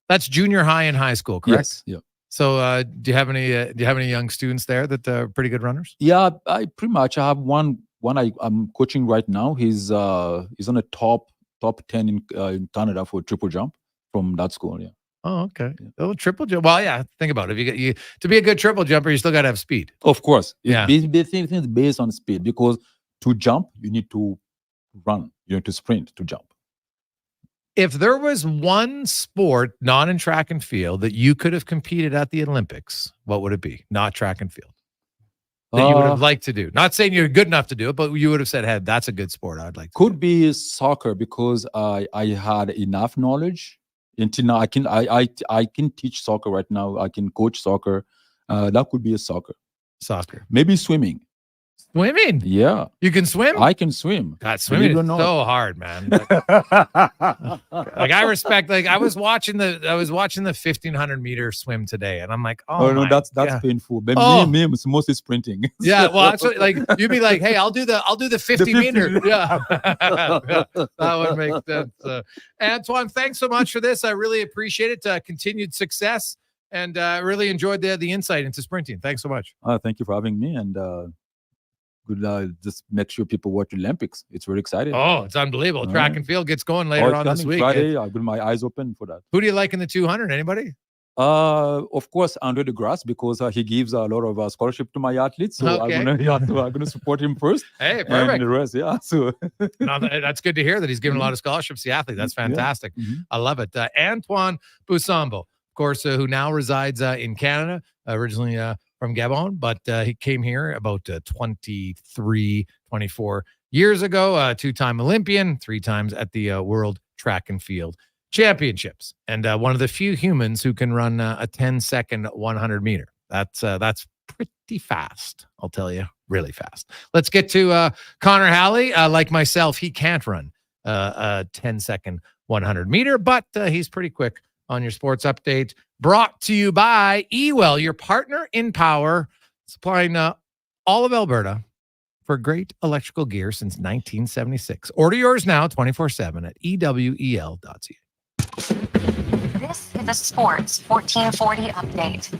that's junior high and high school, correct? Yes. Yeah. So do you have any young students there that are pretty good runners? Yeah, I pretty much. I have one I'm coaching right now. He's on the top 10 in Canada for triple jump from that school. Yeah. Oh, okay. Oh, triple jump. Well, yeah. Think about it. If you to be a good triple jumper, you still got to have speed. Of course. Yeah. It's based on speed, because to jump you need to run. You need to sprint to jump. If there was one sport not in track and field that you could have competed at the Olympics, what would it be? Not track and field. that you would have liked to do? Not saying you're good enough to do it, but you would have said, "Hey, that's a good sport. I'd like to." Could be soccer because I had enough knowledge until now. I can teach soccer right now. I can coach soccer. That could be a soccer. Maybe swimming. Swimming? Yeah. You can swim? I can swim. God, swimming is so hard, man. Like I respect. Like I was watching the 1500 meter swim today, and I'm like, oh no, my that's God. painful. But me, it's mostly sprinting. Yeah, well, that's what, like you'd be like, hey, I'll do the 50 meter. Yeah, that would make sense. Antoine, thanks so much for this. I really appreciate it. Continued success, and really enjoyed the insight into sprinting. Thanks so much. Thank you for having me, and good. Just make sure people watch the Olympics. It's really exciting. Oh, it's unbelievable. Track and field gets going later on this week. Friday, I've got my eyes open for that. Who do you like in the 200? Anybody? Of course, Andre DeGrasse, because he gives a lot of scholarship to my athletes. So I'm gonna support him first. Hey, perfect. And the rest, yeah. So no, that's good to hear that he's giving a lot of scholarships to the athlete. That's fantastic. Yeah. I love it. Antoine Buso, of course, who now resides in Canada, originally from Gabon, but he came here about 23, 24 years ago, two-time Olympian, 3 times at the World Track and Field Championships, and one of the few humans who can run a 10-second 100 meter. That's pretty fast, I'll tell you, really fast. Let's get to Connor Halley. Like myself, he can't run a 10-second 100 meter, but he's pretty quick on your sports update. Brought to you by Ewell, your partner in power, supplying all of Alberta for great electrical gear since 1976. Order yours now 24/7 at ewel.ca. This is a Sports 1440 update.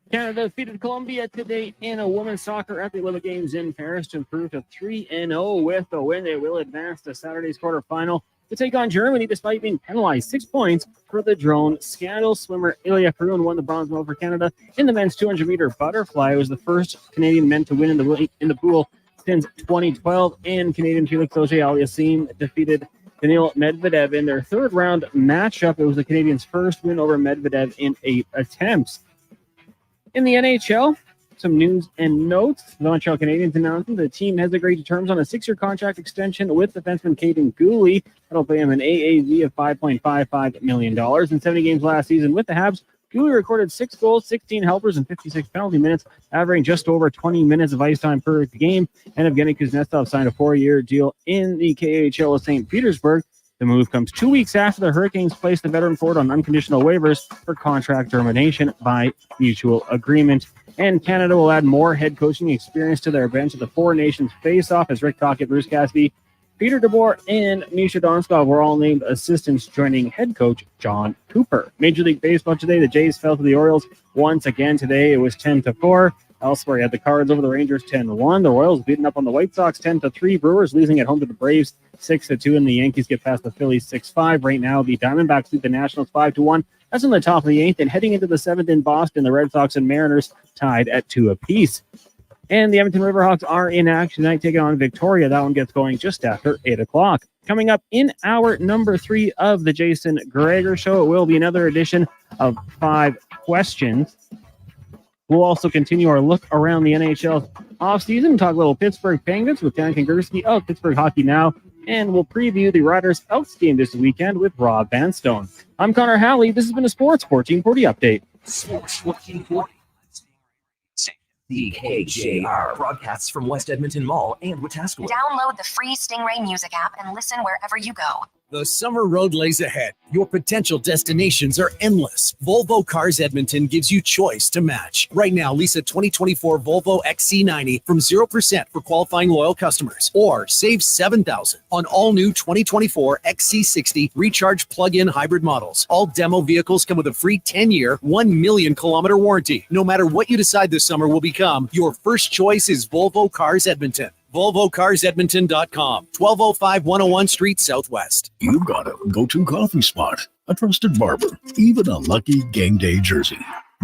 Canada defeated Colombia today in a women's soccer at the Olympic Games in Paris to improve to 3-0 with the win. They will advance to Saturday's quarterfinal to take on Germany despite being penalized 6 points for the drone scandal. Swimmer Ilya Perun won the bronze medal for Canada in the men's 200-meter butterfly. It was the first Canadian men to win in the pool since 2012, and Canadian Felix Auger-Aliassime defeated Daniil Medvedev in their third-round matchup. It was the Canadians' first win over Medvedev in 8 attempts. In the NHL, some news and notes. The Montreal Canadiens announced the team has agreed to terms on a 6-year contract extension with defenseman Caden Gooley. That'll pay him an AAV of $5.55 million. In 70 games last season with the Habs, Gooley recorded 6 goals, 16 helpers, and 56 penalty minutes, averaging just over 20 minutes of ice time per game. And Evgeny Kuznetsov signed a 4-year deal in the KHL with St. Petersburg. The move comes 2 weeks after the Hurricanes placed the veteran forward on unconditional waivers for contract termination by mutual agreement. And Canada will add more head coaching experience to their bench at the Four Nations face-off as Rick Tocchet, Bruce Cassidy, Peter DeBoer, and Misha Donskov were all named assistants, joining head coach John Cooper. Major League Baseball today, the Jays fell to the Orioles once again today. It was 10-4. Elsewhere, you had the Cards over the Rangers 10-1. The Royals beating up on the White Sox 10-3. Brewers losing at home to the Braves 6-2, and the Yankees get past the Phillies 6-5. Right now, the Diamondbacks lead the Nationals 5-1. That's in the top of the 8th, and heading into the 7th in Boston, the Red Sox and Mariners tied at 2 apiece. And the Edmonton Riverhawks are in action tonight, taking on Victoria. That one gets going just after 8 o'clock. Coming up in hour number 3 of the Jason Gregor Show, it will be another edition of 5 questions. We'll also continue our look around the NHL offseason, talk a little Pittsburgh Penguins with Dan Gersi of Pittsburgh Hockey Now, and we'll preview the Riders Elks game this weekend with Rob Vanstone. I'm Connor Halley. This has been a Sports 1440 update. Sports 1440. The KJR broadcasts from West Edmonton Mall and Wetaskiwin. Download the free Stingray music app and listen wherever you go. The summer road lays ahead. Your potential destinations are endless. Volvo Cars Edmonton gives you choice to match. Right now, lease a 2024 Volvo XC90 from 0% for qualifying loyal customers. Or save $7,000 on all new 2024 XC60 recharge plug-in hybrid models. All demo vehicles come with a free 10-year, 1 million kilometer warranty. No matter what you decide this summer will become, your first choice is Volvo Cars Edmonton. VolvoCarsEdmonton.com, 1205 101 Street Southwest. You've got a go-to coffee spot, a trusted barber, even a lucky game day jersey.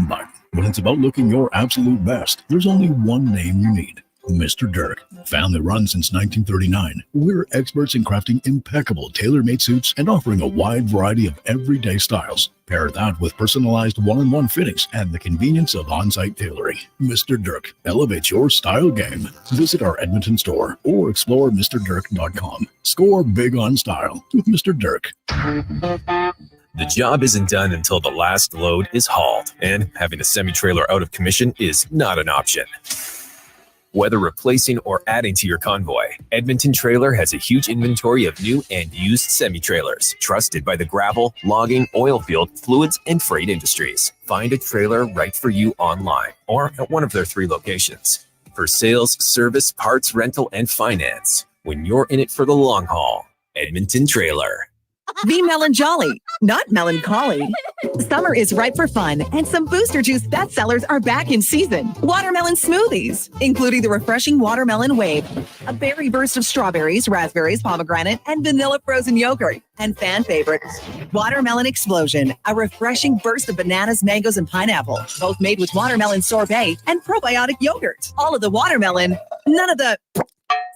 But when it's about looking your absolute best, there's only one name you need. Mr. Dirk, family run since 1939. We're experts in crafting impeccable tailor-made suits and offering a wide variety of everyday styles. Pair that with personalized one-on-one fittings and the convenience of on-site tailoring. Mr. Dirk elevates your style game. Visit our Edmonton store or explore MrDirk.com. Score big on style with Mr. Dirk. The job isn't done until the last load is hauled, and having a semi-trailer out of commission is not an option. Whether replacing or adding to your convoy, Edmonton Trailer has a huge inventory of new and used semi-trailers, trusted by the gravel, logging, oil field, fluids, and freight industries. Find a trailer right for you online or at one of their 3 locations. For sales, service, parts, rental, and finance, when you're in it for the long haul, Edmonton Trailer. Be melon jolly, not melancholy. Summer is ripe for fun, and some Booster Juice bestsellers are back in season. Watermelon smoothies, including the refreshing Watermelon Wave, a berry burst of strawberries, raspberries, pomegranate, and vanilla frozen yogurt. And fan favorites, Watermelon Explosion, a refreshing burst of bananas, mangoes, and pineapple, both made with watermelon sorbet and probiotic yogurt. All of the watermelon, none of the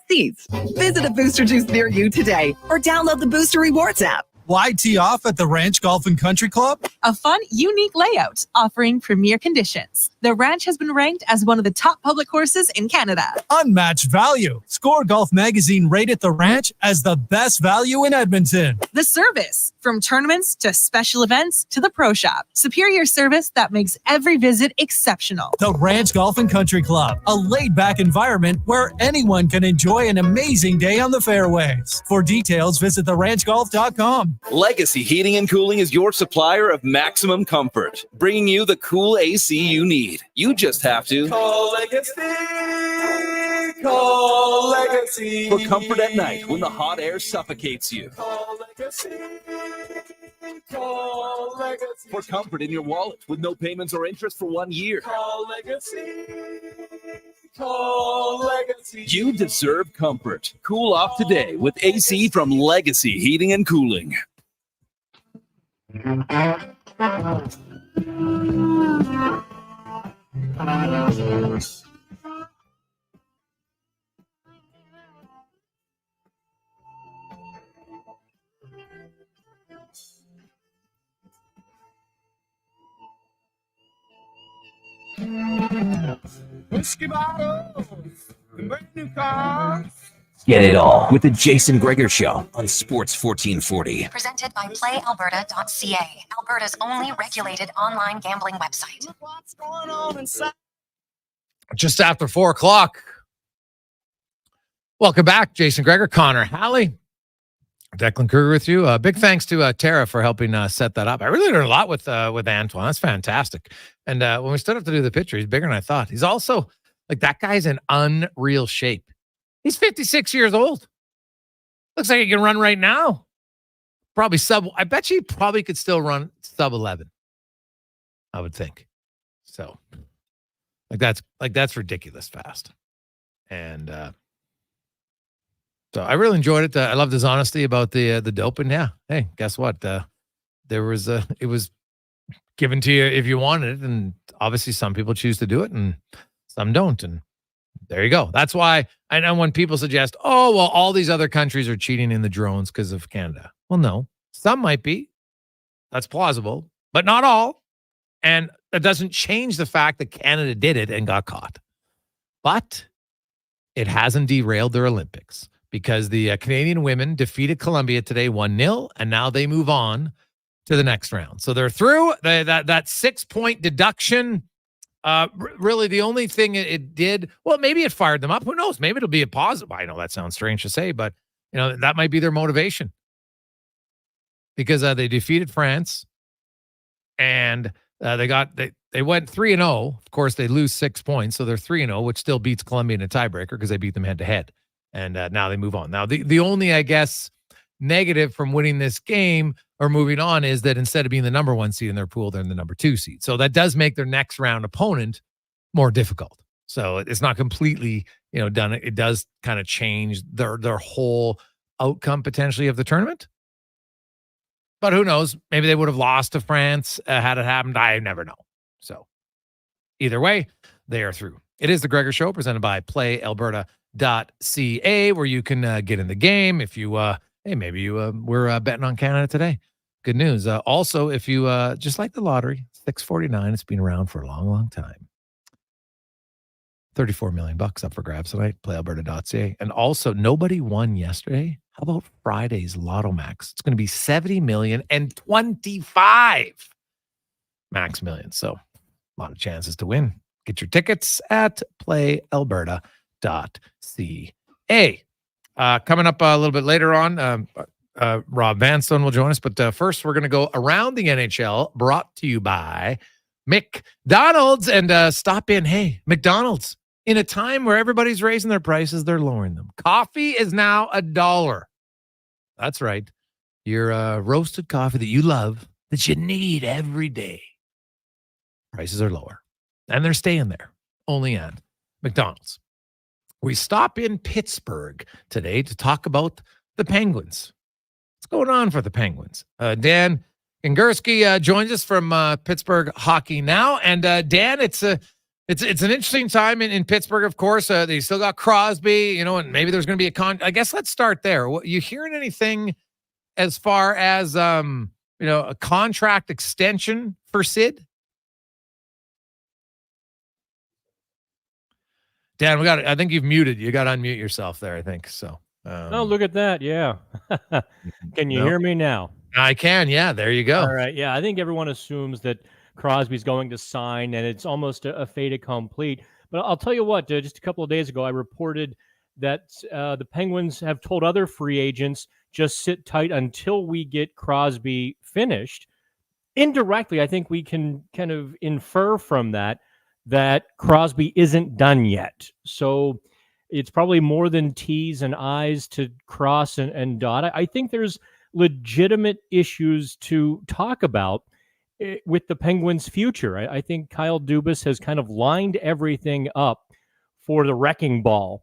seeds. Visit a Booster Juice near you today or download the Booster Rewards app. Why tee off at the Ranch Golf and Country Club? A fun, unique layout offering premier conditions. The Ranch has been ranked as one of the top public courses in Canada. Unmatched value. Score Golf Magazine rated the Ranch as the best value in Edmonton. The service, from tournaments to special events to the pro shop. Superior service that makes every visit exceptional. The Ranch Golf and Country Club, a laid-back environment where anyone can enjoy an amazing day on the fairways. For details, visit theranchgolf.com. Legacy Heating and Cooling is your supplier of maximum comfort, bringing you the cool AC you need. You just have to call Legacy. Call Legacy. For comfort at night when the hot air suffocates you. Call Legacy. Call Legacy. For comfort in your wallet with no payments or interest for 1 year. Call Legacy. Call Legacy. You deserve comfort. Cool off today with AC from Legacy Heating and Cooling. Whiskey bottles, brand new cars. Get it all with the Jason Gregor Show on Sports 1440. Presented by PlayAlberta.ca, Alberta's only regulated online gambling website. What's going on inside? Just after 4 o'clock. Welcome back, Jason Gregor, Connor Halley, Declan Kruger with you. Big thanks to Tara for helping set that up. I really learned a lot with Antoine. That's fantastic. And when we stood up to do the picture, he's bigger than I thought. He's also like, that guy's in unreal shape. He's 56 years old. Looks like he can run right now. Probably I bet you he probably could still run sub 11. I would think. So that's ridiculous fast. And so I really enjoyed it. I loved his honesty about the doping. Yeah. Hey, guess what? It was given to you if you wanted it, and obviously some people choose to do it and some don't. And there you go. That's why I know when people suggest, oh, well, all these other countries are cheating in the drones because of Canada. Well, no, some might be. That's plausible, but not all. And that doesn't change the fact that Canada did it and got caught. But it hasn't derailed their Olympics because the Canadian women defeated Colombia today 1-0, and now they move on to the next round. So they're through. That 6-point deduction. Really, the only thing it did, well, maybe it fired them up. Who knows? Maybe it'll be a positive. I know that sounds strange to say, but that might be their motivation because they defeated France and they went 3-0. Of course, they lose 6 points, so they're 3-0, which still beats Colombia in a tiebreaker because they beat them head to head. And now they move on. Now, the only, I guess, negative from winning this game or moving on is that instead of being the number 1 seed in their pool, they're in the number 2 seed. So that does make their next round opponent more difficult. So it's not completely, done. It does kind of change their whole outcome potentially of the tournament. But who knows? Maybe they would have lost to France had it happened. I never know. So either way, they are through. It is the Gregor Show presented by PlayAlberta.ca, where you can get in the game if you, maybe you were betting on Canada today. Good news. Also, if you just like the lottery, $6.49, it's been around for a long, long time. $34 million up for grabs tonight, PlayAlberta.ca. And also, nobody won yesterday. How about Friday's Lotto Max? It's going to be 70 million and 25 max millions. So, a lot of chances to win. Get your tickets at PlayAlberta.ca. Coming up a little bit later on, Rob Vanstone will join us. But first, we're going to go around the NHL, brought to you by McDonald's. And stop in. Hey, McDonald's. In a time where everybody's raising their prices, they're lowering them. Coffee is now $1. That's right. Your roasted coffee that you love, that you need every day. Prices are lower. And they're staying there. Only at McDonald's. We stop in Pittsburgh today to talk about the Penguins. What's going on for the Penguins? Dan Gersi joins us from Pittsburgh Hockey Now. And Dan, it's an interesting time in Pittsburgh, of course. They still got Crosby, and maybe there's going to be I guess let's start there. You hearing anything as far as, a contract extension for Sid? Dan, I think you've muted. You got to unmute yourself there, I think. So. Oh, look at that. Yeah. Can you hear me now? I can. Yeah. There you go. All right. Yeah. I think everyone assumes that Crosby's going to sign, and it's almost a fait accompli. But I'll tell you what, just a couple of days ago, I reported that the Penguins have told other free agents, just sit tight until we get Crosby finished. Indirectly, I think we can kind of infer from that Crosby isn't done yet. So it's probably more than T's and I's to cross and dot. I think there's legitimate issues to talk about with the Penguins' future. I think Kyle Dubas has kind of lined everything up for the wrecking ball,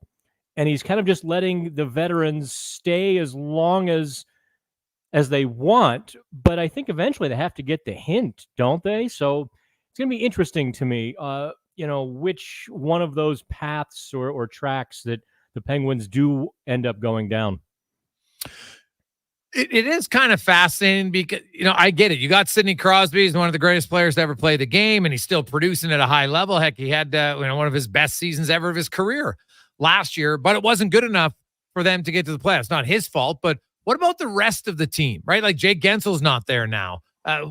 and he's kind of just letting the veterans stay as long as they want. But I think eventually they have to get the hint, don't they? So it's going to be interesting to me, which one of those paths or tracks that the Penguins do end up going down. It is kind of fascinating because, I get it. You got Sidney Crosby. He's one of the greatest players to ever play the game, and he's still producing at a high level. Heck, he had one of his best seasons ever of his career last year, but it wasn't good enough for them to get to the playoffs. Not his fault, but what about the rest of the team, right? Like Jake Gensel's not there now.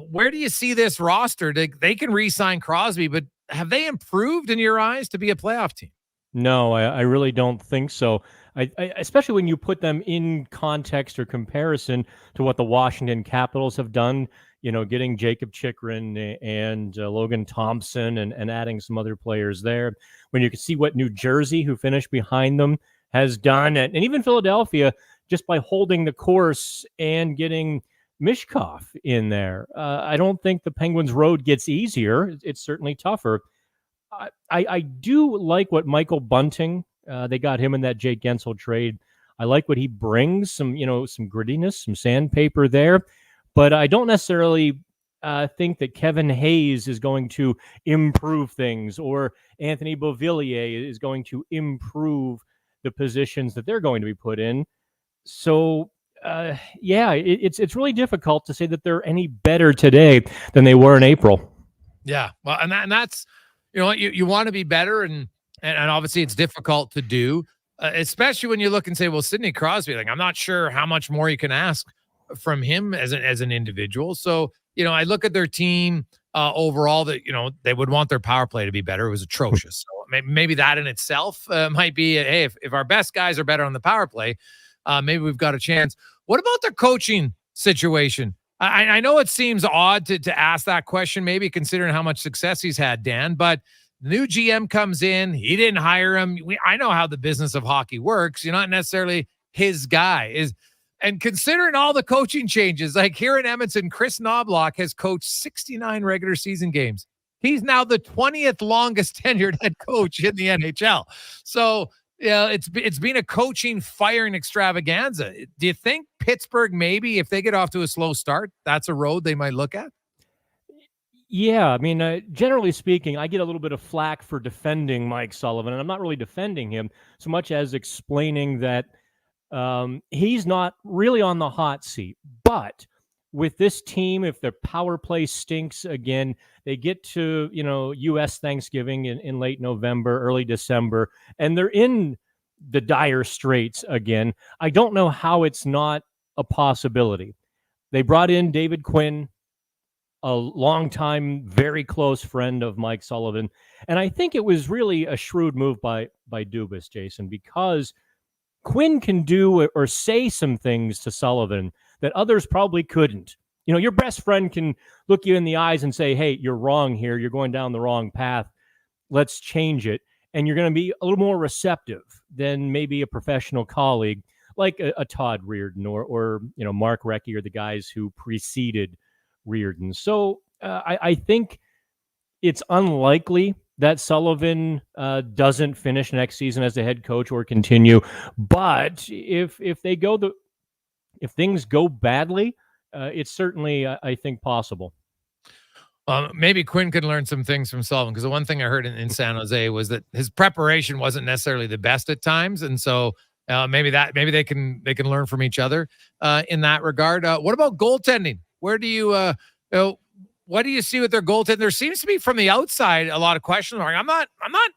Where do you see this roster? They can re-sign Crosby, but have they improved in your eyes to be a playoff team? No, I really don't think so. I especially when you put them in context or comparison to what the Washington Capitals have done, getting Jacob Chychrun and Logan Thompson and adding some other players there. When you can see what New Jersey, who finished behind them, has done, and even Philadelphia, just by holding the course and getting Mishkov in there. I don't think the Penguins' road gets easier. It's certainly tougher. I do like what Michael Bunting, they got him in that Jake Guentzel trade. I like what he brings, some grittiness, some sandpaper there. But I don't necessarily think that Kevin Hayes is going to improve things, or Anthony Beauvillier is going to improve the positions that they're going to be put in. So, it's really difficult to say that they're any better today than they were in April. Yeah, well, and that's you want to be better, and obviously it's difficult to do, especially when you look and say, well, Sidney Crosby, I'm not sure how much more you can ask from him as an individual. So I look at their team overall that they would want their power play to be better. It was atrocious. So maybe that in itself might be hey, if our best guys are better on the power play. Maybe we've got a chance. What about their coaching situation? I know it seems odd to ask that question, maybe considering how much success he's had, Dan, but the new GM comes in. He didn't hire him. I know how the business of hockey works. You're not necessarily his guy. And considering all the coaching changes, like here in Edmonton, Chris Knobloch has coached 69 regular season games. He's now the 20th longest tenured head coach in the NHL. So, it's been a coaching firing extravaganza. Do you think Pittsburgh, maybe if they get off to a slow start, that's a road they might look at? Yeah, I mean, generally speaking, I get a little bit of flack for defending Mike Sullivan, and I'm not really defending him so much as explaining that he's not really on the hot seat. But with this team, if their power play stinks again, they get to, U.S. Thanksgiving in late November, early December, and they're in the dire straits again. I don't know how it's not a possibility. They brought in David Quinn, a longtime, very close friend of Mike Sullivan. And I think it was really a shrewd move by Dubas, Jason, because Quinn can do or say some things to Sullivan that others probably couldn't. Your best friend can look you in the eyes and say, hey, you're wrong here. You're going down the wrong path. Let's change it. And you're going to be a little more receptive than maybe a professional colleague like a Todd Reardon or Mark Recchi or the guys who preceded Reardon. So I think it's unlikely that Sullivan doesn't finish next season as the head coach or continue. But if things go badly, it's certainly I think possible. Maybe Quinn could learn some things from Sullivan, because the one thing I heard in San Jose was that his preparation wasn't necessarily the best at times, and so maybe they can learn from each other in that regard. What about goaltending? Where do you what do you see with their goaltending? There seems to be from the outside a lot of question mark. I'm not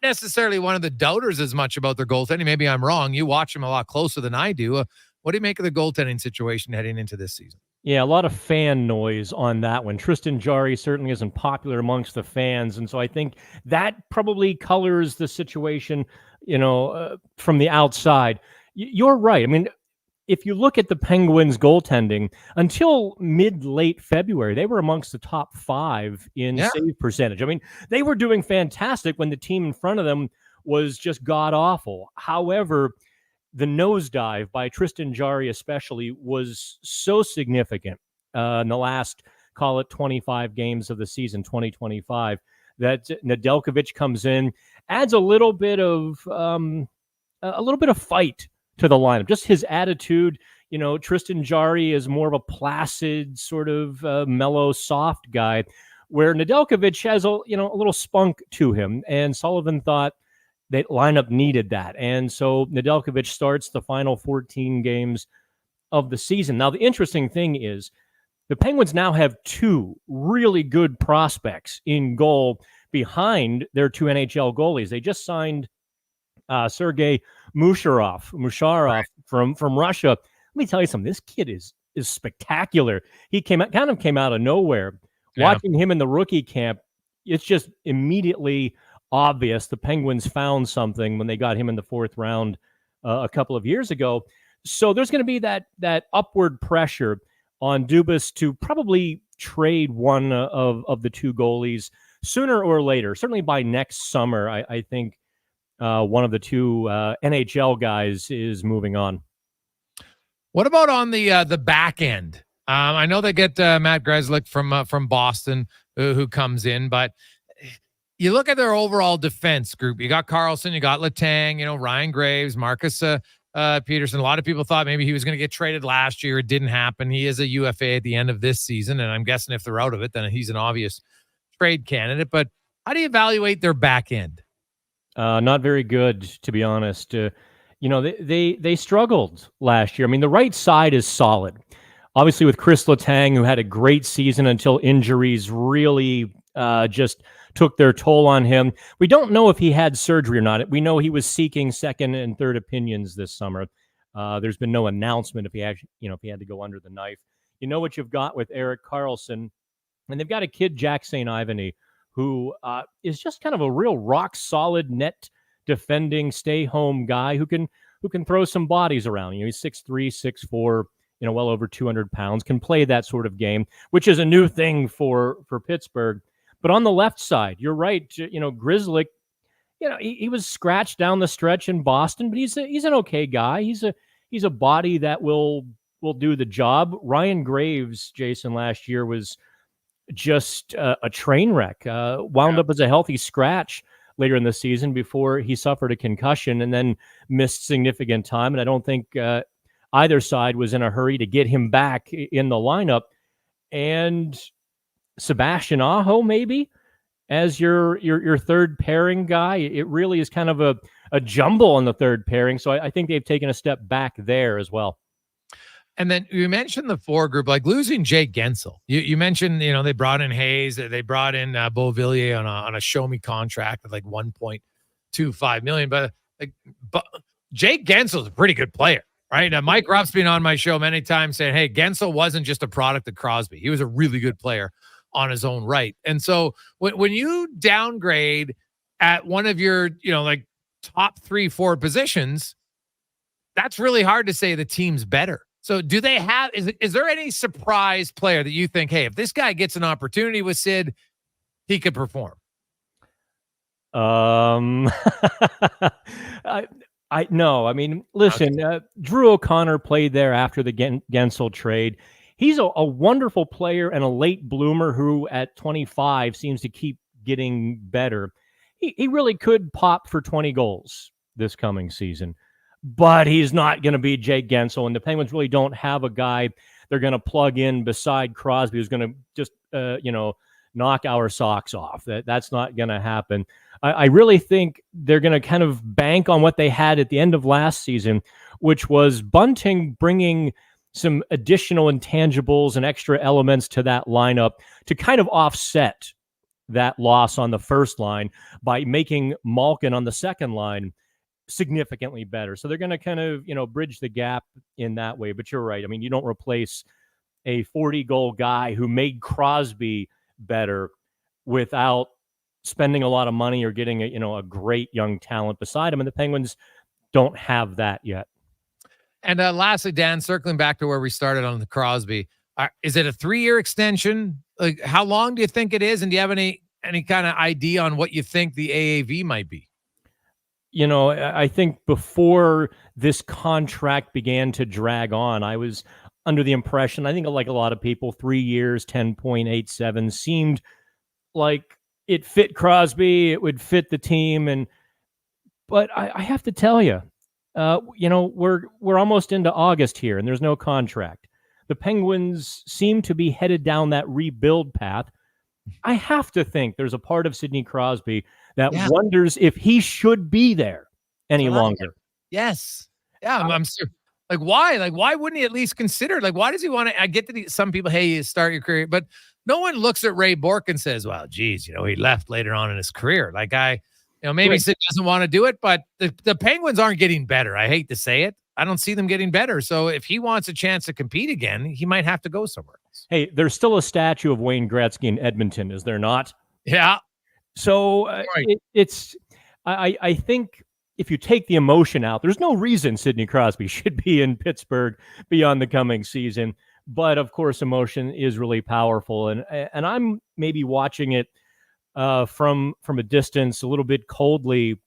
necessarily one of the doubters as much about their goaltending. Maybe I'm wrong. You watch them a lot closer than I do. What do you make of the goaltending situation heading into this season? Yeah, a lot of fan noise on that one. Tristan Jarry certainly isn't popular amongst the fans, and so I think that probably colors the situation, from the outside. You're right. I mean, if you look at the Penguins' goaltending, until mid-late February, they were amongst the top 5 in save percentage. I mean, they were doing fantastic when the team in front of them was just god-awful. However, the nosedive by Tristan Jarry especially was so significant in the last, call it 25 games of the season, 2025, that Nedeljkovic comes in, adds a little bit of fight to the lineup. Just his attitude. Tristan Jarry is more of a placid, sort of mellow, soft guy, where Nedeljkovic has a little spunk to him. And Sullivan thought that lineup needed that. And so Nedeljkovic starts the final 14 games of the season. Now, the interesting thing is the Penguins now have 2 really good prospects in goal behind their 2 NHL goalies. They just signed Sergei Musharov from Russia. Let me tell you something. This kid is spectacular. He came out of nowhere. Yeah. Watching him in the rookie camp, it's just immediately obvious the Penguins found something when they got him in the 4th round a couple of years ago. So there's going to be that upward pressure on Dubas to probably trade one of the 2 goalies sooner or later. Certainly by next summer, I think one of the 2 NHL guys is moving on. What about on the back end? I know they get Matt Grzelcyk from Boston who comes in, but you look at their overall defense group. You got Carlson, you got Letang, Ryan Graves, Marcus Peterson. A lot of people thought maybe he was going to get traded last year. It didn't happen. He is a UFA at the end of this season, and I'm guessing if they're out of it, then he's an obvious trade candidate. But how do you evaluate their back end? Not very good, to be honest. They struggled last year. I mean, the right side is solid. Obviously, with Chris Letang, who had a great season until injuries really just took their toll on him. We don't know if he had surgery or not. We know he was seeking second and third opinions this summer. There's been no announcement if he actually, if he had to go under the knife. You know what you've got with Erik Karlsson, and they've got a kid, Jack St. Ivany, who is just kind of a real rock solid net defending, stay home guy who can throw some bodies around. He's 6'3", 6'4", well over 200 pounds, can play that sort of game, which is a new thing for Pittsburgh. But on the left side, you're right. Grzelcyk, he was scratched down the stretch in Boston, but he's an okay guy. He's a body that will do the job. Ryan Graves, Jason, last year was just a train wreck. Wound up as a healthy scratch later in the season before he suffered a concussion and then missed significant time. And I don't think either side was in a hurry to get him back in the lineup. And Sebastian Aho maybe as your third pairing guy. It really is kind of a jumble on the third pairing. So I think they've taken a step back there as well. And then you mentioned the 4 group, like losing Jake Gensel. You mentioned, they brought in Hayes, they brought in Beauvillier on a show me contract with like $1.25 million. But Jake Gensel is a pretty good player, right? Now, Mike Ruff's been on my show many times saying, hey, Gensel wasn't just a product of Crosby. He was a really good player on his own right. And so when you downgrade at one of your, like top 3-4 positions, that's really hard to say the team's better. So do they have, is there any surprise player that you think, hey, if this guy gets an opportunity with Sid, he could perform? No. I mean, listen, Drew O'Connor played there after the Gensel trade. He's a wonderful player and a late bloomer who at 25 seems to keep getting better. He really could pop for 20 goals this coming season, but he's not going to be Jake Gensel, and the Penguins really don't have a guy they're going to plug in beside Crosby who's going to just, knock our socks off. That's not going to happen. I really think they're going to kind of bank on what they had at the end of last season, which was Bunting bringing some additional intangibles and extra elements to that lineup to kind of offset that loss on the first line by making Malkin on the second line significantly better. So they're going to kind of, bridge the gap in that way. But you're right. I mean, you don't replace a 40-goal guy who made Crosby better without spending a lot of money or getting a great young talent beside him. And the Penguins don't have that yet. And lastly, Dan, circling back to where we started on the Crosby, is it a 3-year extension? Like, how long do you think it is? And do you have any kind of idea on what you think the AAV might be? I think before this contract began to drag on, I was under the impression, I think like a lot of people, 3 years, 10.87 seemed like it fit Crosby, it would fit the team. But I have to tell you, we're almost into August here and there's no contract. The Penguins seem to be headed down that rebuild path. I have to think there's a part of Sidney Crosby that wonders if he should be there any longer. Yes. Yeah. I'm sure. Like, why? Like, why wouldn't he at least consider? Like, why does he want to? I get that some people, hey, you start your career, but no one looks at Ray Bourque and says, well, geez, he left later on in his career. Like, maybe Sid doesn't want to do it, but the Penguins aren't getting better. I hate to say it. I don't see them getting better. So if he wants a chance to compete again, he might have to go somewhere else. Hey, there's still a statue of Wayne Gretzky in Edmonton, is there not? Yeah. So I think if you take the emotion out, there's no reason Sidney Crosby should be in Pittsburgh beyond the coming season. But of course, emotion is really powerful, and I'm maybe watching it from a distance, a little bit coldly.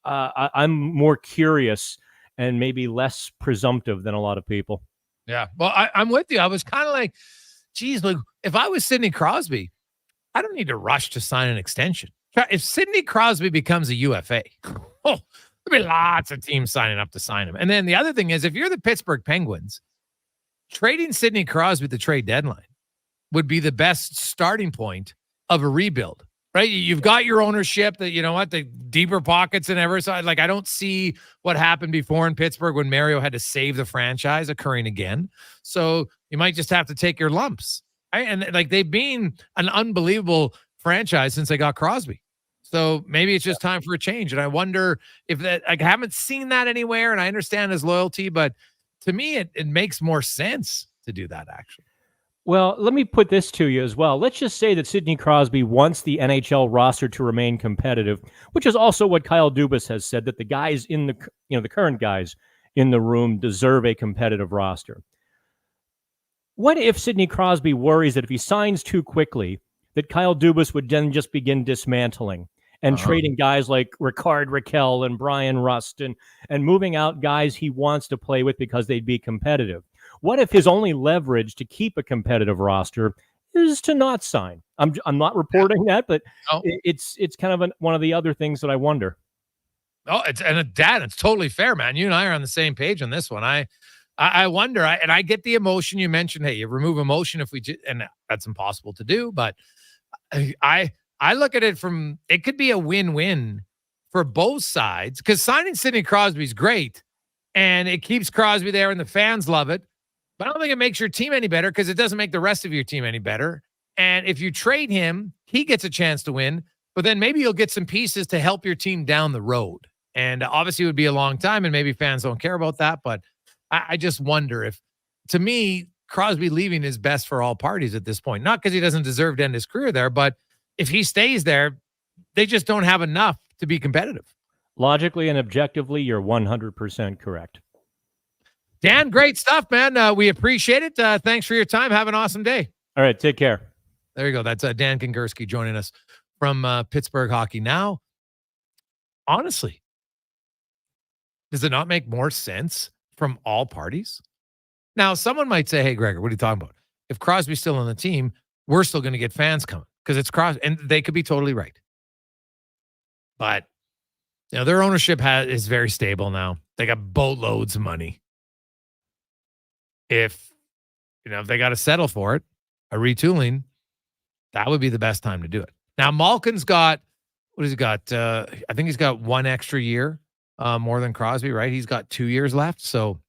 I'm more curious and maybe less presumptive than a lot of people. Yeah, well, I'm with you. I was kind of like, geez, like if I was Sidney Crosby, I don't need to rush to sign an extension. If Sidney Crosby becomes a UFA, there'll be lots of teams signing up to sign him. And then the other thing is, if you're the Pittsburgh Penguins, trading Sidney Crosby at the trade deadline would be the best starting point of a rebuild, right? You've got your ownership, that the deeper pockets and ever. So I don't see what happened before in Pittsburgh when Mario had to save the franchise occurring again. So you might just have to take your lumps. Right? And like they've been an unbelievable franchise since they got Crosby. So maybe it's just time for a change. And I wonder if that, I haven't seen that anywhere, and I understand his loyalty, but to me, it makes more sense to do that, actually. Well, let me put this to you as well. Let's just say that Sidney Crosby wants the NHL roster to remain competitive, which is also what Kyle Dubas has said, that the guys in the current guys in the room deserve a competitive roster. What if Sidney Crosby worries that if he signs too quickly, that Kyle Dubas would then just begin dismantling and trading guys like Rickard Rakell and Brian Rust and moving out guys he wants to play with because they'd be competitive? What if his only leverage to keep a competitive roster is to not sign? I'm not reporting that, but it's kind of one of the other things that I wonder. Oh, it's totally fair, man. You and I are on the same page on this one. I wonder, and I get the emotion you mentioned. Hey, you remove emotion and that's impossible to do, but I look at it from, it could be a win-win for both sides, because signing Sidney Crosby is great and it keeps Crosby there and the fans love it. But I don't think it makes your team any better, because it doesn't make the rest of your team any better. And if you trade him, he gets a chance to win, but then maybe you'll get some pieces to help your team down the road. And obviously it would be a long time, and maybe fans don't care about that. But I just wonder if, to me, Crosby leaving is best for all parties at this point. Not because he doesn't deserve to end his career there, but if he stays there, they just don't have enough to be competitive. Logically and objectively, you're 100% correct. Dan, great stuff, man. We appreciate it. Thanks for your time. Have an awesome day. All right, take care. There you go. That's Dan Gersi joining us from Pittsburgh Hockey Now. Honestly, does it not make more sense from all parties? Now, someone might say, hey, Gregor, what are you talking about? If Crosby's still on the team, we're still going to get fans coming because it's Crosby. And they could be totally right. But, their ownership is very stable now. They got boatloads of money. If they got to settle for it, a retooling, that would be the best time to do it. Now, Malkin's got, what has he got? I think he's got one extra year more than Crosby, right? He's got 2 years left. So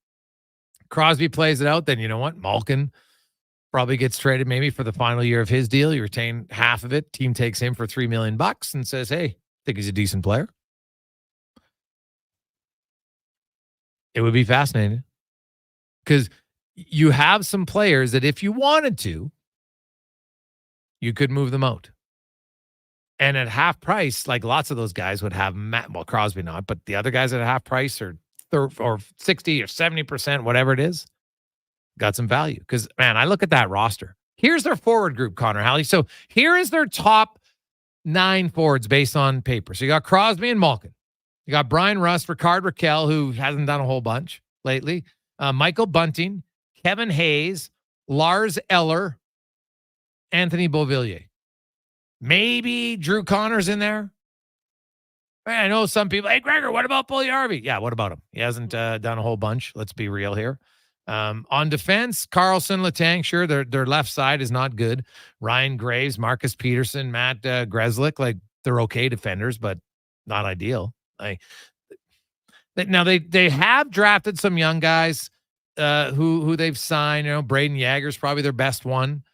Crosby plays it out, then you know what? Malkin probably gets traded maybe for the final year of his deal. You retain half of it. Team takes him for $3 million and says, hey, I think he's a decent player. It would be fascinating because you have some players that if you wanted to, you could move them out. And at half price, like lots of those guys would have, Crosby not, but the other guys at half price or 60 or 70%, whatever it is, got some value. Because, man, I look at that roster. Here's their forward group, Connor Halley. So here is their top 9 forwards based on paper. So you got Crosby and Malkin. You got Brian Rust, Ricard Raquel, who hasn't done a whole bunch lately. Michael Bunting, Kevin Hayes, Lars Eller, Anthony Beauvillier. Maybe Drew Connor's in there. I know some people, hey, Gregor, what about Puljujarvi? Yeah, what about him? He hasn't done a whole bunch. Let's be real here. On defense, Carlson, Letang, sure, their left side is not good. Ryan Graves, Marcus Peterson, Matt Grzelcyk, like they're okay defenders, but not ideal. Now they have drafted some young guys who they've signed. Braden Yager's probably their best one,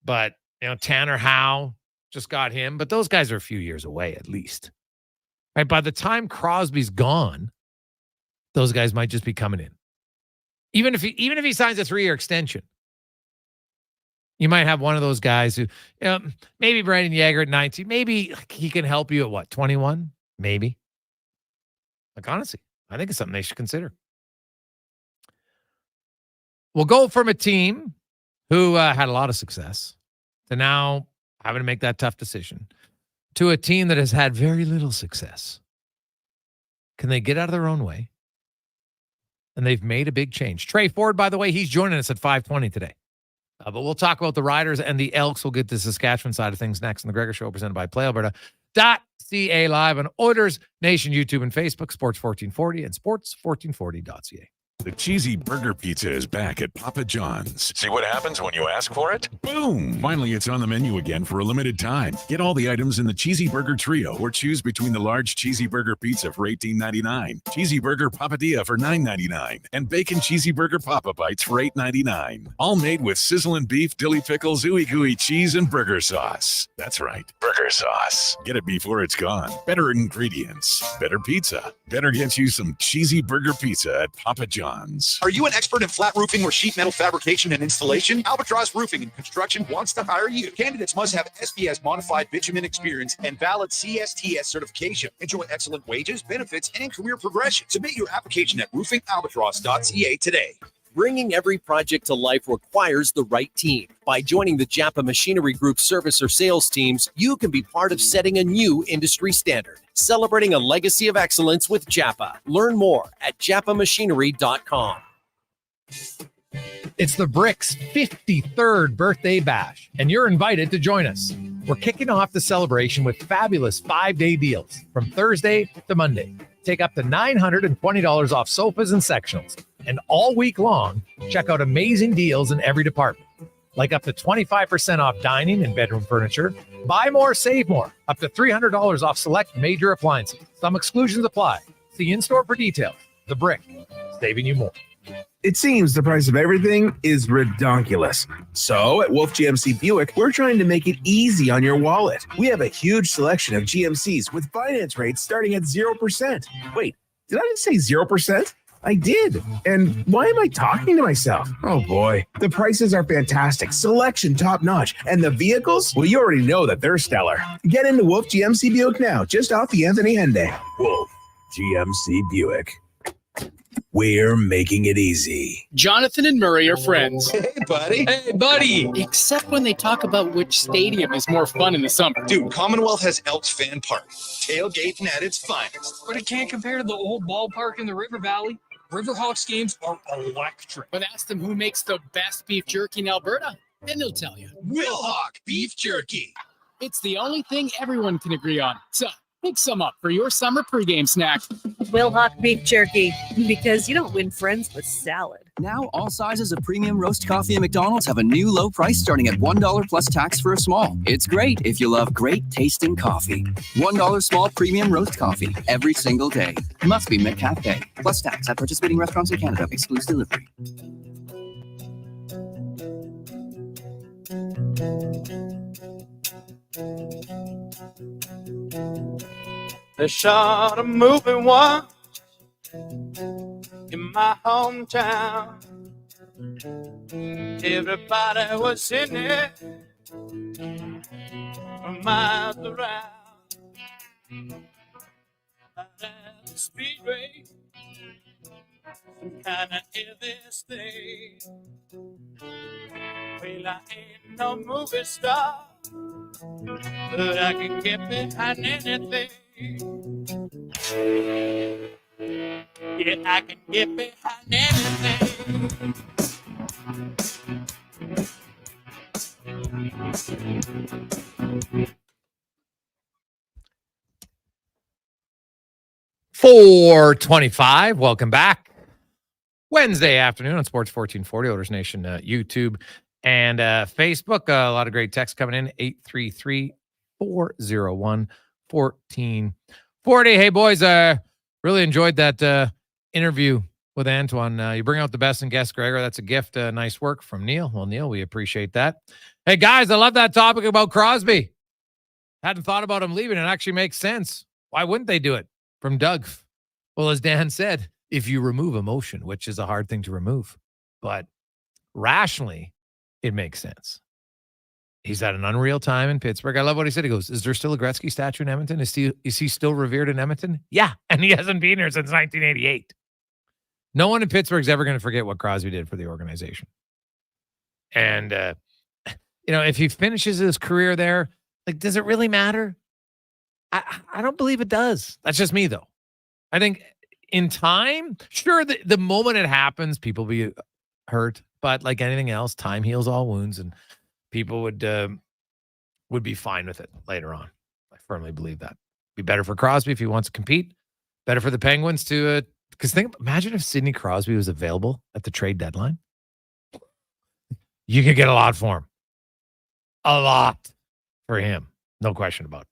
but Tanner Howe just got him. But those guys are a few years away at least. Right, by the time Crosby's gone, those guys might just be coming in. Even if he signs a 3-year extension, you might have one of those guys who, maybe Brandon Yager at 19, maybe he can help you at what, 21? Maybe. Like, honestly, I think it's something they should consider. We'll go from a team who had a lot of success to now having to make that tough decision to a team that has had very little success. Can they get out of their own way? And they've made a big change. Trey Ford, by the way, he's joining us at 5:20 today. But we'll talk about the Riders and the Elks. We'll get to the Saskatchewan side of things next on the Gregor Show, presented by PlayAlberta.ca live on Oilers Nation, YouTube, and Facebook, Sports 1440 and sports1440.ca. The Cheesy Burger Pizza is back at Papa John's. See what happens when you ask for it? Boom! Finally, it's on the menu again for a limited time. Get all the items in the Cheesy Burger Trio or choose between the large Cheesy Burger Pizza for $18.99, Cheesy Burger Papadilla for $9.99, and Bacon Cheesy Burger Papa Bites for $8.99. All made with sizzling beef, dilly pickles, ooey gooey cheese, and burger sauce. That's right, burger sauce. Get it before it's gone. Better ingredients, better pizza. Better get you some Cheesy Burger Pizza at Papa John's. Are you an expert in flat roofing or sheet metal fabrication and installation? Albatross Roofing and Construction wants to hire you. Candidates must have SBS modified bitumen experience and valid CSTS certification. Enjoy excellent wages, benefits, and career progression. Submit your application at roofingalbatross.ca today. Bringing every project to life requires the right team. By joining the Japa Machinery Group service or sales teams, you can be part of setting a new industry standard. Celebrating a legacy of excellence with Japa. Learn more at japamachinery.com. It's the Brick's 53rd birthday bash, and you're invited to join us. We're kicking off the celebration with fabulous 5-day deals from Thursday to Monday. Take up to $920 off sofas and sectionals. And all week long, check out amazing deals in every department. like up to 25% off dining and bedroom furniture. Buy more, save more. Up to $300 off select major appliances. Some exclusions apply. See in-store for details. The Brick, saving you more. It seems the price of everything is redonkulous. So at Wolf GMC Buick, we're trying to make it easy on your wallet. We have a huge selection of GMCs with finance rates starting at 0%. Wait, did I just say 0%? I did. And why am I talking to myself? Oh boy. The prices are fantastic, selection top-notch, and the vehicles? Well, you already know that they're stellar. Get into Wolf GMC Buick now, just off the Anthony Henday. Wolf GMC Buick. We're making it easy. Jonathan and Murray are friends. Hey, buddy. Hey, buddy. Except when they talk about which stadium is more fun in the summer. Dude, Commonwealth has Elks Fan Park. Tailgating at its finest. But it can't compare to the old ballpark in the River Valley. Riverhawks games are electric. But ask them who makes the best beef jerky in Alberta, and they'll tell you. Wilhauk Beef Jerky. It's the only thing everyone can agree on. So pick some up for your summer pregame snack. Wilhauk Beef Jerky, because you don't win friends with salad. Now, all sizes of premium roast coffee at McDonald's have a new low price starting at $1 plus tax for a small. It's great if you love great tasting coffee. $1 small premium roast coffee every single day. Must be McCafe. Plus tax at participating restaurants in Canada. Excludes delivery. They shot a movie once in my hometown. Everybody was in it for miles around. Out at the speedway, some kind of illest thing. Well, I ain't no movie star, but I can get behind anything. Yeah, I can get behind anything. $4:25. Welcome back. Wednesday afternoon on Sports 1440, Oilers Nation, YouTube and Facebook. A lot of great text coming in. 833-401-1440. Hey, boys, really enjoyed that interview with Antoine. You bring out the best in guests, Gregor. That's a gift. Nice work from Neil. Well, Neil, we appreciate that. Hey, guys, I love that topic about Crosby. Hadn't thought about him leaving. It actually makes sense. Why wouldn't they do it? From Doug. Well, as Dan said, if you remove emotion, which is a hard thing to remove, but rationally, it makes sense. He's had an unreal time in Pittsburgh. I love what he said. He goes, is there still a Gretzky statue in Edmonton? Is he still revered in Edmonton? Yeah, and he hasn't been here since 1988. No one in Pittsburgh's ever going to forget what Crosby did for the organization. And, if he finishes his career there, like, does it really matter? I don't believe it does. That's just me, though. I think in time, sure, the moment it happens, people be hurt. But like anything else, time heals all wounds, and people would be fine with it later on. I firmly believe that. Be better for Crosby if he wants to compete. Better for the Penguins to because imagine if Sidney Crosby was available at the trade deadline. You could get a lot for him. A lot for him. No question about it.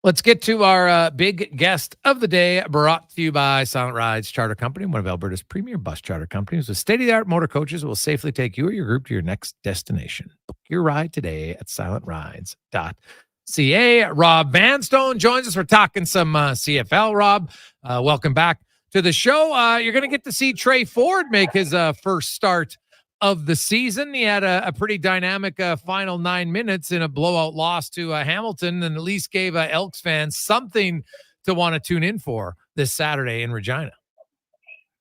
Let's get to our big guest of the day, brought to you by Silent Rides Charter Company, one of Alberta's premier bus charter companies with state-of-the-art motor coaches that will safely take you or your group to your next destination. Book your ride today at silentrides.ca. Rob Vanstone joins us. We're talking some CFL, Rob. Welcome back to the show. You're going to get to see Trey Ford make his first start of the season. He had a pretty dynamic final 9 minutes in a blowout loss to Hamilton, and at least gave Elks fans something to want to tune in for this Saturday in Regina.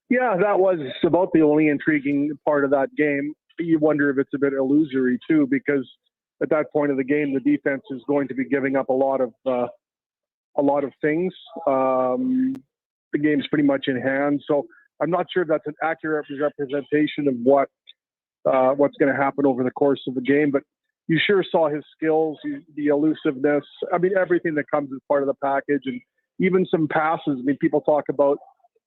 Yeah, that was about the only intriguing part of that game. You wonder if it's a bit illusory too, because at that point of the game, the defense is going to be giving up a lot of things. The game's pretty much in hand, so I'm not sure if that's an accurate representation of what's going to happen over the course of the game, but you sure saw his skills, the elusiveness. I mean, everything that comes as part of the package, and even some passes. I mean, people talk about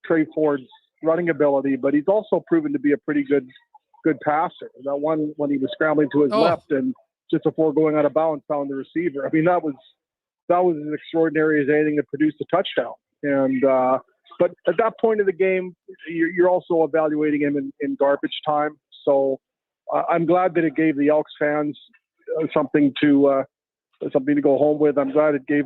Trey Ford's running ability, but he's also proven to be a pretty good good passer. That one when he was scrambling to his left and just before going out of bounds found the receiver. I mean, that was as extraordinary as anything that produced a touchdown. And but at that point of the game, you're also evaluating him in garbage time. So I'm glad that it gave the Elks fans something to go home with. I'm glad it gave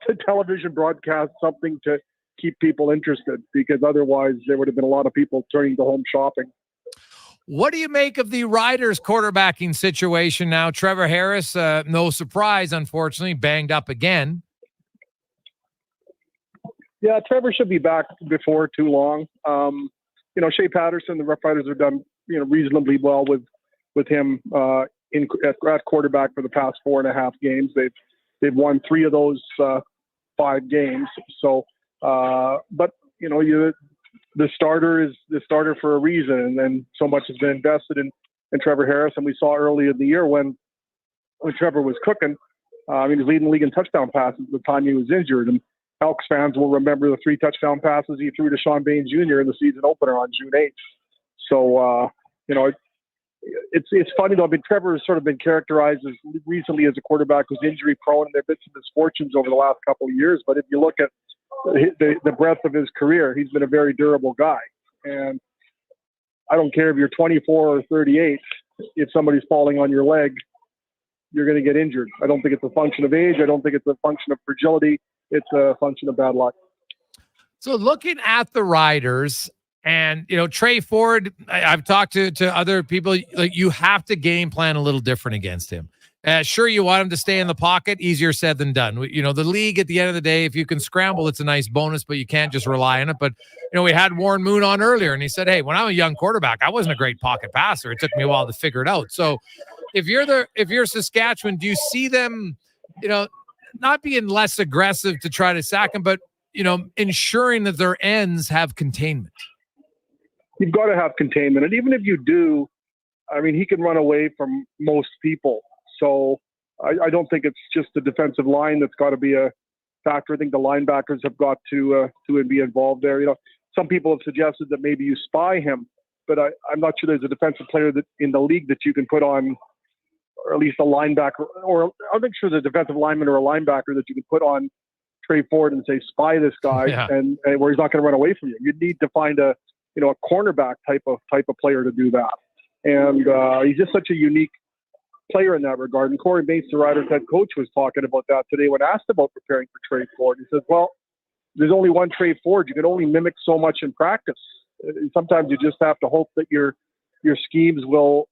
the television broadcast something to keep people interested, because otherwise there would have been a lot of people turning to home shopping. What do you make of the Riders quarterbacking situation now? Trevor Harris, no surprise, unfortunately, banged up again. Yeah, Trevor should be back before too long. Shea Patterson, the Rough Riders have done reasonably well with him at quarterback for the past 4.5 games. They've won 3 of those 5 games. So, but the starter is the starter for a reason, and so much has been invested in Trevor Harris. And we saw early in the year when Trevor was cooking, he was leading the league in touchdown passes at the time he was injured. And Elks fans will remember the 3 touchdown passes he threw to Sean Bain Jr. in the season opener on June 8th. So, it's funny though. I mean, Trevor has sort of been characterized recently as a quarterback who's injury prone, and there have been some misfortunes over the last couple of years. But if you look at the breadth of his career, he's been a very durable guy. And I don't care if you're 24 or 38, if somebody's falling on your leg, you're going to get injured. I don't think it's a function of age. I don't think it's a function of fragility. It's a function of bad luck. So looking at the Riders and, Trey Ford, I've talked to other people, like, you have to game plan a little different against him. Sure, you want him to stay in the pocket, easier said than done. The league at the end of the day, if you can scramble, it's a nice bonus, but you can't just rely on it. But, we had Warren Moon on earlier, and he said, hey, when I'm a young quarterback, I wasn't a great pocket passer. It took me a while to figure it out. So if you're Saskatchewan, do you see them, not being less aggressive to try to sack him, but, ensuring that their ends have containment? You've got to have containment. And even if you do, I mean, he can run away from most people. So I don't think it's just the defensive line that's got to be a factor. I think the linebackers have got to be involved there. Some people have suggested that maybe you spy him, but I'm not sure there's a defensive player that in the league that you can put on, or at least a linebacker, or I'm not sure there's a defensive lineman or a linebacker that you can put on Trey Ford and say, spy this guy, and where he's not going to run away from you. You need to find a cornerback type of player to do that. And he's just such a unique player in that regard. And Corey Bates, the Riders head coach, was talking about that today when asked about preparing for Trey Ford. He says, well, there's only one Trey Ford. You can only mimic so much in practice. Sometimes you just have to hope that your schemes will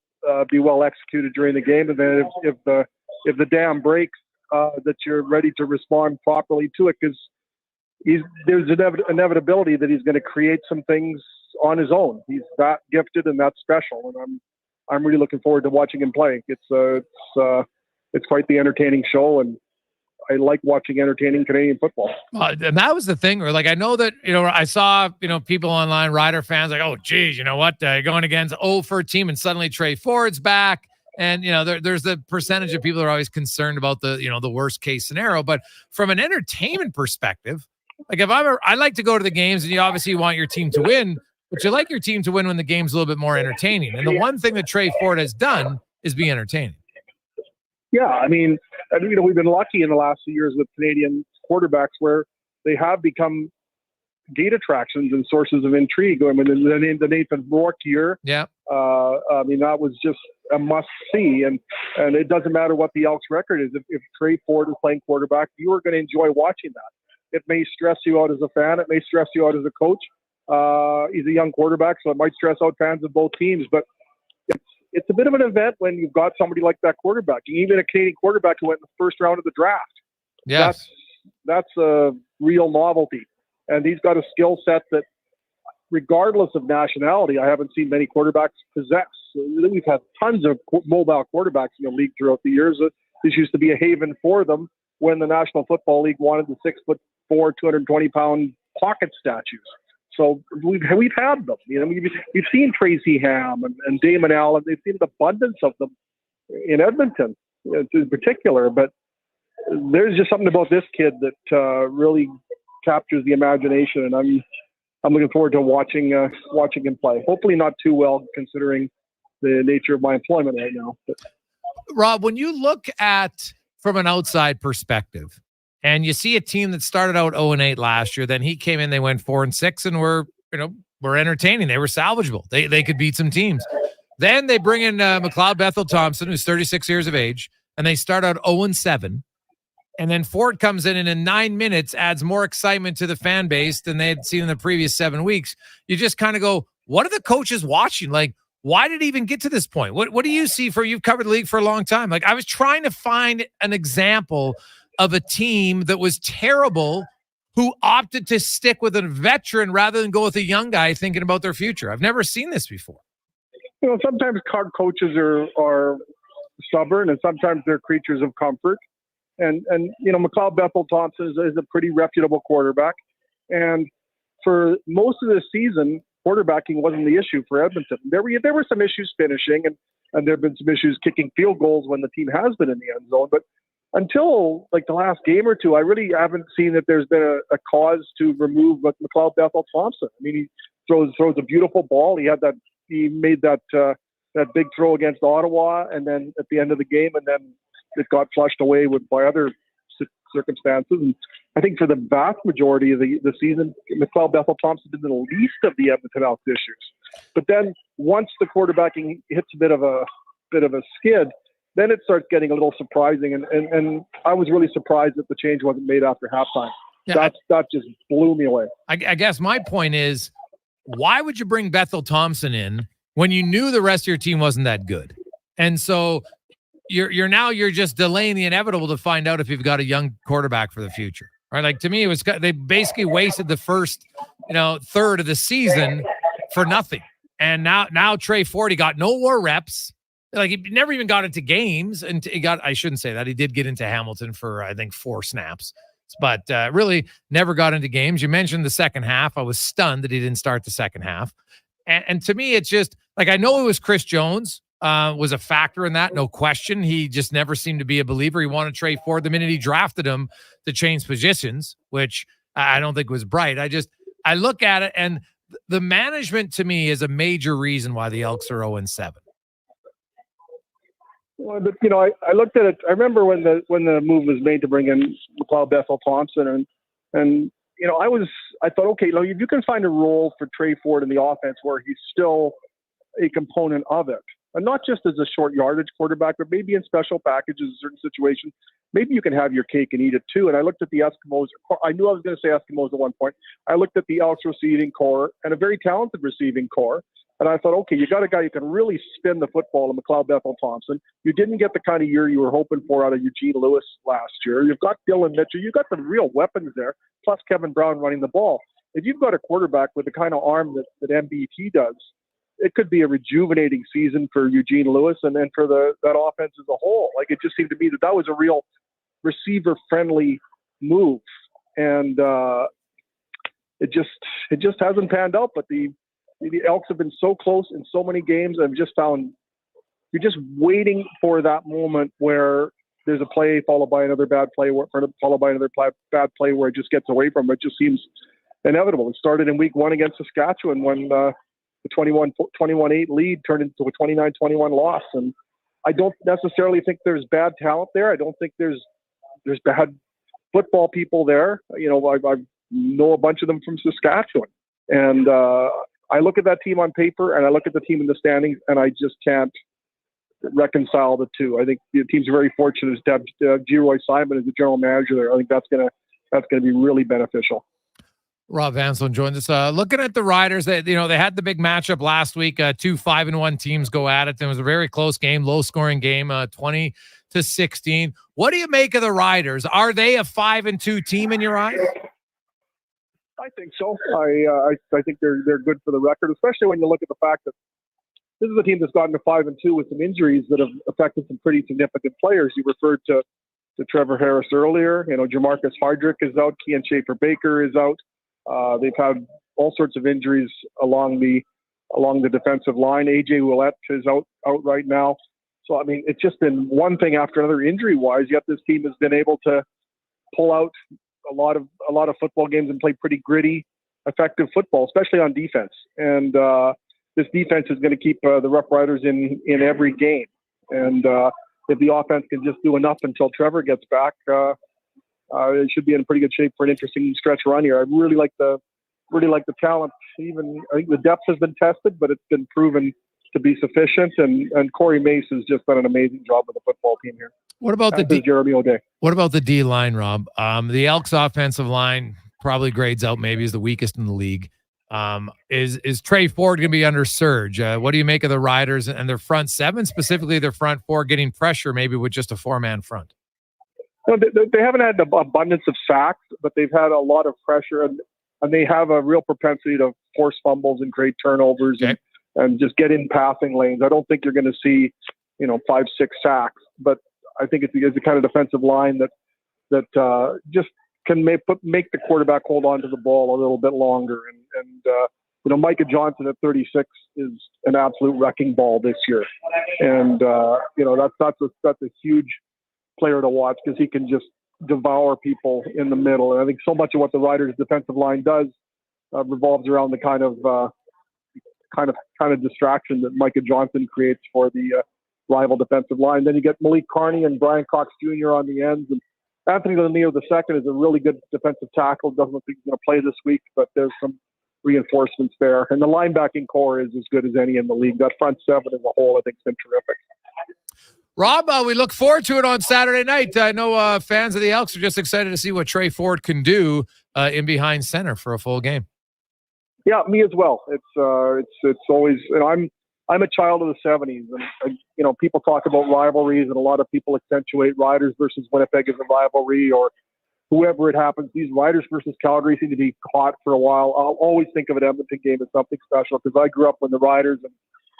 be well executed during the game. And then if the dam breaks, that you're ready to respond properly to it, because there's inevitability that he's going to create some things on his own. He's that gifted and that special, and I'm really looking forward to watching him play. It's quite the entertaining show, and I like watching entertaining Canadian football. And that was the thing, where, like, I know that, I saw, people online, Rider fans, like, oh, geez, going against for a team, and suddenly Trey Ford's back. And, there's the percentage of people that are always concerned about the worst case scenario. But from an entertainment perspective, like, I like to go to the games, and you obviously want your team to win, but you like your team to win when the game's a little bit more entertaining. And the one thing that Trey Ford has done is be entertaining. Yeah, I mean, we've been lucky in the last few years with Canadian quarterbacks where they have become gate attractions and sources of intrigue. I mean, the Nathan Rourke year, I mean, that was just a must-see. And it doesn't matter what the Elks record is. If Trey Ford is playing quarterback, you are going to enjoy watching that. It may stress you out as a fan. It may stress you out as a coach. He's a young quarterback, so it might stress out fans of both teams. But it's a bit of an event when you've got somebody like that quarterback. Even a Canadian quarterback who went in the first round of the draft. Yes. That's a real novelty. And he's got a skill set that, regardless of nationality, I haven't seen many quarterbacks possess. We've had tons of mobile quarterbacks in the league throughout the years. This used to be a haven for them when the National Football League wanted the 6'4", 220-pound pocket statues. So we've had them. We've seen Tracy Ham and Damon Allen. They've seen an abundance of them in Edmonton, in particular. But there's just something about this kid that really captures the imagination, and I'm looking forward to watching him play. Hopefully not too well, considering the nature of my employment right now. But, Rob, when you look at from an outside perspective, and you see a team that started out 0-8 last year, then he came in, they went 4-6, and were entertaining. They were salvageable. They could beat some teams. Then they bring in McLeod Bethel Thompson, who's 36 years of age, and they start out 0-7. And then Ford comes in and in 9 minutes adds more excitement to the fan base than they had seen in the previous 7 weeks. You just kind of go, what are the coaches watching? Like, why did it even get to this point? What do you see you've covered the league for a long time? Like, I was trying to find an example of a team that was terrible who opted to stick with a veteran rather than go with a young guy thinking about their future. I've never seen this before. Sometimes coaches are stubborn, and sometimes they're creatures of comfort. And McLeod Bethel Thompson is a pretty reputable quarterback. And for most of the season, quarterbacking wasn't the issue for Edmonton. There were some issues finishing, and there have been some issues kicking field goals when the team has been in the end zone. But until like the last game or two, I really haven't seen that there's been a cause to remove McLeod Bethel Thompson. I mean, he throws a beautiful ball. He made that big throw against Ottawa, and then at the end of the game, and then it got flushed away by other circumstances. And I think for the vast majority of the season, McLeod Bethel Thompson did the least of the Edmonton Elks issues. But then once the quarterbacking hits a bit of a skid, then it starts getting a little surprising. And I was really surprised that the change wasn't made after halftime. Yeah, that just blew me away. I guess my point is, why would you bring Bethel Thompson in when you knew the rest of your team wasn't that good? And so you're just delaying the inevitable to find out if you've got a young quarterback for the future. Right? Like, to me, they basically wasted the first, third of the season for nothing. And now Trey Ford, he got no more reps. Like, he never even got into games, and I shouldn't say that. He did get into Hamilton for, I think, 4 snaps, but really never got into games. You mentioned the second half. I was stunned that he didn't start the second half. And to me, it's just like, I know it was Chris Jones was a factor in that, no question. He just never seemed to be a believer. He wanted Trey Ford the minute he drafted him to change positions, which I don't think was bright. I look at it, and the management to me is a major reason why the Elks are 0-7. Well, but I looked at it. I remember when the move was made to bring in McLeod Bethel Thompson, and I thought, okay, if you can find a role for Trey Ford in the offense where he's still a component of it, and not just as a short yardage quarterback, but maybe in special packages in certain situations, maybe you can have your cake and eat it too. And I looked at the Eskimos. I knew I was going to say Eskimos at one point. I looked at the Elks receiving core and a very talented receiving core. And I thought, okay, you got a guy who can really spin the football in McLeod Bethel Thompson. You didn't get the kind of year you were hoping for out of Eugene Lewis last year. You've got Dylan Mitchell. You've got some real weapons there, plus Kevin Brown running the ball. If you've got a quarterback with the kind of arm that MBT does, it could be a rejuvenating season for Eugene Lewis and then for that offense as a whole. Like, it just seemed to me that was a real receiver-friendly move. And it just hasn't panned out, but the Elks have been so close in so many games. I've just found you're just waiting for that moment where there's a play followed by another bad play, followed by another bad play where it just gets away from it. It just seems inevitable. It started in week 1 against Saskatchewan when the 21-8 lead turned into a 29-21 loss. And I don't necessarily think there's bad talent there. I don't think there's bad football people there. I know a bunch of them from Saskatchewan. And I look at that team on paper and I look at the team in the standings, and I just can't reconcile the two. I think the team's very fortunate to have G. Simon as the general manager there. I think that's gonna be really beneficial. Rob Hanselin joins us. Looking at the Riders, they had the big matchup last week. 2 5-1 teams go at it. It was a very close game, low-scoring game, 20-16. What do you make of the Riders? Are they a 5-2 team in your eyes? I think so. I think they're good for the record, especially when you look at the fact that this is a team that's gotten to 5-2 with some injuries that have affected some pretty significant players. You referred to Trevor Harris earlier. Jamarcus Hardrick is out. Kian Schaefer-Baker is out. They've had all sorts of injuries along the defensive line. AJ Ouellette is out right now. So, I mean, it's just been one thing after another injury-wise, yet this team has been able to pull out a lot of football games and play pretty gritty, effective football, especially on defense. And this defense is going to keep the Rough Riders in every game. And if the offense can just do enough until Trevor gets back, it should be in pretty good shape for an interesting stretch run here. I really like the talent. Even I think the depth has been tested, but it's been proven to be sufficient. And Corey Mace has just done an amazing job with the football team here. What about Jeremy O'Day? What about the D line, Rob? The Elks offensive line probably grades out maybe as the weakest in the league. Is Trey Ford going to be under surge? What do you make of the Riders and their front seven, specifically their front four, getting pressure maybe with just a four-man front? No, they haven't had an abundance of sacks, but they've had a lot of pressure, and they have a real propensity to force fumbles and create turnovers and just get in passing lanes. I don't think you're going to see, 5-6 sacks, but I think it's the kind of defensive line that just can make the quarterback hold on to the ball a little bit longer. And Micah Johnson at 36 is an absolute wrecking ball this year, and that's a huge player to watch because he can just devour people in the middle. And I think so much of what the Riders' defensive line does revolves around the kind of distraction that Micah Johnson creates for the rival defensive line. Then you get Malik Carney and Brian Cox Jr. on the ends, and Anthony Lanier II is a really good defensive tackle. Doesn't look like he's going to play this week, but there's some reinforcements there. And the linebacking core is as good as any in the league. That front seven as a whole, I think, has been terrific. Rob, we look forward to it on Saturday night. I know fans of the Elks are just excited to see what Trey Ford can do in behind center for a full game. Yeah, me as well. It's always, I'm a child of the 70s, and people talk about rivalries, and a lot of people accentuate Riders versus Winnipeg as a rivalry, or whoever it happens. These Riders versus Calgary seem to be caught for a while. I'll always think of an Edmonton game as something special because I grew up when the Riders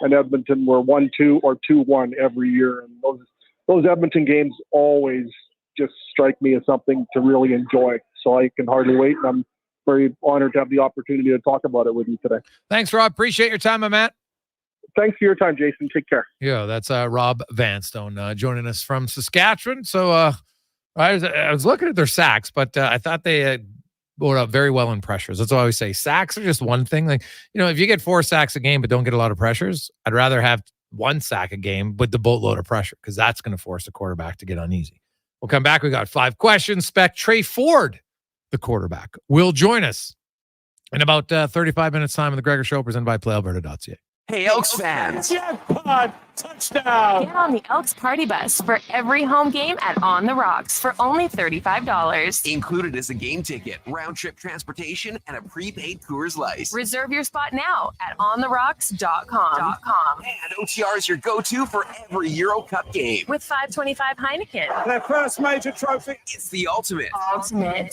and Edmonton were 1-2 or 2-1 every year, and those Edmonton games always just strike me as something to really enjoy. So I can hardly wait, and I'm very honored to have the opportunity to talk about it with you today. Thanks, Rob. Appreciate your time, my man. Thanks for your time, Jason. Take care. Yeah, that's Rob Vanstone joining us from Saskatchewan. So I was looking at their sacks, but I thought they brought up very well in pressures. That's what I always say. Sacks are just one thing. Like, if you get 4 sacks a game but don't get a lot of pressures, I'd rather have 1 sack a game with the boatload of pressure because that's going to force the quarterback to get uneasy. We'll come back. We got 5 questions. Trey Ford, the quarterback, will join us in about 35 minutes time on the Gregor Show, presented by PlayAlberta.ca. Hey, Elks fans. Jackpot! Touchdown! Get on the Elks party bus for every home game at On the Rocks for only $35. Included is a game ticket, round-trip transportation, and a prepaid Coors Light. Reserve your spot now at ontherocks.com. And OTR is your go-to for every Euro Cup game. With $5.25 Heineken. Their first major trophy. It's the ultimate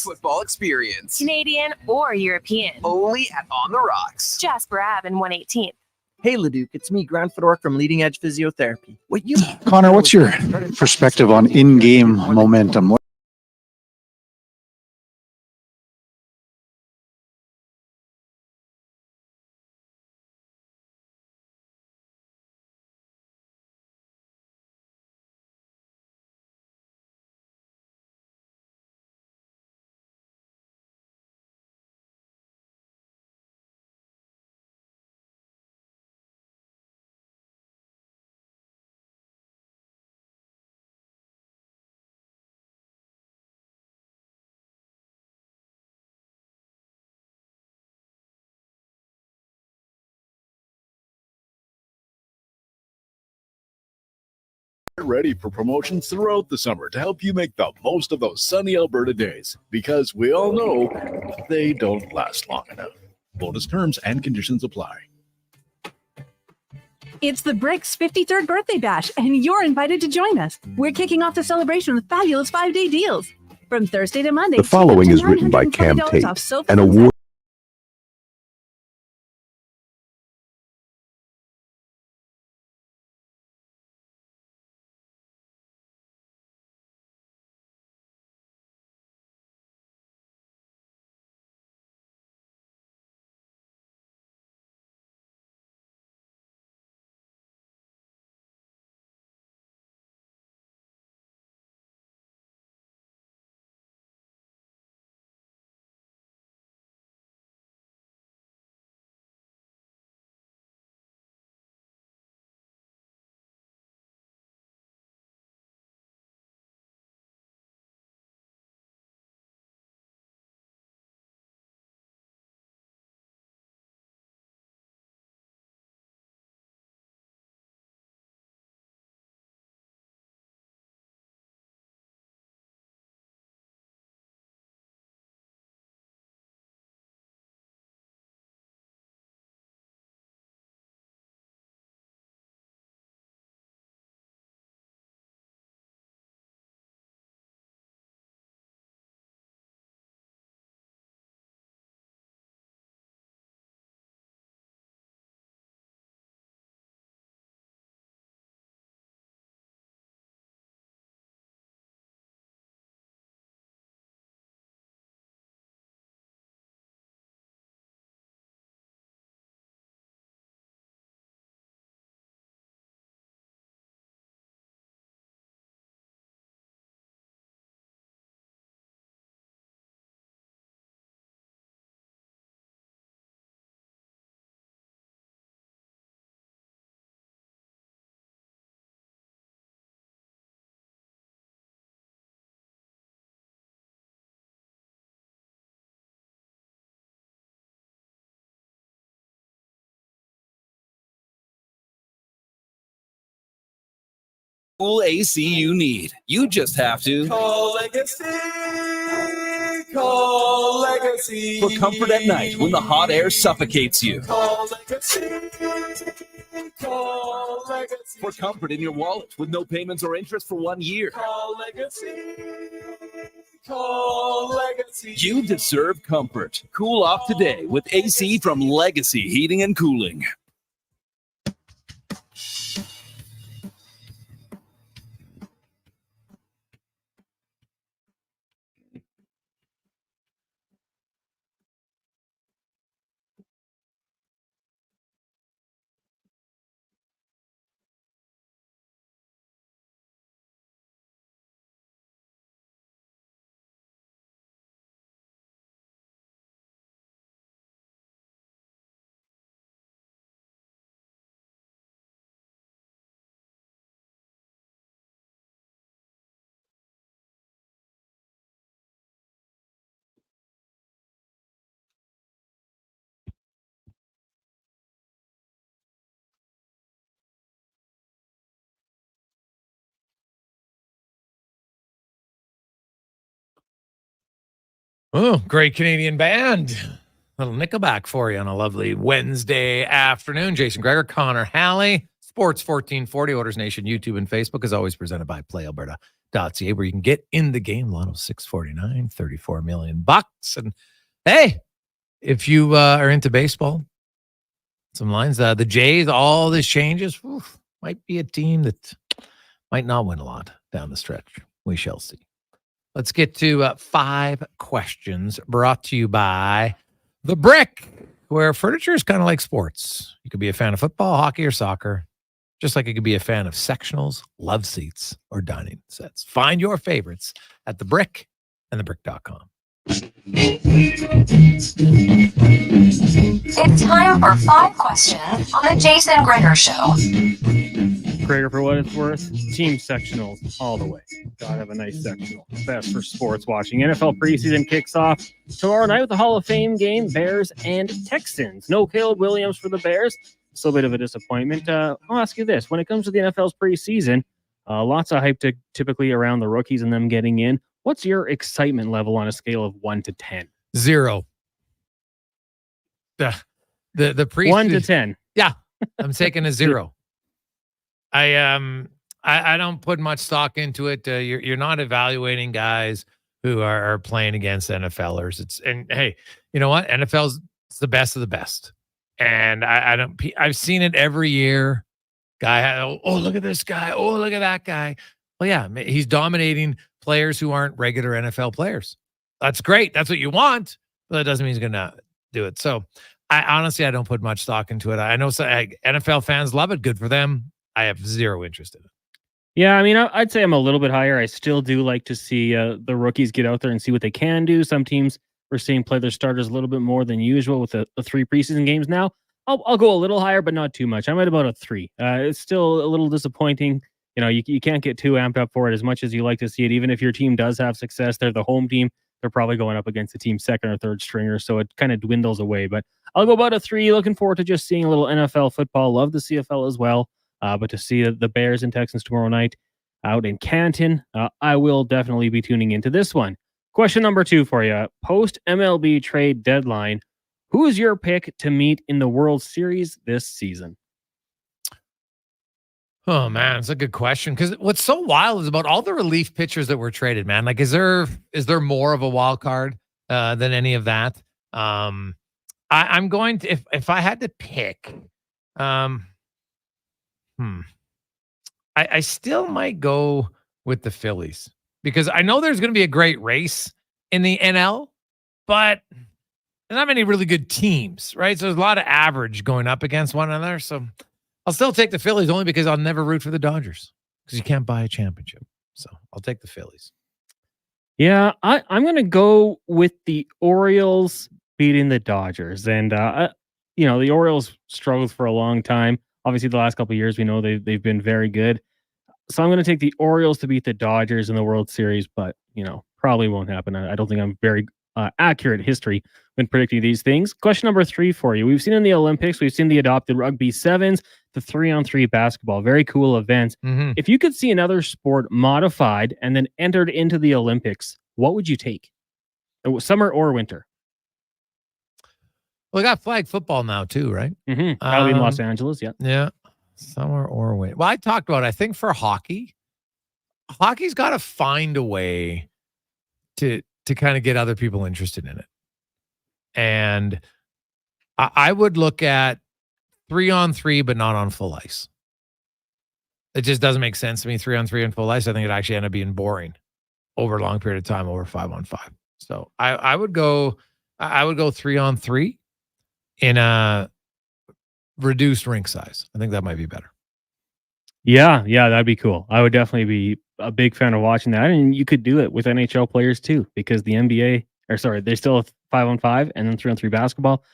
football experience. Canadian or European. Only at On the Rocks. Jasper Ave and 118th. Hey, Leduc, it's me, Grant Fedor from Leading Edge Physiotherapy. Connor, what's your perspective on in-game momentum? Get ready for promotions throughout the summer to help you make the most of those sunny Alberta days, because we all know they don't last long enough. Bonus terms and conditions apply. It's the Bricks 53rd birthday bash, and you're invited to join us. We're kicking off the celebration with fabulous 5-day deals. From Thursday to Monday. The following is written by Cam Tate, an award cool AC you need. You just have to Call Legacy. Call Legacy. for comfort at night when the hot air suffocates you. Call Legacy. Call Legacy. For comfort in your wallet with no payments or interest for 1 year. Call Legacy. Call Legacy. You deserve comfort. Cool off today with AC from Legacy Heating and Cooling. Oh, great Canadian band. Little Nickelback for you on a lovely Wednesday afternoon. Jason Gregor, Connor Halley, Sports 1440, Orders Nation, YouTube, and Facebook is always presented by PlayAlberta.ca, where you can get in the game. Lotto 649, $34 million. And hey, if you are into baseball, some lines, the Jays, all this changes, might be a team that might not win a lot down the stretch. We shall see. Let's get to 5 questions brought to you by The Brick, where furniture is kind of like sports. You could be a fan of football, hockey, or soccer, just like you could be a fan of sectionals, love seats, or dining sets. Find your favorites at The Brick and thebrick.com. It's time for 5 questions on the Jason Gregor Show. Gregor, for what it's worth, team sectionals all the way. Gotta have a nice sectional. Best for sports watching. NFL preseason kicks off tomorrow night with the Hall of Fame game, Bears and Texans. No Caleb Williams for the Bears. Still a bit of a disappointment. I'll ask you this. When it comes to the NFL's preseason, lots of hype typically around the rookies and them getting in. What's your excitement level on a scale of 1 to 10? 0. The preseason 1 to 10. Yeah, I'm taking a 0. I don't put much stock into it. You're not evaluating guys who are playing against NFLers. And hey, you know what? NFL's the best of the best. And I've seen it every year. Look at this guy. Oh, look at that guy. Well, yeah, he's dominating players who aren't regular NFL players. That's great. That's what you want, but that doesn't mean he's going to do it. So I don't put much stock into it. I know NFL fans love it. Good for them. I have 0 interest in it. Yeah, I mean, I'd say I'm a little bit higher. I still do like to see the rookies get out there and see what they can do. Some teams we're seeing play their starters a little bit more than usual with the 3 preseason games now. I'll go a little higher, but not too much. I'm at about a 3. It's still a little disappointing. You know, you can't get too amped up for it as much as you like to see it. Even if your team does have success, they're the home team. They're probably going up against the team's second or third stringer, so it kind of dwindles away. But I'll go about a 3. Looking forward to just seeing a little NFL football. Love the CFL as well. But to see the Bears and Texans tomorrow night out in Canton, I will definitely be tuning into this one. Question number 2 for you. Post MLB trade deadline, who is your pick to meet in the World Series this season? Oh, man, it's a good question. Because what's so wild is about all the relief pitchers that were traded, man. Like, is there more of a wild card than any of that? I'm going to, if I had to pick, I still might go with the Phillies because I know there's going to be a great race in the NL, but there's not many really good teams, right? So there's a lot of average going up against one another. So I'll still take the Phillies only because I'll never root for the Dodgers because you can't buy a championship. So I'll take the Phillies. Yeah, I'm going to go with the Orioles beating the Dodgers. And, the Orioles struggled for a long time. Obviously, the last couple of years, we know they've been very good. So I'm going to take the Orioles to beat the Dodgers in the World Series, but, probably won't happen. I don't think I'm very accurate history when predicting these things. Question number 3 for you. We've seen in the Olympics, we've seen the adopted rugby sevens the 3-on-3 basketball, very cool events. If you could see another sport modified and then entered into the Olympics, what would you take? Summer or winter? Well, we got flag football now too, right? That'll be in Los Angeles, yeah. Yeah. Summer or winter. Well, I talked about, I think for hockey's got to find a way to kind of get other people interested in it. And I would look at 3-on-3, but not on full ice. It just doesn't make sense to me. 3-on-3 and full ice. I think it actually ended up being boring over a long period of time, over 5-on-5. So I would go 3-on-3 in a reduced rink size. I think that might be better. Yeah, that'd be cool. I would definitely be a big fan of watching that. And you could do it with NHL players too, because the NBA, they still have 5-on-5 and then 3-on-3 basketball.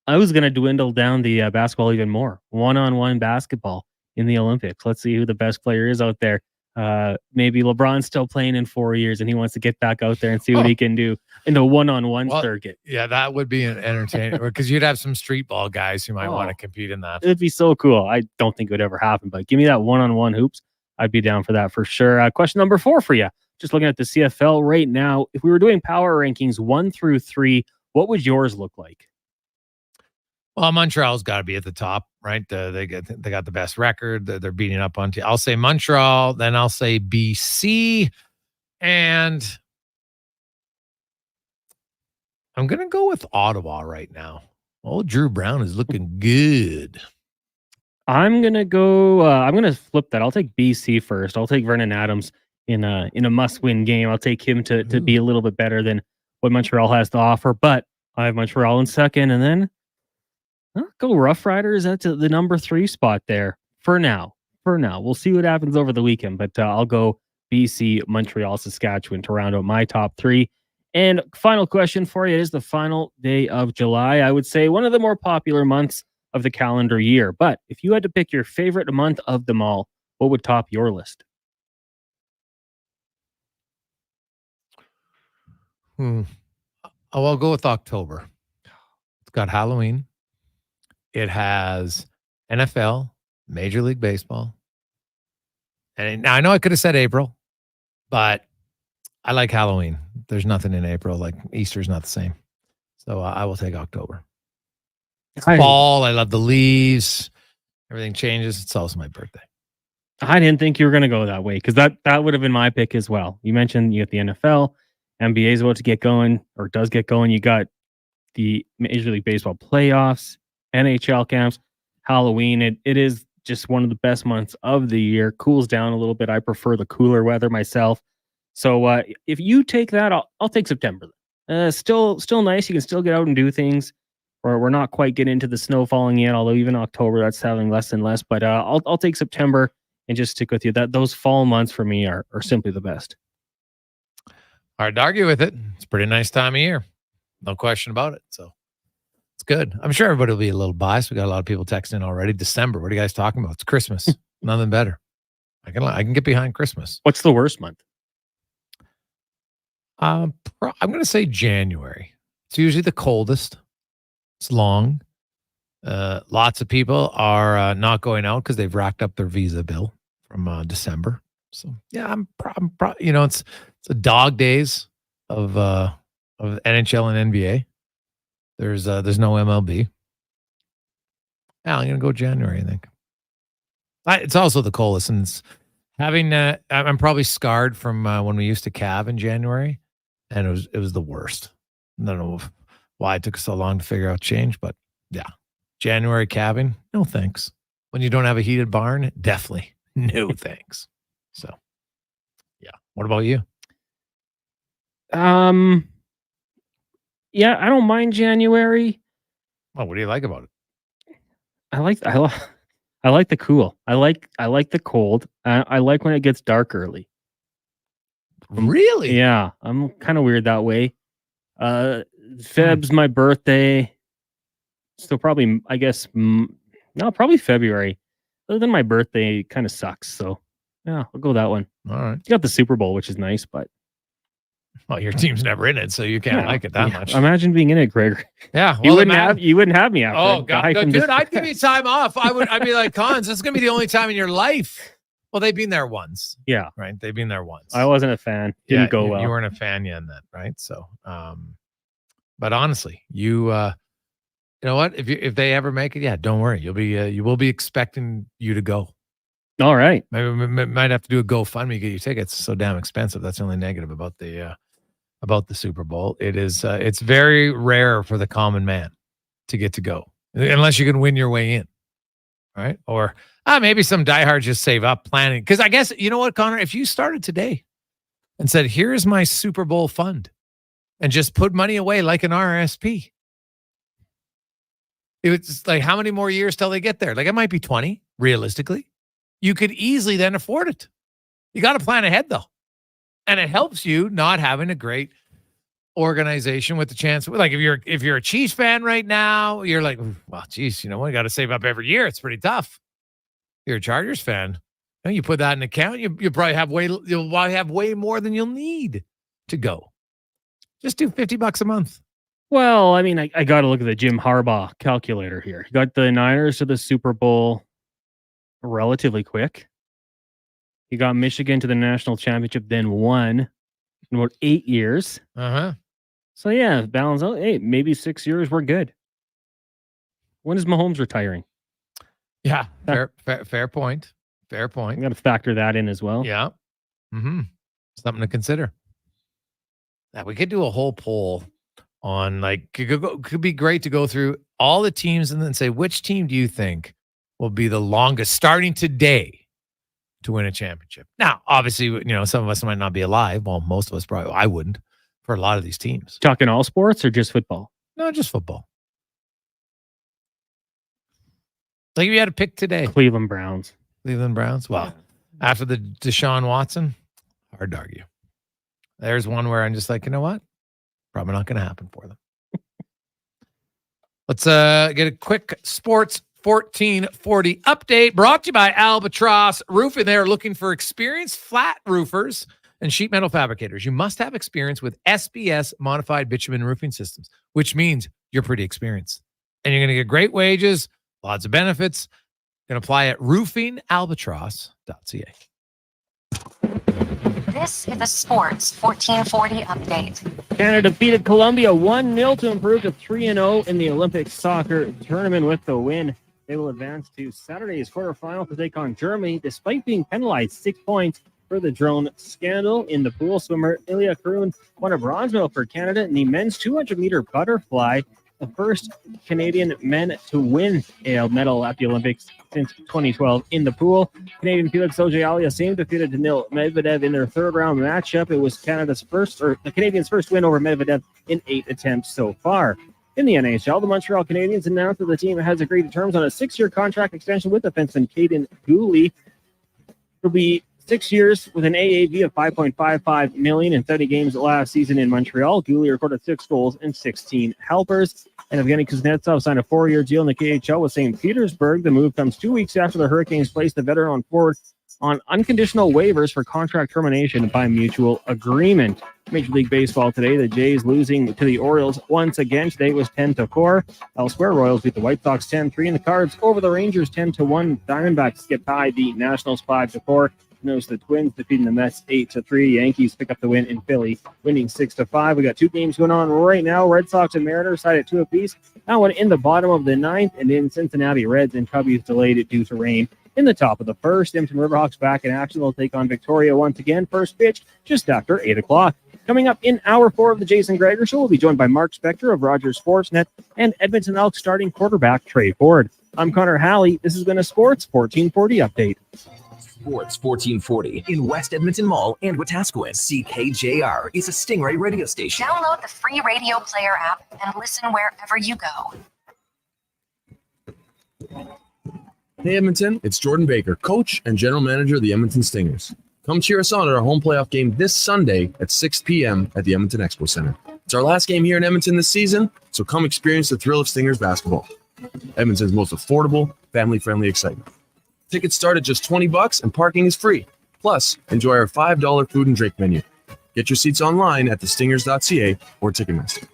I was going to dwindle down the basketball even more. 1-on-1 basketball in the Olympics. Let's see who the best player is out there. Maybe LeBron's still playing in 4 years and he wants to get back out there and see what he can do in the 1-on-1 circuit. Yeah, that would be an entertaining because you'd have some street ball guys who might want to compete in that. It'd be so cool. I don't think it would ever happen, but give me that 1-on-1 hoops. I'd be down for that for sure. Question number 4 for you. Just looking at the CFL right now, if we were doing power rankings 1 through 3, what would yours look like? Well, Montreal's got to be at the top, right? They got the best record. They're beating up on. I'll say Montreal, then I'll say BC, and I'm gonna go with Ottawa right now. Oh, Drew Brown is looking good. I'm gonna go. I'm gonna flip that. I'll take BC first. I'll take Vernon Adams in a must-win game. I'll take him to be a little bit better than what Montreal has to offer. But I have Montreal in second, and then go Rough Riders at the number 3 spot there for now. We'll see what happens over the weekend, but I'll go BC, Montreal, Saskatchewan to round out my top 3. And final question for you is the final day of July. I would say one of the more popular months of the calendar year. But if you had to pick your favorite month of them all, what would top your list? I'll go with October. It's got Halloween. It has NFL, Major League Baseball. And now I know I could have said April, but I like Halloween. There's nothing in April. Like Easter's not the same. So I will take October. It's fall. I love the leaves. Everything changes. It's also my birthday. I didn't think you were going to go that way because that would have been my pick as well. You mentioned you got the NFL. NBA is about to get going or does get going. You got the Major League Baseball playoffs, NHL camps, Halloween. It is just one of the best months of the year. Cools down a little bit. I prefer the cooler weather myself. So if you take that, I'll take September. Still nice. You can still get out and do things. We're not quite getting into the snow falling yet, although even October that's having less and less. But I'll take September and just stick with you. Those fall months for me are simply the best. Hard to argue with it. It's a pretty nice time of year. No question about it. So it's good. I'm sure everybody will be a little biased. We got a lot of people texting already. December. What are you guys talking about? It's Christmas. Nothing better. I can get behind Christmas. What's the worst month? I'm going to say January. It's usually the coldest. It's long. Lots of people are not going out because they've racked up their visa bill from December. So yeah, I'm it's the dog days of NHL and NBA. There's no MLB. Yeah, I'm gonna go January. I think. It's also the coldest, and it's having. I'm probably scarred from when we used to calve in January, and it was the worst. I don't know why it took so long to figure out change, but yeah, January calving. No thanks. When you don't have a heated barn, definitely no thanks. So, yeah. What about you? Yeah, I don't mind January. Oh, what do you like about it? I like the cool. I like the cold. I like when it gets dark early. Really? Yeah, I'm kind of weird that way. Feb's my birthday. So probably, I guess, probably February. Other than my birthday, kind of sucks. So yeah, I'll go that one. All right. You got the Super Bowl, which is nice, but Well, your team's never in it, so you can't like it that much. Imagine being in it, Gregor. Yeah, you wouldn't have me after. Oh God, dude, I'd give you time off. I'd be like, Cons, this is gonna be the only time in your life. Well, they've been there once. Yeah, right. They've been there once. I wasn't a fan. Didn't go well. You weren't a fan yet in that, right? So, but honestly, you know what? If they ever make it, don't worry. You will be expecting you to go. All right. Maybe might have to do a GoFundMe to get your tickets. It's so damn expensive. That's the only negative about the Super Bowl. It's very rare for the common man to get to go, unless you can win your way in, right? Or maybe some diehards just save up planning. Because I guess, you know what, Connor, if you started today and said, here's my Super Bowl fund, and just put money away like an RSP, it's like, how many more years till they get there? Like, it might be 20, realistically. You could easily then afford it. You got to plan ahead, though. And it helps you not having a great organization with the chance. Like, if you're a Chiefs fan right now, you're like, well, geez, you know what? You got to save up every year. It's pretty tough. If you're a Chargers fan, you put that in account, you'll probably have way more than you'll need to go. Just do $50 a month. Well, I mean, I got to look at the Jim Harbaugh calculator here. You got the Niners to the Super Bowl relatively quick. You got Michigan to the national championship, then won in about 8 years. So yeah, balance out. Hey, maybe 6 years, we're good. When is Mahomes retiring? Yeah, fair point. Fair point. You got to factor that in as well. Yeah. Something to consider. Yeah, we could do a whole poll on, like, could be great to go through all the teams and then say, which team do you think will be the longest starting today to win a championship? Now, obviously, some of us might not be alive. Well, most of us probably, I wouldn't, for a lot of these teams. Talking all sports or just football? No, just football. Like, if you had to pick today. Cleveland Browns. Well, after the Deshaun Watson, hard to argue. There's one where I'm just like, you know what? Probably not going to happen for them. Let's get a quick sports 1440 update brought to you by Albatross Roofing. They're looking for experienced flat roofers and sheet metal fabricators. You must have experience with SBS modified bitumen roofing systems, which means you're pretty experienced. And you're going to get great wages, lots of benefits. You can apply at roofingalbatross.ca. This is the Sports 1440 update. Canada defeated Colombia 1-0 to improve to 3-0 in the Olympic soccer tournament with the win. They will advance to Saturday's quarterfinal to take on Germany, despite being penalized 6 points for the drone scandal. In the pool, swimmer Ilya Karun won a bronze medal for Canada in the men's 200-meter butterfly, the first Canadian men to win a medal at the Olympics since 2012 in the pool. Canadian Felix Auger-Aliassime defeated Daniil Medvedev in their third-round matchup. It was the Canadians' first win over Medvedev in 8 attempts so far. In the NHL, the Montreal Canadiens announced that the team has agreed to terms on a 6-year contract extension with defenseman Caden Gooley. It'll be 6 years with an AAV of $5.55 million in 30 games last season in Montreal. Gooley recorded 6 goals and 16 helpers. And Evgeny Kuznetsov signed a 4-year deal in the KHL with St. Petersburg. The move comes 2 weeks after the Hurricanes placed the veteran on forward on unconditional waivers for contract termination by mutual agreement. Major League Baseball today, the Jays losing to the Orioles once again. Today was 10-4. Elsewhere, Royals beat the White Sox 10-3, and the Cards over the Rangers 10-1. Diamondbacks get by the Nationals 5-4. Notice the Twins defeating the Mets 8-3. Yankees pick up the win in Philly, winning 6-5. We got 2 games going on right now. Red Sox and Mariners tied at 2 apiece. That one in the bottom of the 9th, and in Cincinnati, Reds and Cubbies delayed due to rain. In the top of the 1st, Edmonton Riverhawks back in action. They'll take on Victoria once again. First pitch just after 8 o'clock. Coming up in Hour 4 of the Jason Gregor Show, we'll be joined by Mark Spector of Rogers Sportsnet and Edmonton Elks starting quarterback Trey Ford. I'm Connor Halley. This has been a Sports 1440 update. Sports 1440 in West Edmonton Mall and Wetaskiwin. CKJR is a Stingray radio station. Download the free radio player app and listen wherever you go. Hey Edmonton, it's Jordan Baker, coach and general manager of the Edmonton Stingers. Come cheer us on at our home playoff game this Sunday at 6 p.m. at the Edmonton Expo Center. It's our last game here in Edmonton this season, so come experience the thrill of Stingers basketball. Edmonton's most affordable, family-friendly excitement. Tickets start at just $20 and parking is free. Plus, enjoy our $5 food and drink menu. Get your seats online at thestingers.ca or Ticketmaster.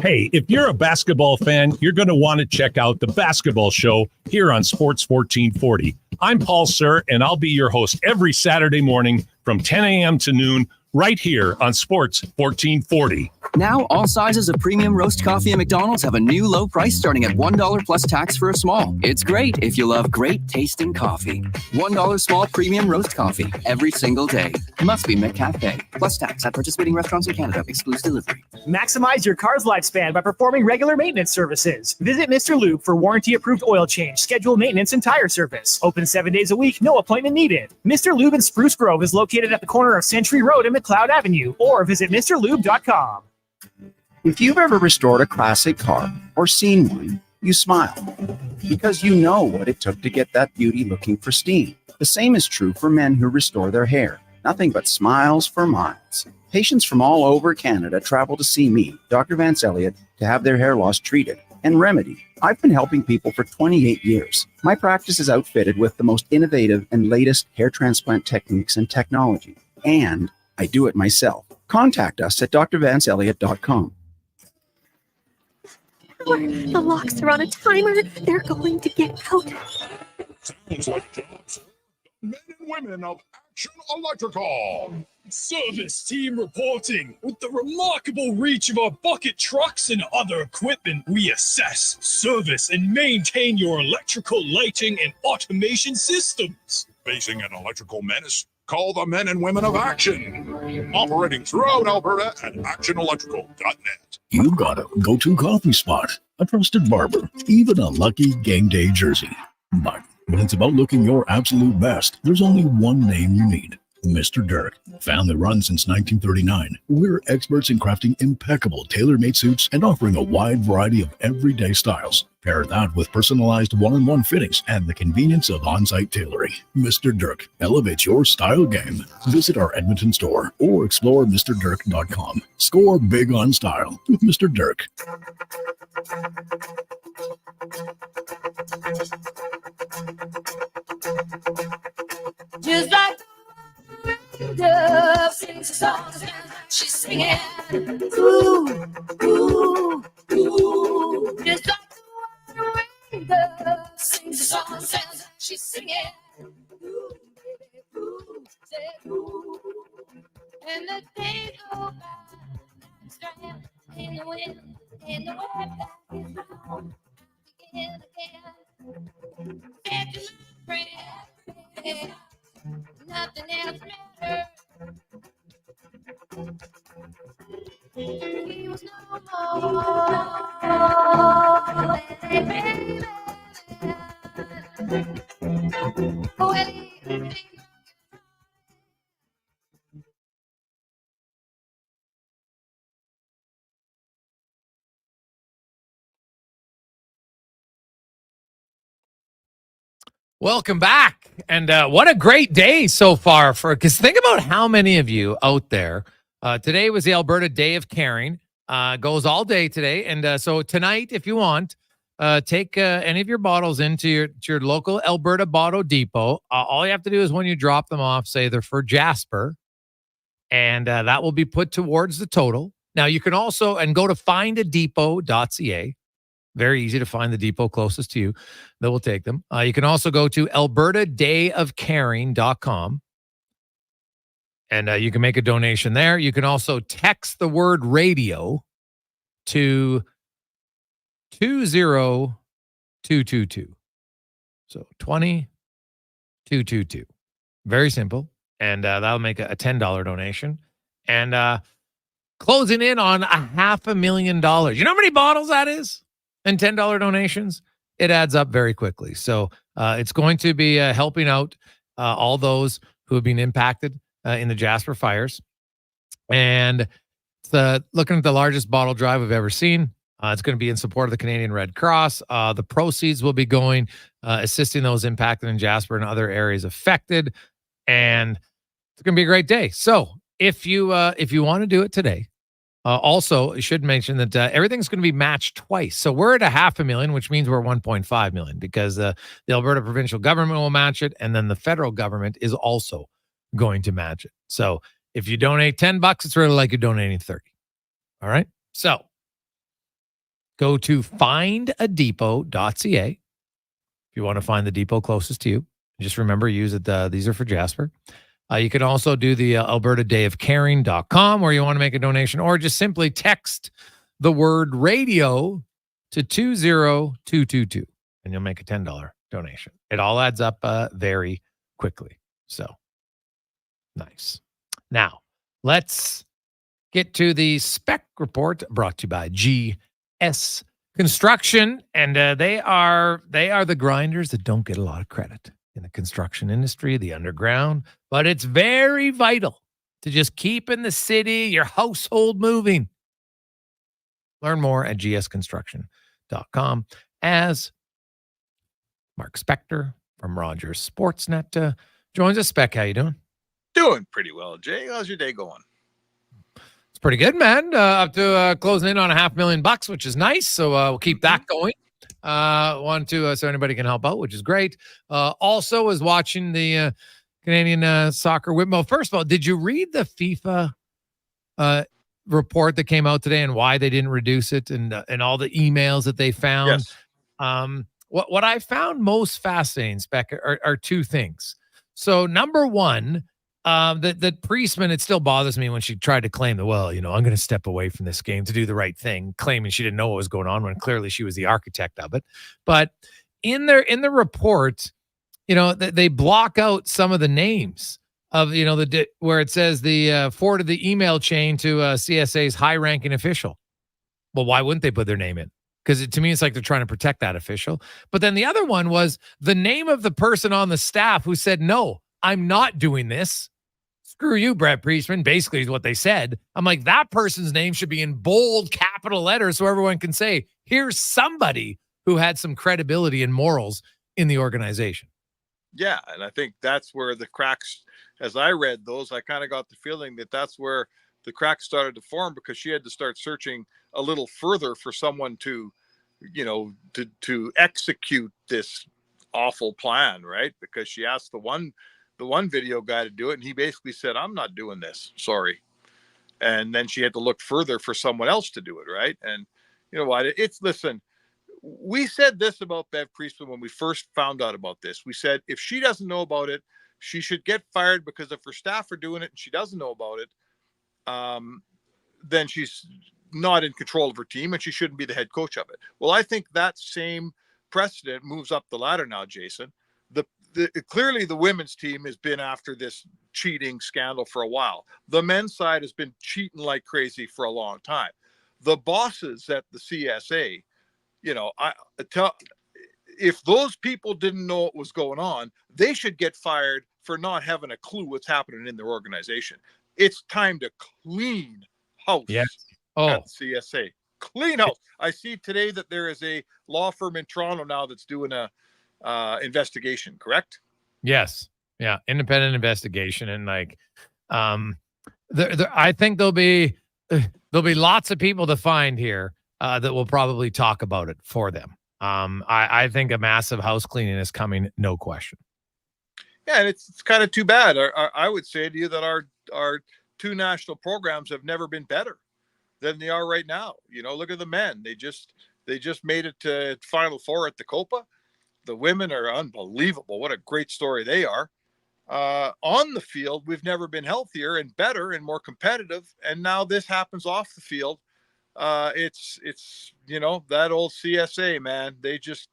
Hey, if you're a basketball fan, you're going to want to check out The Basketball Show here on Sports 1440. I'm Paul Sir, and I'll be your host every Saturday morning from 10 a.m. to noon right here on Sports 1440. Now, all sizes of premium roast coffee at McDonald's have a new low price starting at $1 plus tax for a small. It's great if you love great tasting coffee. $1 small premium roast coffee every single day. Must be McCafe. Plus tax at participating restaurants in Canada. Excludes delivery. Maximize your car's lifespan by performing regular maintenance services. Visit Mr. Lube for warranty-approved oil change, scheduled maintenance, and tire service. Open 7 days a week, no appointment needed. Mr. Lube in Spruce Grove is located at the corner of Century Road and McLeod Avenue, or visit MrLube.com. If you've ever restored a classic car or seen one, you smile because you know what it took to get that beauty looking pristine. The same is true for men who restore their hair. Nothing but smiles for miles. Patients from all over Canada travel to see me, Dr. Vance Elliott, to have their hair loss treated and remedied. I've been helping people for 28 years. My practice is outfitted with the most innovative and latest hair transplant techniques and technology. And I do it myself. Contact us at drvanceelliott.com. The locks are on a timer. They're going to get out. Sounds like jobs. Men and women of Action Electrical. Service team reporting. With the remarkable reach of our bucket trucks and other equipment, we assess, service, and maintain your electrical lighting and automation systems. Facing an electrical menace? Call the men and women of Action. Operating throughout Alberta at actionelectrical.net. You've got a go-to coffee spot, a trusted barber, even a lucky game day jersey. But when it's about looking your absolute best, there's only one name you need. Mr. Dirk. Family run since 1939. We're experts in crafting impeccable tailor-made suits and offering a wide variety of everyday styles. Pair that with personalized one-on-one fittings and the convenience of on-site tailoring. Mr. Dirk elevates your style game. Visit our Edmonton store or explore MrDirk.com. Score big on style with Mr. Dirk. Just like dove sings a song and she's singing. Ooh, ooh, ooh. Just like the dove sings a song and she's singing. Ooh, baby, ooh, say ooh. And the days go by, strand in the wind, in the web that is round. Again, again. Catch my friend. Nothing else matters. He was no more, baby. Well, Welcome back. And what a great day so far because think about how many of you out there. Today was the Alberta Day of Caring. Goes all day today. And so tonight, if you want, take any of your bottles into your local Alberta Bottle Depot. All you have to do is when you drop them off, say they're for Jasper. And that will be put towards the total. Now, you can also go to findadepot.ca. Very easy to find the depot closest to you that will take them. You can also go to albertadayofcaring.com and you can make a donation there. You can also text the word radio to 20222. So 20222. Very simple. And that'll make a $10 donation. And closing in on $500,000. You know how many bottles that is? And $10 donations, it adds up very quickly. So it's going to be helping out all those who have been impacted in the Jasper fires. And it's looking at the largest bottle drive we've ever seen. It's going to be in support of the Canadian Red Cross. The proceeds will be going, assisting those impacted in Jasper and other areas affected. And it's going to be a great day. So if you want to do it today, Also, I should mention that everything's going to be matched twice. So we're at $500,000, which means we're $1.5 million because the Alberta provincial government will match it, and then the federal government is also going to match it. So if you donate $10, it's really like you're donating 30. All right. So go to findadepot.ca if you want to find the depot closest to you. Just remember, use it. These are for Jasper. You can also do the albertadayofcaring.com where you want to make a donation, or just simply text the word radio to 20222 and you'll make a $10 donation. It all adds up very quickly. So nice. Now let's get to the spec report brought to you by GS Construction. And they are the grinders that don't get a lot of credit in the construction industry, the underground, but it's very vital to just keeping the city, your household moving. Learn more at gsconstruction.com. As Mark Spector from Rogers Sportsnet joins us. Spec, how you doing? Doing pretty well, Jay. How's your day going? It's pretty good, man. Up to closing in on $500,000, which is nice. So we'll keep that going. So anybody can help out, which is great. Also was watching the Canadian soccer. Well, first of all, did you read the FIFA report that came out today and why they didn't reduce it and all the emails that they found? Yes. What I found most fascinating, Spec, are two things. So number one, that Priestman, it still bothers me when she tried to claim that, I'm going to step away from this game to do the right thing, claiming she didn't know what was going on when clearly she was the architect of it. But in the report, they block out some of the names of, where it says the forwarded the email chain to CSA's high-ranking official. Well, why wouldn't they put their name in? Because to me, it's like they're trying to protect that official. But then the other one was the name of the person on the staff who said, no, I'm not doing this. Screw you, Brett Priestman, basically is what they said. I'm like, that person's name should be in bold capital letters so everyone can say, here's somebody who had some credibility and morals in the organization. Yeah, and I think that's where the cracks, as I read those, I kind of got the feeling that that's where the cracks started to form, because she had to start searching a little further for someone to execute this awful plan, right? Because she asked the one video guy to do it, and he basically said, I'm not doing this, sorry. And then she had to look further for someone else to do it, right? And you know what, listen, we said this about Bev Priestman when we first found out about this. We said, if she doesn't know about it, she should get fired, because if her staff are doing it and she doesn't know about it, then she's not in control of her team and she shouldn't be the head coach of it. Well, I think that same precedent moves up the ladder now, Jason. Clearly the women's team has been after this cheating scandal for a while. The men's side has been cheating like crazy for a long time. The bosses at the CSA, if those people didn't know what was going on, they should get fired for not having a clue what's happening in their organization. It's time to clean house. Yes. At CSA. Clean house. I see today that there is a law firm in Toronto now that's doing a investigation, correct? Yes. Yeah. Independent investigation. And I think there'll be lots of people to find here that will probably talk about it for them. I think a massive house cleaning is coming, no question. Yeah, and it's kind of too bad. I would say to you that our two national programs have never been better than they are right now. Look at the men. They just made it to Final Four at the Copa. The women are unbelievable. What a great story they are. On the field, we've never been healthier and better and more competitive. And now this happens off the field. It's that old CSA, man. They just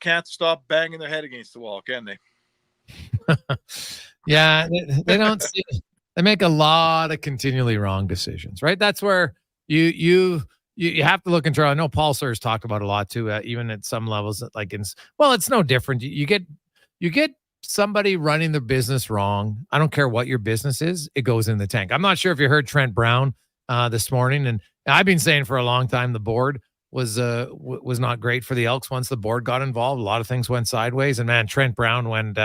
can't stop banging their head against the wall, can they? Yeah, they don't see, they make a lot of continually wrong decisions, right? That's where you have to look into. I know Paul Sir's talked about a lot too, even at some levels. It's no different. You get somebody running the business wrong. I don't care what your business is; it goes in the tank. I'm not sure if you heard Trent Brown this morning, and I've been saying for a long time the board was not great for the Elks. Once the board got involved, a lot of things went sideways, and man, Trent Brown went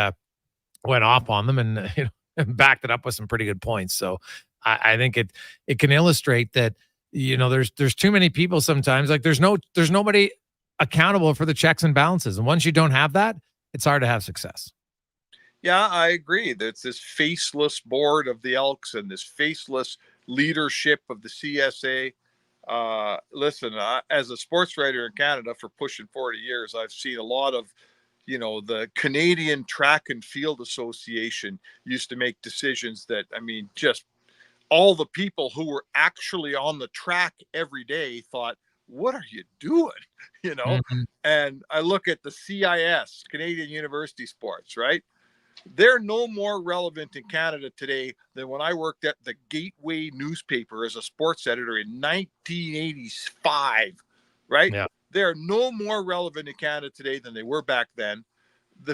off on them and backed it up with some pretty good points. So I think it can illustrate that, there's too many people sometimes. Like there's nobody accountable for the checks and balances. And once you don't have that, it's hard to have success. Yeah, I agree. There's this faceless board of the Elks and this faceless leadership of the CSA. Listen, as a sports writer in Canada for pushing 40 years, I've seen a lot of, the Canadian Track and Field Association used to make decisions that, just all the people who were actually on the track every day thought, what are you doing? And I look at the CIS, Canadian University Sports, right? They're no more relevant in Canada today than when I worked at the Gateway newspaper as a sports editor in 1985, right? Yeah. They're no more relevant in Canada today than they were back then.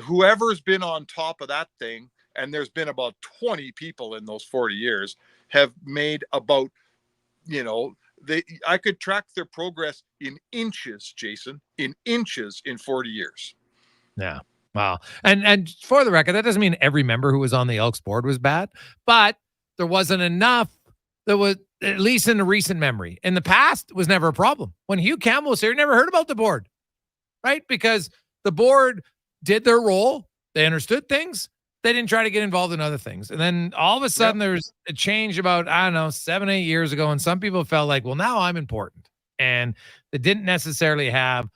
Whoever's been on top of that thing, and there's been about 20 people in those 40 years, have made about, I could track their progress in inches, Jason, in 40 years. Yeah. Wow. And for the record, that doesn't mean every member who was on the Elks board was bad, but there wasn't enough that was, at least in the recent memory. In the past, it was never a problem. When Hugh Campbell was here, never heard about the board, right? Because the board did their role. They understood things. They didn't try to get involved in other things. And then all of a sudden there's a change about, 7-8 years ago. And some people felt like, well, now I'm important. And they didn't necessarily have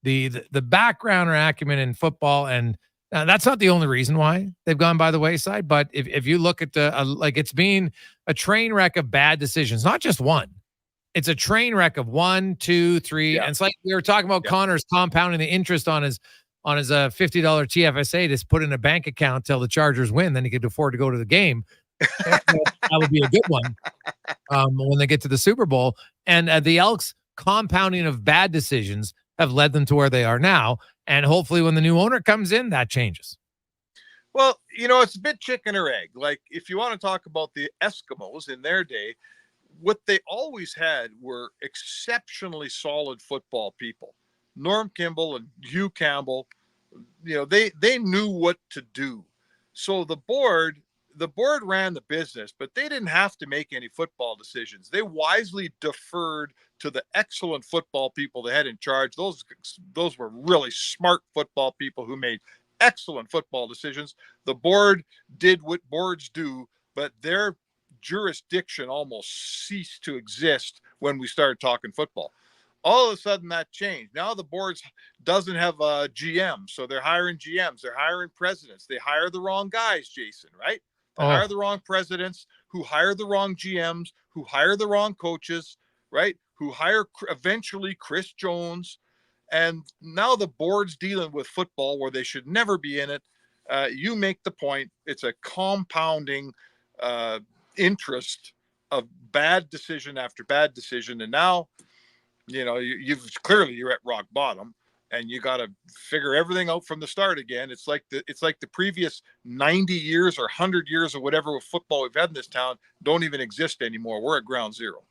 the background or acumen in football. And that's not the only reason why they've gone by the wayside. But if you look at it's been a train wreck of bad decisions, not just one. It's a train wreck of 1, 2, 3. Yeah. And it's like we were talking about Connor's compounding the interest on his $50 TFSA to put in a bank account till the Chargers win. Then he could afford to go to the game. That would be a good one when they get to the Super Bowl. And the Elks compounding of bad decisions have led them to where they are now. And hopefully when the new owner comes in, that changes. Well, it's a bit chicken or egg. Like if you want to talk about the Eskimos in their day, what they always had were exceptionally solid football people. Norm Kimball and Hugh Campbell, they knew what to do. So the board ran the business, but they didn't have to make any football decisions. They wisely deferred to the excellent football people they had in charge. Those were really smart football people who made excellent football decisions. The board did what boards do, but their jurisdiction almost ceased to exist when we started talking football. All of a sudden that changed. Now the board doesn't have a GM, so they're hiring GMs. They're hiring presidents. They hire the wrong guys, Jason, right? They hire the wrong presidents, who hire the wrong GMs, who hire the wrong coaches, right? Who hire eventually Chris Jones. And now the board's dealing with football where they should never be in it. You make the point. It's a compounding interest of bad decision after bad decision. And now, you're at rock bottom. And you got to figure everything out from the start again. It's like the previous 90 years or 100 years or whatever with football we've had in this town don't even exist anymore. We're at ground zero.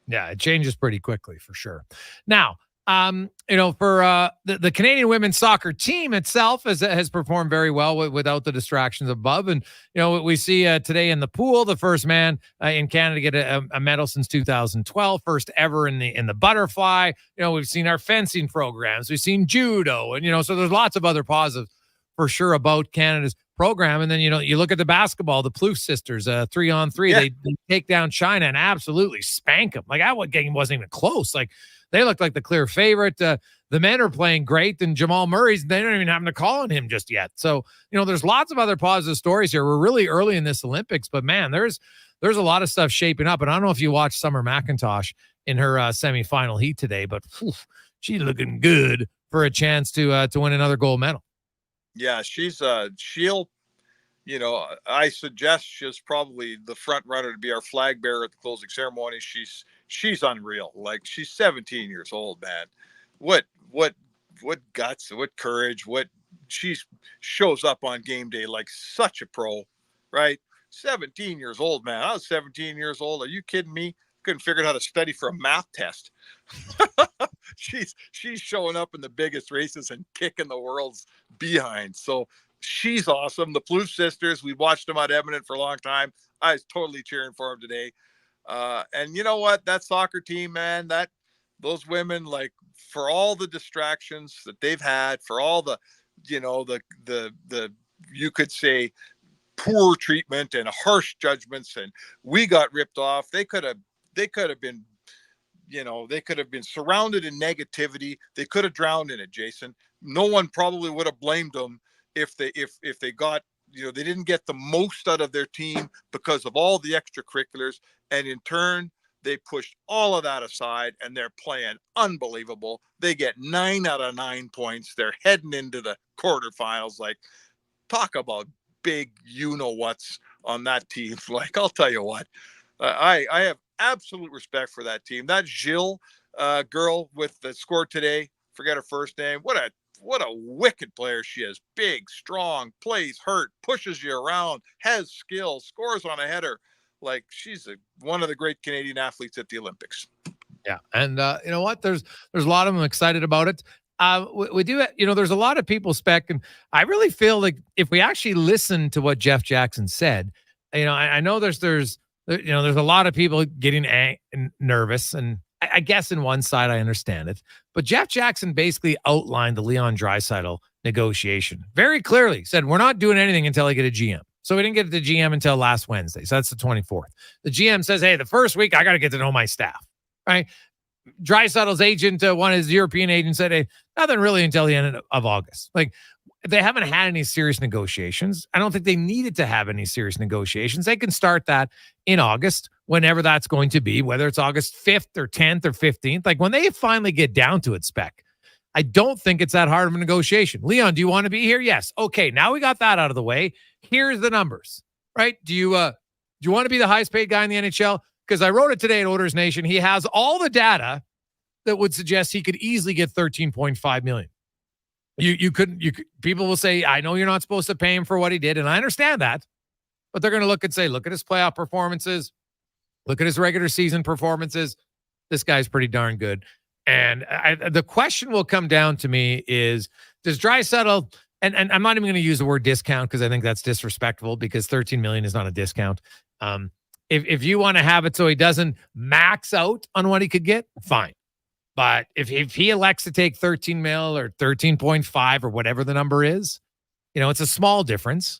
Yeah, it changes pretty quickly for sure. Now, for the Canadian women's soccer team itself has performed very well without the distractions above. And, we see today in the pool, the first man in Canada to get a medal since 2012, first ever in the butterfly. We've seen our fencing programs. We've seen judo. And, so there's lots of other positives for sure about Canada's program. And then, you look at the basketball, the Plouffe sisters, 3-on-3, they take down China and absolutely spank them. Like that game wasn't even close. Like, they look like the clear favorite. The men are playing great, and Jamal Murray's, they don't even have to call on him just yet. So, there's lots of other positive stories here. We're really early in this Olympics, but man, there's a lot of stuff shaping up. And I don't know if you watched Summer McIntosh in her semifinal heat today, but she's looking good for a chance to win another gold medal. Yeah, I suggest she's probably the front runner to be our flag bearer at the closing ceremony. She's unreal. Like, she's 17 years old, man. What guts, what courage, she shows up on game day like such a pro, right? 17 years old, man. I was 17 years old. Are you kidding me? Couldn't figure out how to study for a math test. She's showing up in the biggest races and kicking the world's behind. So She's awesome. The Plouffe sisters, we watched them out Edmonton for a long time. I was totally cheering for them today. And you know what? That soccer team, man, those women, like, for all the distractions that they've had, for all the, the you could say poor treatment and harsh judgments, and we got ripped off. They could have been, they could have been surrounded in negativity. They could have drowned in it, Jason. No one probably would have blamed them if they got, they didn't get the most out of their team because of all the extracurriculars. And in turn, they pushed all of that aside, and they're playing unbelievable. They get 9 out of 9 points. They're heading into the quarterfinals. Like, talk about big you-know-whats on that team. Like, I'll tell you what, I have absolute respect for that team. That Jill girl with the score today, forget her first name. What a wicked player she is. Big, strong, plays hurt, pushes you around, has skill, scores on a header. Like, she's one of the great Canadian athletes at the Olympics. Yeah. And you know what? There's a lot of them excited about it. We do, there's a lot of people spec, and I really feel like if we actually listen to what Jeff Jackson said, I know there's a lot of people getting nervous, and I guess in one side I understand it, but Jeff Jackson basically outlined the Leon Draisaitl negotiation very clearly. Said, we're not doing anything until I get a GM. So we didn't get the GM until last Wednesday. So that's the 24th. The GM says, hey, the first week I got to get to know my staff, right? Draisaitl's agent, one of his European agents, said, hey, nothing really until the end of August. Like, they haven't had any serious negotiations. I don't think they needed to have any serious negotiations. They can start that in August, whenever that's going to be, whether it's August 5th or 10th or 15th. Like, when they finally get down to it, Spec, I don't think it's that hard of a negotiation. Leon, do you want to be here? Yes. Okay, now we got that out of the way. Here's the numbers, right? Do you want to be the highest paid guy in the NHL? Because I wrote it today at Oilers Nation. He has all the data that would suggest he could easily get $13.5 million. People will say, I know you're not supposed to pay him for what he did, and I understand that, but they're going to look and say, look at his playoff performances, look at his regular season performances. This guy's pretty darn good. And the question will come down to me is, does Draisaitl, and I'm not even going to use the word discount because I think that's disrespectful, because $13 million is not a discount. If you want to have it so he doesn't max out on what he could get, fine. But if he elects to take 13 mil or 13.5 or whatever the number is, it's a small difference,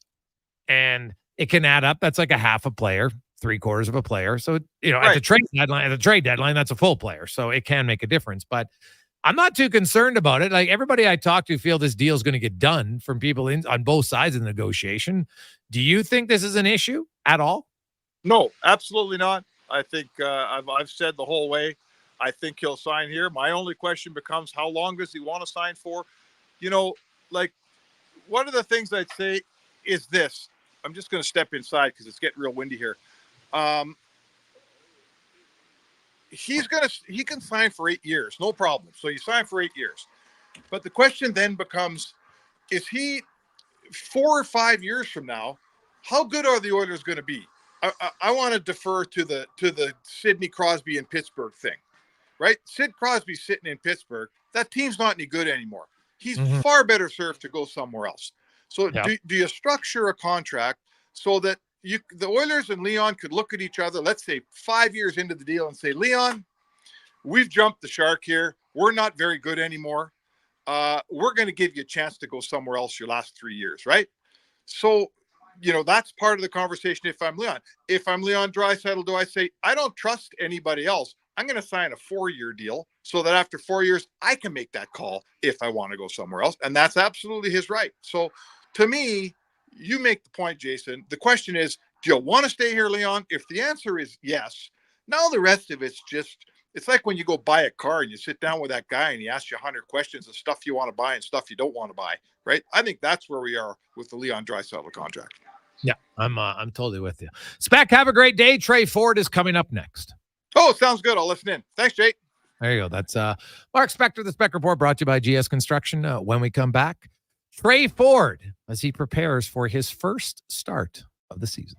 and it can add up. That's like a half a player, 3/4 of a player. So, right. At the trade deadline, that's a full player. So it can make a difference, but I'm not too concerned about it. Like, everybody I talk to feel this deal is going to get done from people on both sides of the negotiation. Do you think this is an issue at all? No, absolutely not. I think I've said the whole way, I think he'll sign here. My only question becomes, how long does he want to sign for? Like, one of the things I'd say is this. I'm just going to step inside because it's getting real windy here. He can sign for 8 years, no problem. So you sign for 8 years. But the question then becomes, is he 4 or 5 years from now, how good are the Oilers going to be? I want to defer to the Sidney Crosby in Pittsburgh thing, right? Sid Crosby's sitting in Pittsburgh. That team's not any good anymore. He's far better served to go somewhere else. So do you structure a contract so that the Oilers and Leon could look at each other, let's say 5 years into the deal, and say, Leon, we've jumped the shark here. We're not very good anymore. We're going to give you a chance to go somewhere else your last 3 years, right? So, that's part of the conversation if I'm Leon. If I'm Leon Draisaitl, do I say, I don't trust anybody else. I'm going to sign a 4-year deal so that after 4 years, I can make that call if I want to go somewhere else. And that's absolutely his right. So to me, you make the point, Jason. The question is, do you want to stay here, Leon? If the answer is yes, now the rest of it's like when you go buy a car and you sit down with that guy and he asks you 100 questions of stuff you want to buy and stuff you don't want to buy, right? I think that's where we are with the Leon Draisaitl contract. Yeah, I'm totally with you. Spec, have a great day. Trey Ford is coming up next. Oh, sounds good. I'll listen in. Thanks, Jake. There you go. That's Mark Spector, the Spec Report, brought to you by GS Construction. When we come back, Trey Ford, as he prepares for his first start of the season.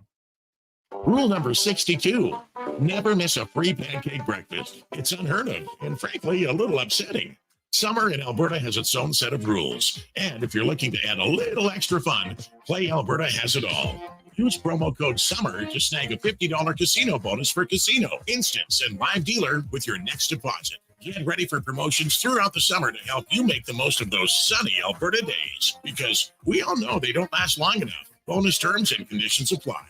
Rule number 62, never miss a free pancake breakfast. It's unheard of and frankly a little upsetting. Summer in Alberta has its own set of rules. And if you're looking to add a little extra fun, Play Alberta has it all. Use promo code SUMMER to snag a $50 casino bonus for casino, instants, and live dealer with your next deposit. Get ready for promotions throughout the summer to help you make the most of those sunny Alberta days. Because we all know they don't last long enough. Bonus terms and conditions apply.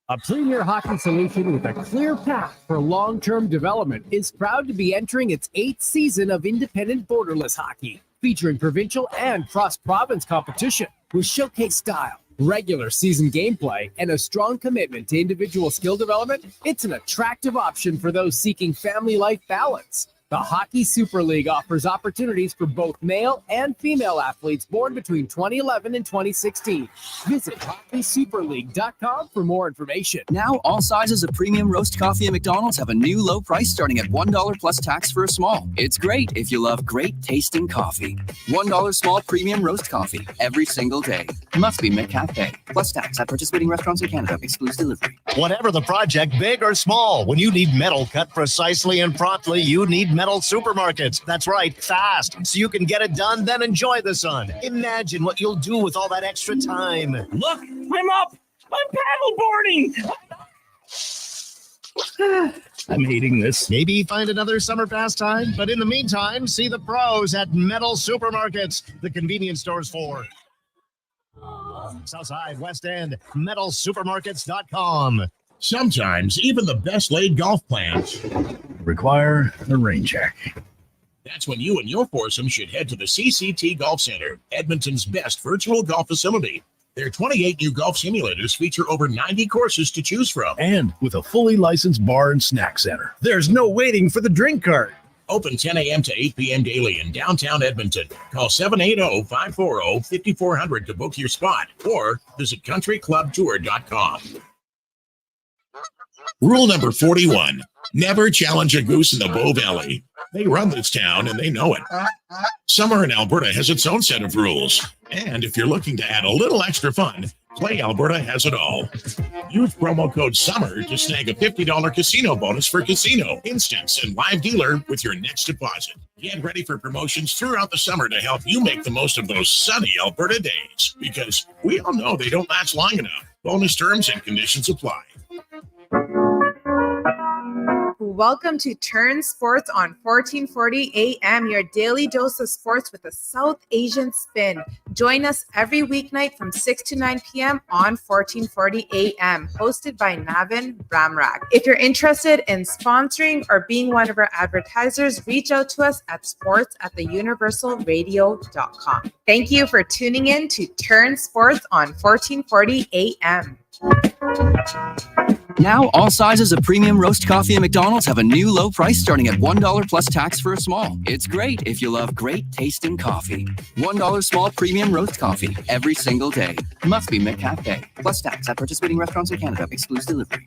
A premier hockey solution with a clear path for long-term development is proud to be entering its 8th season of independent borderless hockey, featuring provincial and cross-province competition with showcase style, regular season gameplay, and a strong commitment to individual skill development. It's an attractive option for those seeking family life balance. The Hockey Super League offers opportunities for both male and female athletes born between 2011 and 2016. Visit hockeysuperleague.com for more information. Now, all sizes of premium roast coffee at McDonald's have a new low price starting at $1 plus tax for a small. It's great if you love great tasting coffee. $1 small premium roast coffee every single day. Must be McCafe. Plus tax at participating restaurants in Canada. Excludes delivery. Whatever the project, big or small, when you need metal cut precisely and promptly, you need Metal Supermarkets. That's right, fast, so you can get it done, then enjoy the sun. Imagine what you'll do with all that extra time. Look, I'm up. I'm paddleboarding. I'm hating this. Maybe find another summer pastime, but in the meantime, see the pros at Metal Supermarkets, the convenience stores for Southside, West End, metalsupermarkets.com. Sometimes even the best laid golf plans require a rain check. That's when you and your foursome should head to the CCT Golf Center, Edmonton's best virtual golf facility. Their 28 new golf simulators feature over 90 courses to choose from. And with a fully licensed bar and snack center, there's no waiting for the drink cart. Open 10 a.m. to 8 p.m. daily in downtown Edmonton. Call 780-540-5400 to book your spot or visit countryclubtour.com. Rule number 41, never challenge a goose in the Bow Valley. They run this town and they know it. Summer in Alberta has its own set of rules. And if you're looking to add a little extra fun, Play Alberta has it all. Use promo code SUMMER to snag a $50 casino bonus for casino, instants, and live dealer with your next deposit. Get ready for promotions throughout the summer to help you make the most of those sunny Alberta days. Because we all know they don't last long enough. Bonus terms and conditions apply. Welcome to Turn Sports on 1440 AM, your daily dose of sports with a South Asian spin. Join us every weeknight from 6 to 9 p.m. on 1440 AM, hosted by Navin Ramrak. If you're interested in sponsoring or being one of our advertisers, reach out to us at sports@theuniversalradio.com. Thank you for tuning in to Turn Sports on 1440 AM. Now, all sizes of premium roast coffee at McDonald's have a new low price starting at $1 plus tax for a small. It's great if you love great tasting coffee. $1 small premium roast coffee every single day. Must be McCafe. Plus tax at participating restaurants in Canada. Excludes delivery.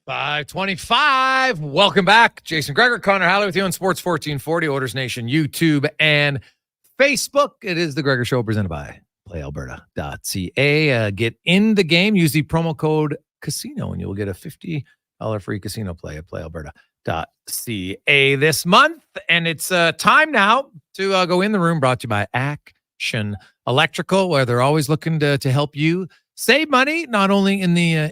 $5:25. Welcome back. Jason Gregor, Connor Halley with you on Sports 1440, Oilers Nation, YouTube, and Facebook. It is the Gregor Show presented by playalberta.ca. Get in the game. Use the promo code casino and you'll get a $50 free casino play at playalberta.ca this month. And it's time now to go in the room, brought to you by Action Electrical, where they're always looking to help you save money, not only in the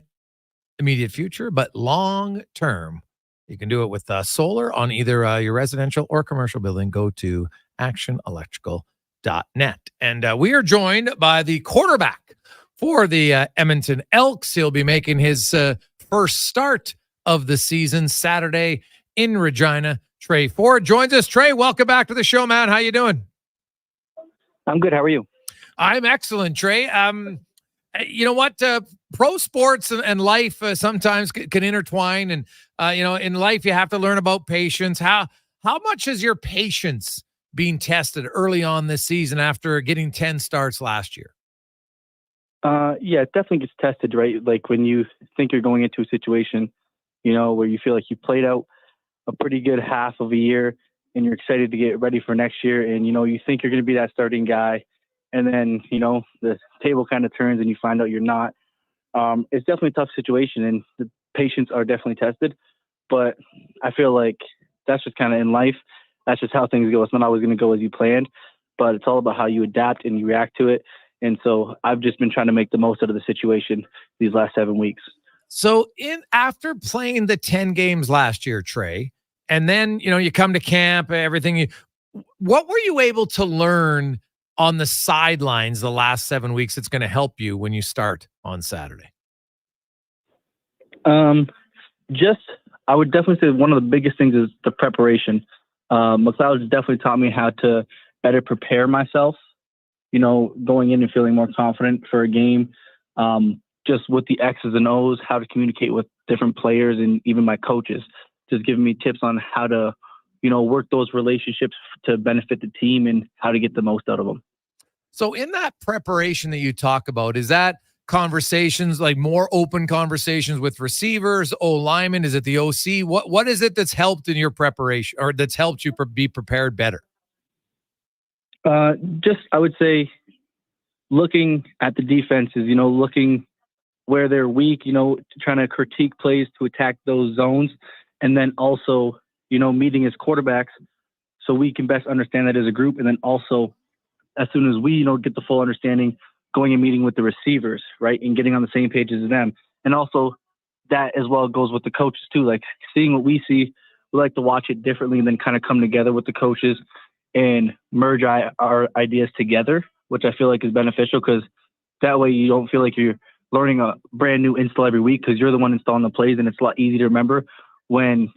immediate future, but long term You can do it with solar on either your residential or commercial building. Go to actionelectrical.net. And we are joined by the quarterback for the Edmonton Elks. He'll be making his first start of the season Saturday in Regina. Trey Ford joins us. Trey, welcome back to the show, man. How you doing? I'm good. How are you? I'm excellent, Trey. You know what? Pro sports and life sometimes can intertwine. And, in life, you have to learn about patience. How much has your patience been tested early on this season after getting 10 starts last year? Yeah, it definitely gets tested, right? Like when you think you're going into a situation, where you feel like you played out a pretty good half of a year and you're excited to get ready for next year. And, you think you're going to be that starting guy. And then, the table kind of turns and you find out you're not. It's definitely a tough situation and the patients are definitely tested. But I feel like that's just kind of in life. That's just how things go. It's not always going to go as you planned, but it's all about how you adapt and you react to it. And so I've just been trying to make the most out of the situation these last 7 weeks. So after playing the 10 games last year, Trey, and then, you come to camp, everything, what were you able to learn on the sidelines the last 7 weeks that's going to help you when you start on Saturday? I would definitely say one of the biggest things is the preparation. McLeod has definitely taught me how to better prepare myself, going in and feeling more confident for a game. Just with the X's and O's, how to communicate with different players and even my coaches, just giving me tips on how to, work those relationships to benefit the team and how to get the most out of them. So in that preparation that you talk about, is that conversations, like more open conversations with receivers, O-linemen? Is it the OC? What is it that's helped in your preparation or that's helped you be prepared better? I would say looking at the defenses, looking where they're weak, trying to critique plays to attack those zones. And then also, meeting as quarterbacks so we can best understand that as a group. And then also, as soon as we, get the full understanding, going and meeting with the receivers, right, and getting on the same page as them. And also that as well goes with the coaches too, like seeing what we see, we like to watch it differently and then kind of come together with the coaches and merge our ideas together, which I feel like is beneficial because that way you don't feel like you're learning a brand new install every week because you're the one installing the plays, and it's a lot easier to remember when,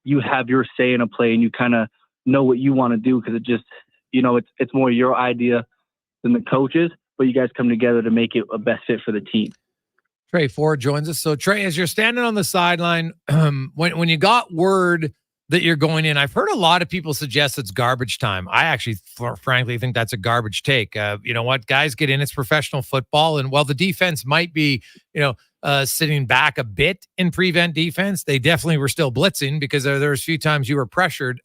you have your say in a play and you kind of know what you want to do because it just, it's more your idea than the coaches, but you guys come together to make it a best fit for the team. Trey Ford joins us. So Trey, as you're standing on the sideline, when you got word that you're going in, I've heard a lot of people suggest it's garbage time. I actually, frankly, think that's a garbage take. You know what? Guys get in, it's professional football. And while the defense might be, sitting back a bit in prevent defense, they definitely were still blitzing because there was a few times you were pressured.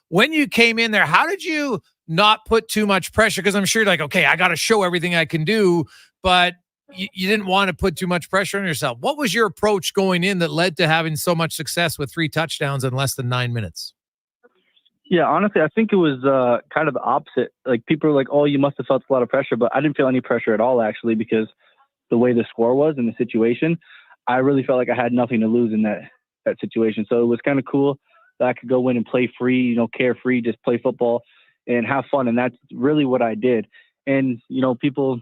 When you came in there, how did you not put too much pressure? Because I'm sure you're like, okay, I got to show everything I can do, but you didn't want to put too much pressure on yourself. What was your approach going in that led to having so much success with 3 touchdowns in less than 9 minutes? Yeah, honestly, I think it was kind of the opposite. Like people were like, oh, you must have felt a lot of pressure, but I didn't feel any pressure at all, actually, because the way the score was and the situation, I really felt like I had nothing to lose in that situation. So it was kind of cool that I could go in and play free, carefree, just play football and have fun. And that's really what I did. And, people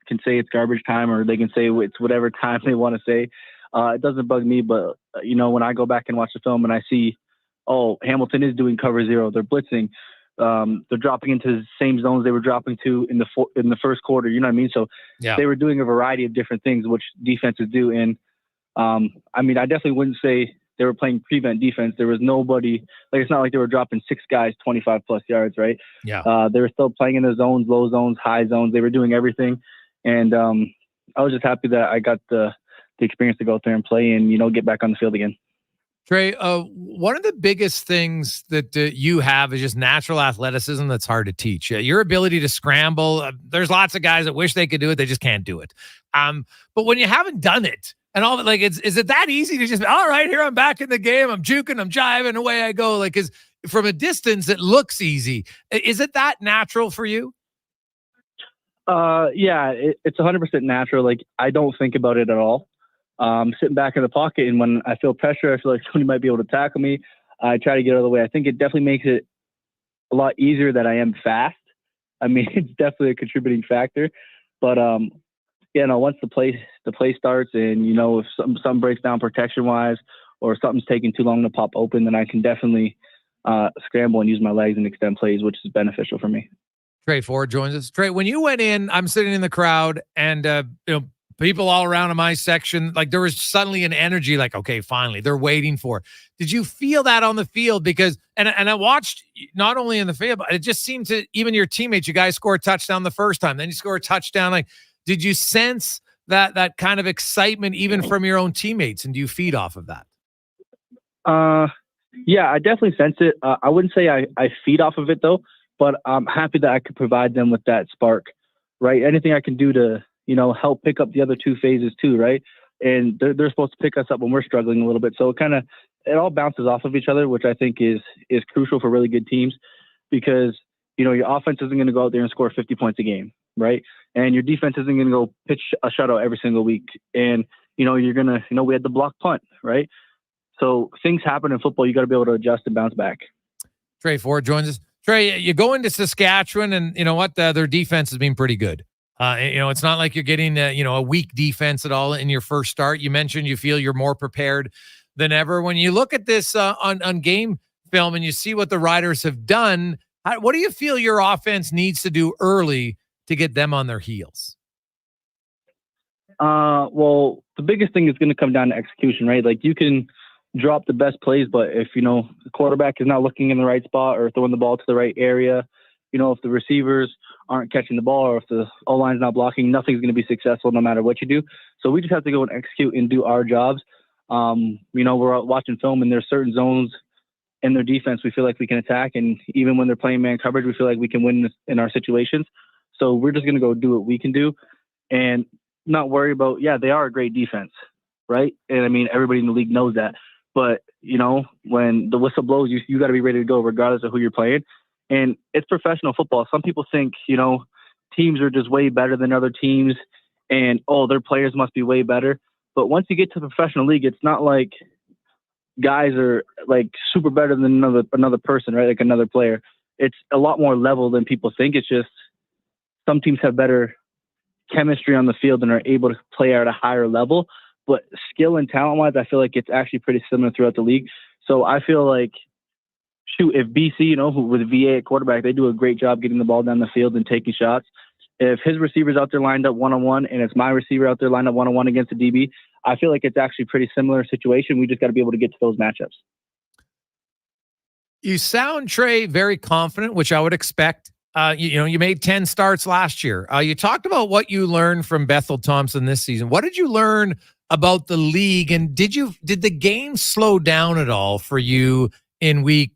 can say it's garbage time or they can say it's whatever time they want to say. It doesn't bug me, but, when I go back and watch the film and I see, oh, Hamilton is doing cover 0, they're blitzing, they're dropping into the same zones they were dropping to in the first quarter, you know what I mean? So They were doing a variety of different things, which defenses do. And, I definitely wouldn't say they were playing prevent defense. There was nobody, like, it's not like they were dropping 6 guys 25 plus yards, right? Yeah. They were still playing in the zones, low zones, high zones. They were doing everything. And I was just happy that I got the experience to go out there and play and, get back on the field again. Trey, one of the biggest things that you have is just natural athleticism that's hard to teach. Your ability to scramble, there's lots of guys that wish they could do it. They just can't do it. But when you haven't done it, and all, like, is it that easy to just, all right, here I'm back in the game, I'm juking, I'm jiving, away I go? Like, is from a distance, it looks easy. Is it that natural for you? Yeah, it's 100% natural. Like, I don't think about it at all. sitting back in the pocket, and when I feel pressure, I feel like somebody might be able to tackle me. I try to get out of the way. I think it definitely makes it a lot easier that I am fast. I mean, it's definitely a contributing factor. But once the play starts, and if something breaks down protection wise, or something's taking too long to pop open, then I can definitely scramble and use my legs and extend plays, which is beneficial for me. Trey Ford joins us. Trey, when you went in, I'm sitting in the crowd, and people all around in my section, like there was suddenly an energy, like, okay, finally, they're waiting for it. Did you feel that on the field? Because, and I watched not only in the field, but it just seemed to, even your teammates, you guys score a touchdown the first time, then you score a touchdown. Like, did you sense that kind of excitement even from your own teammates? And do you feed off of that? Yeah, I definitely sense it. I wouldn't say I feed off of it though, but I'm happy that I could provide them with that spark, right? Anything I can do to, help pick up the other two phases too, right? And they're supposed to pick us up when we're struggling a little bit. So it all bounces off of each other, which I think is crucial for really good teams, because, your offense isn't going to go out there and score 50 points a game, right? And your defense isn't going to go pitch a shutout every single week. And, you're going to, we had the block punt, right? So things happen in football. You got to be able to adjust and bounce back. Trey Ford joins us. Trey, you go into Saskatchewan, and you know what? Their defense has been pretty good. It's not like you're getting a weak defense at all in your first start. You mentioned you feel you're more prepared than ever. When you look at this on game film and you see what the Riders have done, what do you feel your offense needs to do early to get them on their heels? Well, the biggest thing is going to come down to execution, right? Like, you can drop the best plays, but if, the quarterback is not looking in the right spot or throwing the ball to the right area, if the receivers aren't catching the ball, or if the O-line's not blocking, nothing's going to be successful no matter what you do. So we just have to go and execute and do our jobs. We're out watching film, and there's certain zones in their defense we feel like we can attack. And even when they're playing man coverage, we feel like we can win in our situations. So we're just going to go do what we can do and not worry about, they are a great defense, right? And I mean, everybody in the league knows that. But, when the whistle blows, you got to be ready to go regardless of who you're playing. And it's professional football. Some people think, teams are just way better than other teams and, their players must be way better. But once you get to the professional league, it's not like guys are like super better than another person, right? Like another player. It's a lot more level than people think. It's just some teams have better chemistry on the field and are able to play at a higher level. But skill and talent-wise, I feel like it's actually pretty similar throughout the league. So I feel like, if BC, who with VA at quarterback, they do a great job getting the ball down the field and taking shots. If his receiver's out there lined up one-on-one and it's my receiver out there lined up one-on-one against the DB, I feel like it's actually a pretty similar situation. We just got to be able to get to those matchups. You sound, Trey, very confident, which I would expect. You made 10 starts last year. You talked about what you learned from Bethel Thompson this season. What did you learn about the league? And did the game slow down at all for you in week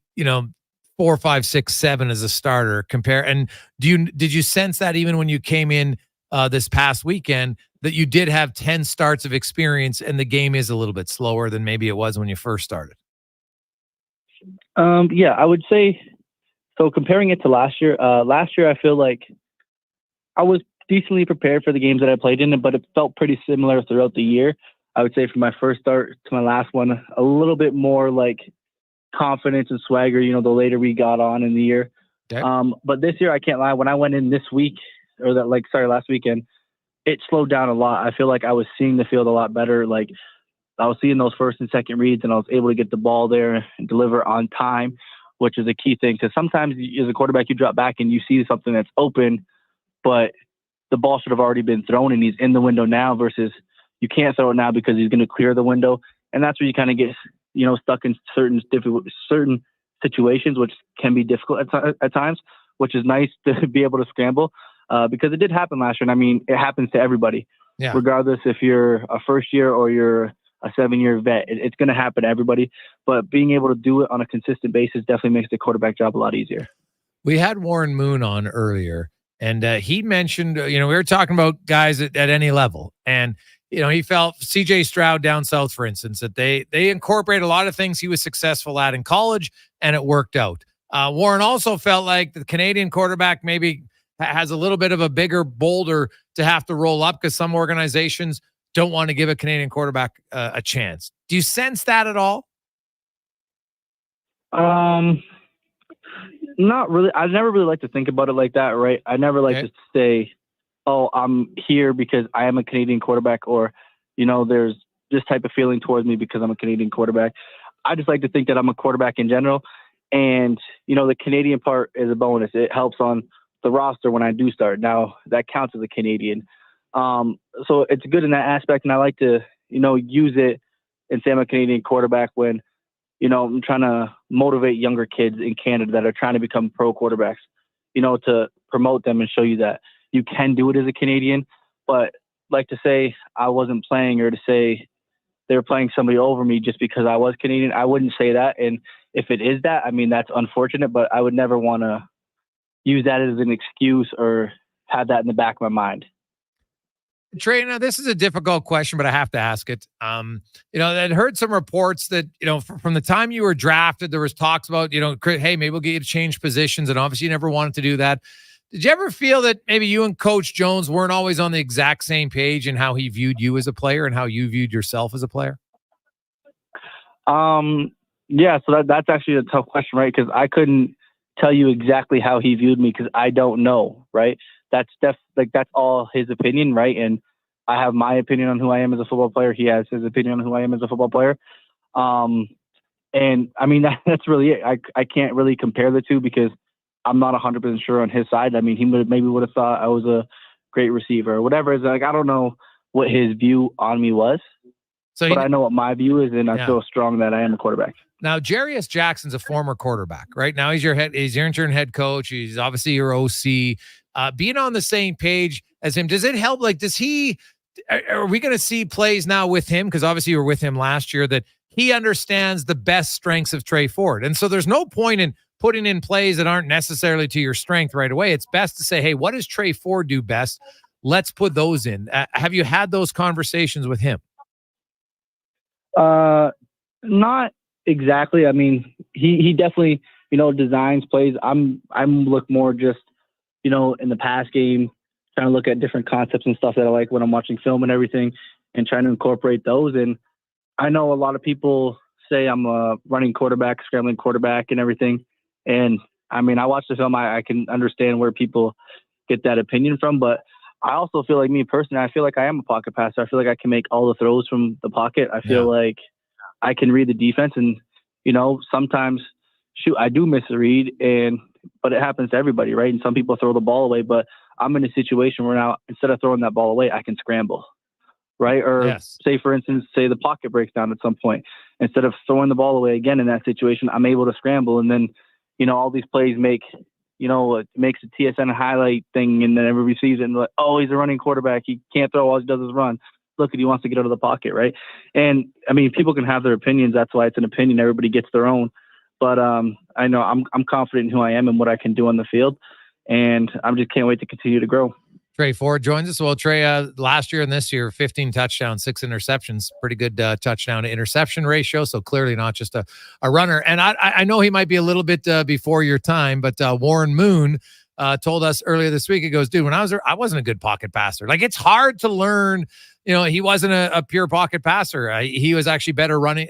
4, 5, 6, 7 as a starter and did you sense that even when you came in this past weekend that you did have 10 starts of experience and the game is a little bit slower than maybe it was when you first started? I would say so. Comparing it to last year, I feel like I was decently prepared for the games that I played in, but it felt pretty similar throughout the year. I would say from my first start to my last one, a little bit more like confidence and swagger, the later we got on in the year. Okay. But this year, I can't lie, when I went in last weekend, it slowed down a lot. I feel like I was seeing the field a lot better. Like, I was seeing those first and second reads, and I was able to get the ball there and deliver on time, which is a key thing. Because sometimes as a quarterback, you drop back and you see something that's open, but the ball should have already been thrown and he's in the window now, versus you can't throw it now because he's going to clear the window. And that's where you kind of get, stuck in certain situations, which can be difficult at times, which is nice to be able to scramble because it did happen last year. And I mean, it happens to everybody, regardless if you're a first year or you're a 7-year vet. It's going to happen to everybody, but being able to do it on a consistent basis definitely makes the quarterback job a lot easier. We had Warren Moon on earlier, and he mentioned, we were talking about guys at any level, and he felt CJ Stroud down south, for instance, that they incorporate a lot of things he was successful at in college, and it worked out. Warren also felt like the Canadian quarterback maybe has a little bit of a bigger boulder to have to roll up because some organizations don't want to give a Canadian quarterback a chance. Do you sense that at all? Not really. I never really like to think about it like that, right? I never like to say, oh, I'm here because I am a Canadian quarterback, or, there's this type of feeling towards me because I'm a Canadian quarterback. I just like to think that I'm a quarterback in general. And, the Canadian part is a bonus. It helps on the roster when I do start. Now, that counts as a Canadian. So it's good in that aspect. And I like to, use it and say I'm a Canadian quarterback when, I'm trying to motivate younger kids in Canada that are trying to become pro quarterbacks, to promote them and show you that you can do it as a Canadian. But like to say I wasn't playing, or to say they were playing somebody over me just because I was Canadian, I wouldn't say that. And if it is that, I mean, that's unfortunate, but I would never want to use that as an excuse or have that in the back of my mind. Trey, now this is a difficult question, but I have to ask it. I'd heard some reports that, from the time you were drafted, there was talks about, hey, maybe we'll get you to change positions. And obviously you never wanted to do that. Did you ever feel that maybe you and Coach Jones weren't always on the exact same page in how he viewed you as a player and how you viewed yourself as a player? Yeah, so that's actually a tough question, right? Because I couldn't tell you exactly how he viewed me because I don't know, right? That's all his opinion, right? And I have my opinion on who I am as a football player. He has his opinion on who I am as a football player. And I mean, that's really it. I can't really compare the two because I'm not 100% sure on his side. I mean, he would have thought I was a great receiver or whatever. It's like, I don't know what his view on me was, but I know what my view is, and I feel strong that I am a quarterback. Now, Jarius Jackson's a former quarterback, right? Now he's your interim head coach. He's obviously your OC. Being on the same page as him, does it help? Like, are we going to see plays now with him? Because obviously you were with him last year, that he understands the best strengths of Trey Ford. And so there's no point in putting in plays that aren't necessarily to your strength right away. It's best to say, hey, what does Trey Ford do best? Let's put those in. Have you had those conversations with him? Not exactly. I mean, he definitely, designs plays. I'm look more just, in the pass game, trying to look at different concepts and stuff that I like when I'm watching film and everything, and trying to incorporate those. And I know a lot of people say I'm a running quarterback, scrambling quarterback and everything. And I mean, I watch the film, I can understand where people get that opinion from, but I also feel like, me personally, I feel like I am a pocket passer. I feel like I can make all the throws from the pocket. I feel like I can read the defense, and, sometimes I do miss a read, but it happens to everybody, right? And some people throw the ball away, but I'm in a situation where now, instead of throwing that ball away, I can scramble, right? Or say, for instance, the pocket breaks down at some point. Instead of throwing the ball away again in that situation, I'm able to scramble. And then, all these plays make, it makes a TSN highlight thing, and then everybody sees it and like, oh, he's a running quarterback. He can't throw. All he does is run. Look, he wants to get out of the pocket, right? And I mean, people can have their opinions. That's why it's an opinion. Everybody gets their own. But I know I'm confident in who I am and what I can do on the field, and I just can't wait to continue to grow. Trey Ford joins us. Well, Trey, last year and this year, 15 touchdowns, 6 interceptions. Pretty good touchdown to interception ratio. So clearly not just a runner. And I know he might be a little bit before your time, but Warren Moon told us earlier this week, he goes, dude, when I was there, I wasn't a good pocket passer. Like, it's hard to learn. He wasn't a pure pocket passer. He was actually better running,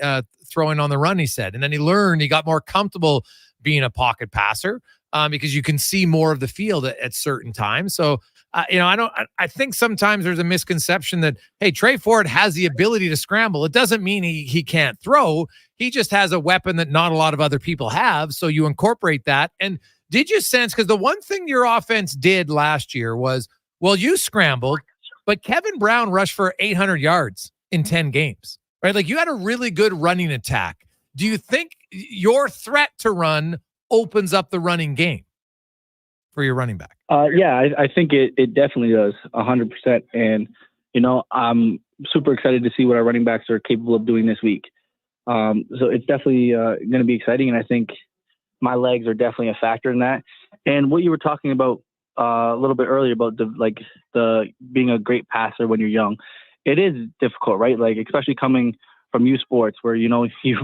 throwing on the run, he said. And then he got more comfortable being a pocket passer because you can see more of the field at certain times. So, I think sometimes there's a misconception that, hey, Trey Ford has the ability to scramble. It doesn't mean he can't throw. He just has a weapon that not a lot of other people have. So you incorporate that. And did you sense, because the one thing your offense did last year was, well, you scrambled, but Kevin Brown rushed for 800 yards in 10 games, right? Like, you had a really good running attack. Do you think your threat to run opens up the running game for your running back? Yeah, I think it definitely does, 100%. And, I'm super excited to see what our running backs are capable of doing this week. So it's definitely going to be exciting. And I think my legs are definitely a factor in that. And what you were talking about a little bit earlier about the being a great passer when you're young, it is difficult, right? Like, especially coming from U Sports, where, you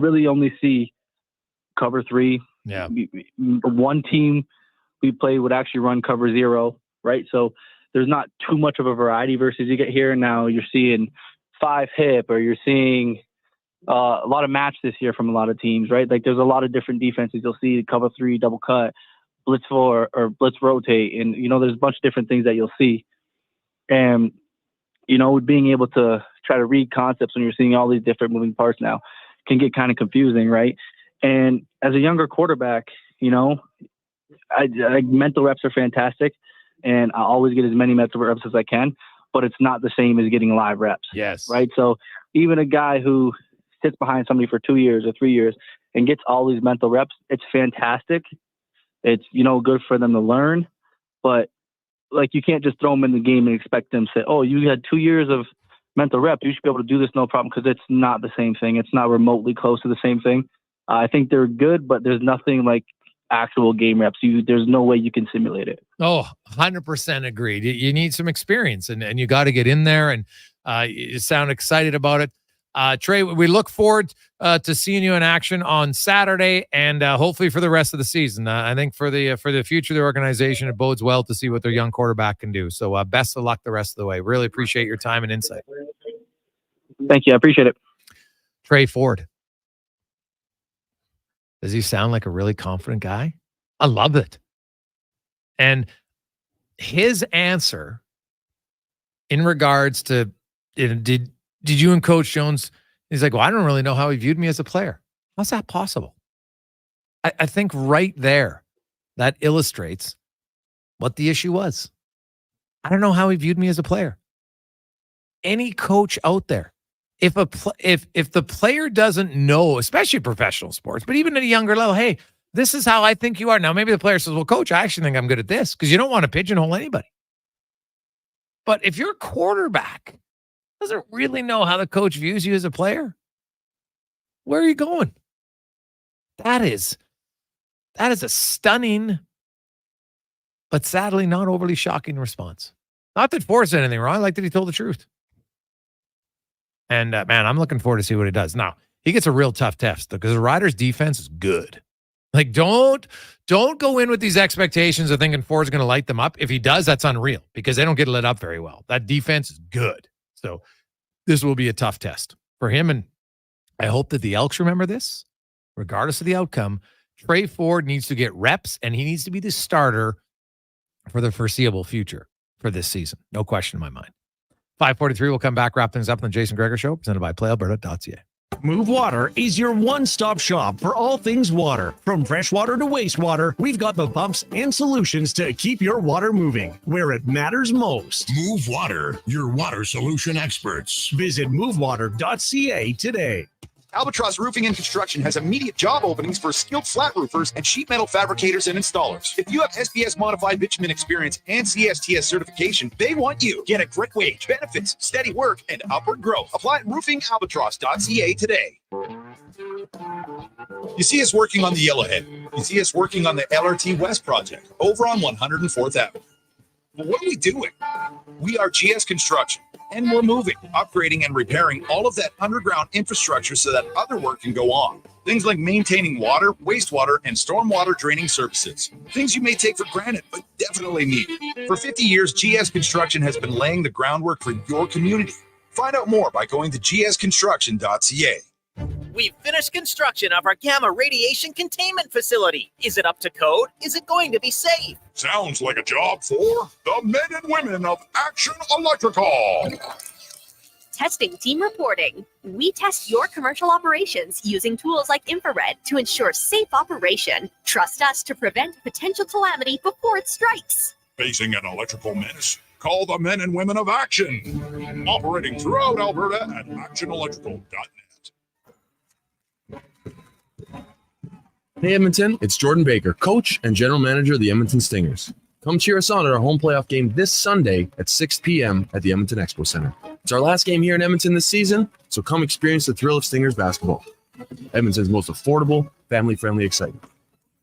really only see cover 3. Yeah. One team we play would actually run cover 0, right? So there's not too much of a variety versus you get here. Now you're seeing 5 hip, or you're seeing a lot of match this year from a lot of teams, right? Like there's a lot of different defenses. You'll see cover 3, double cut, blitz 4, or blitz rotate. And, there's a bunch of different things that you'll see. And, being able to try to read concepts when you're seeing all these different moving parts now can get kind of confusing, right? And as a younger quarterback, mental reps are fantastic, and I always get as many mental reps as I can, but it's not the same as getting live reps. Yes. Right. So even a guy who sits behind somebody for 2 years or 3 years and gets all these mental reps, it's fantastic. It's, good for them to learn, but like you can't just throw them in the game and expect them to say, oh, you had 2 years of mental reps, you should be able to do this no problem, because it's not the same thing. It's not remotely close to the same thing. I think they're good, but there's nothing like actual game reps. There's no way you can simulate it. Oh, 100% agreed. You need some experience, and you got to get in there, and you sound excited about it. Trey, we look forward to seeing you in action on Saturday, and hopefully for the rest of the season. I think for the future of the organization, it bodes well to see what their young quarterback can do. So best of luck the rest of the way. Really appreciate your time and insight. Thank you. I appreciate it. Trey Ford. Does he sound like a really confident guy? I love it. And his answer in regards to, did you and Coach Jones, he's like, well, I don't really know how he viewed me as a player. How's that possible? I think right there, that illustrates what the issue was. I don't know how he viewed me as a player. Any coach out there, if the player doesn't know, especially professional sports, but even at a younger level, hey, this is how I think you are. Now, maybe the player says, well, coach, I actually think I'm good at this, because you don't want to pigeonhole anybody. But if your quarterback doesn't really know how the coach views you as a player, where are you going? That is a stunning, but sadly not overly shocking response. Not that Ford said anything wrong. I like that he told the truth. And, man, I'm looking forward to see what he does. Now, he gets a real tough test, because the Riders' defense is good. Like, don't go in with these expectations of thinking Ford's going to light them up. If he does, that's unreal, because they don't get lit up very well. That defense is good. So this will be a tough test for him. And I hope that the Elks remember this. Regardless of the outcome, Trey Ford needs to get reps, and he needs to be the starter for the foreseeable future for this season. No question in my mind. 5:43, we'll come back, wrap things up on the Jason Gregor Show, presented by PlayAlberta.ca. Move Water is your one-stop shop for all things water. From freshwater to wastewater, we've got the pumps and solutions to keep your water moving where it matters most. Move Water, your water solution experts. Visit movewater.ca today. Albatross Roofing and Construction has immediate job openings for skilled flat roofers and sheet metal fabricators and installers. If you have SBS modified bitumen experience and CSTS certification, they want you. Get a great wage, benefits, steady work, and upward growth. Apply at roofingalbatross.ca today. You see us working on the Yellowhead. You see us working on the LRT West project over on 104th Avenue. But what are we doing? We are GS Construction, and we're moving, upgrading, and repairing all of that underground infrastructure so that other work can go on. Things like maintaining water, wastewater, and stormwater draining services. Things you may take for granted, but definitely need. For 50 years, GS Construction has been laying the groundwork for your community. Find out more by going to gsconstruction.ca. We've finished construction of our gamma radiation containment facility. Is it up to code? Is it going to be safe? Sounds like a job for the men and women of Action Electrical. Testing team reporting. We test your commercial operations using tools like infrared to ensure safe operation. Trust us to prevent potential calamity before it strikes. Facing an electrical menace? Call the men and women of Action. Operating throughout Alberta at actionelectrical.net. Hey Edmonton, it's Jordan Baker, coach and general manager of the Edmonton Stingers. Come cheer us on at our home playoff game this Sunday at 6 p.m. at the Edmonton Expo Center. It's our last game here in Edmonton this season, so come experience the thrill of Stingers basketball. Edmonton's most affordable, family-friendly excitement.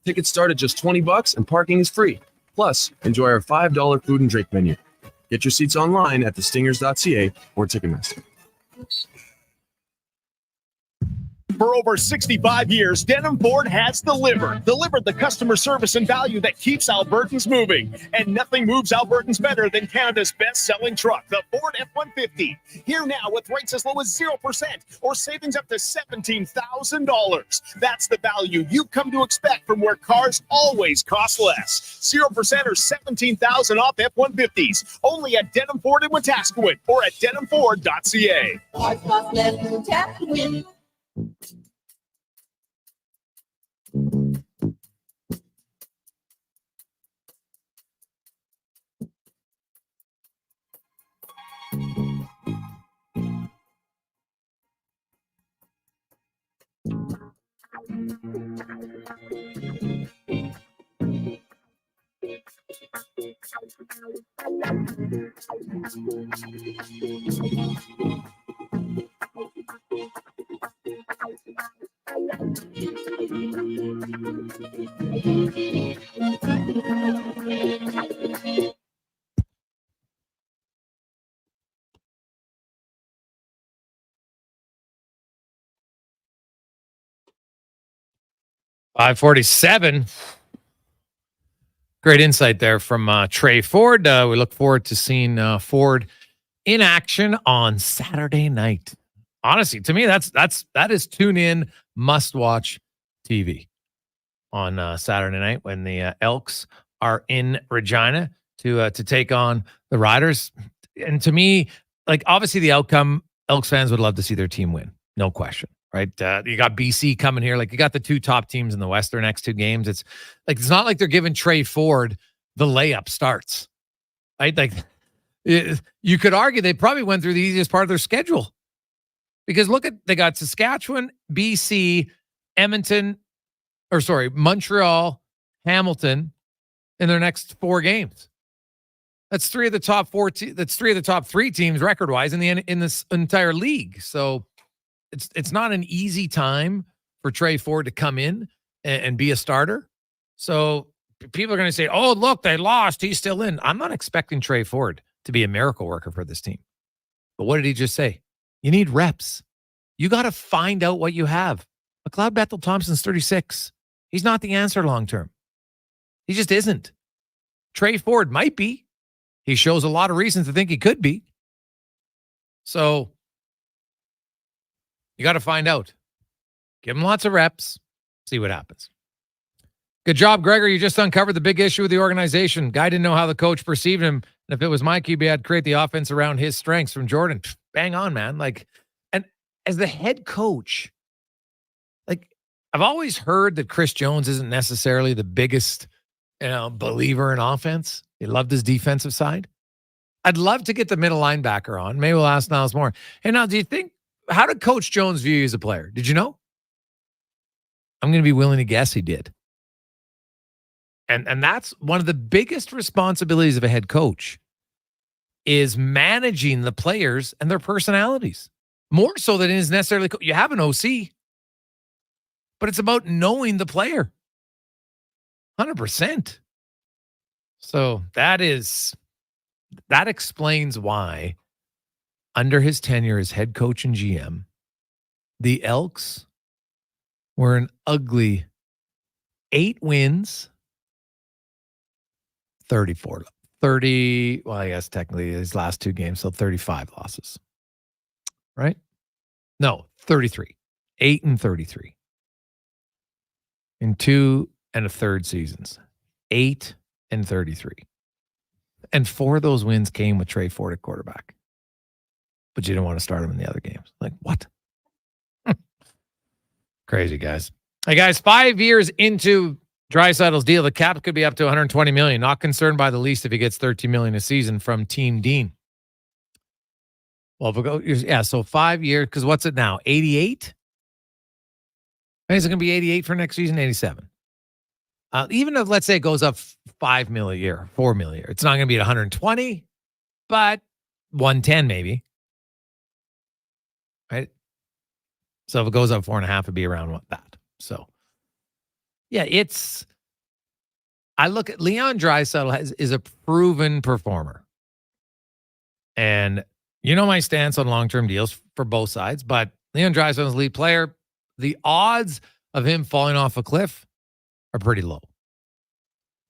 Tickets start at just $20 and parking is free. Plus, enjoy our $5 food and drink menu. Get your seats online at thestingers.ca or Ticketmaster. For over 65 years, Denham Ford has delivered the customer service and value that keeps Albertans moving. And nothing moves Albertans better than Canada's best-selling truck, the Ford F-150. Here now with rates as low as 0% or savings up to $17,000. That's the value you've come to expect from where cars always cost less. 0% or $17,000 off F-150s. Only at Denham Ford in Wetaskiwin or at denhamford.ca. $547. Great insight there from Trey Ford. We look forward to seeing Ford in action on Saturday night. Honestly, to me, that is tune in, must watch TV on Saturday night when the Elks are in Regina to take on the Riders. And to me, like, obviously the outcome, Elks fans would love to see their team win, no question. Right, you got BC coming here. Like, you got the two top teams in the West. Their next two games. It's not like they're giving Trey Ford the layup starts. Right, like you could argue they probably went through the easiest part of their schedule, because they got Saskatchewan, BC, Montreal, Hamilton in their next four games. That's three of the top four. That's three of the top three teams record wise in this entire league. So. It's not an easy time for Trey Ford to come in and be a starter. So people are going to say, oh, look, they lost. He's still in. I'm not expecting Trey Ford to be a miracle worker for this team. But what did he just say? You need reps. You got to find out what you have. McLeod Bethel-Thompson's 36. He's not the answer long-term. He just isn't. Trey Ford might be. He shows a lot of reasons to think he could be. So you got to find out. Give him lots of reps. See what happens. Good job, Gregor. You just uncovered the big issue with the organization. Guy didn't know how the coach perceived him. And if it was my QB, I'd create the offense around his strengths. From Jordan. Bang on, man. Like, and as the head coach, like, I've always heard that Chris Jones isn't necessarily the biggest, believer in offense. He loved his defensive side. I'd love to get the middle linebacker on. Maybe we'll ask Niles more. Hey, now, do you think, how did Coach Jones view you as a player? Did you know? I'm going to be willing to guess he did. And that's one of the biggest responsibilities of a head coach, is managing the players and their personalities. More so than it is necessarily, you have an OC, but it's about knowing the player. 100%. So that explains why, under his tenure as head coach and GM, the Elks were an ugly 8 wins, 30, well, I guess technically his last 2 games, so 35 losses. Right? No, 33. 8 and 33. In 2 1/3 seasons. 8 and 33. And 4 of those wins came with Trey Ford at quarterback. But you didn't want to start him in the other games. Like, what? Crazy, guys. Hey, guys, 5 years into Draisaitl's deal, the cap could be up to $120 million. Not concerned by the least if he gets $13 million a season from Team Dean. Well, if we go, so 5 years, because what's it now? 88? Is it going to be 88 for next season? 87. Even if, let's say, it goes up $5 million a year, $4 million a year, it's not going to be at 120, but 110 maybe. Right? So if it goes up 4.5, it'd be around that. So, yeah, I look at Leon Draisaitl is a proven performer. And you know my stance on long-term deals for both sides, but Leon Draisaitl's lead player, the odds of him falling off a cliff are pretty low.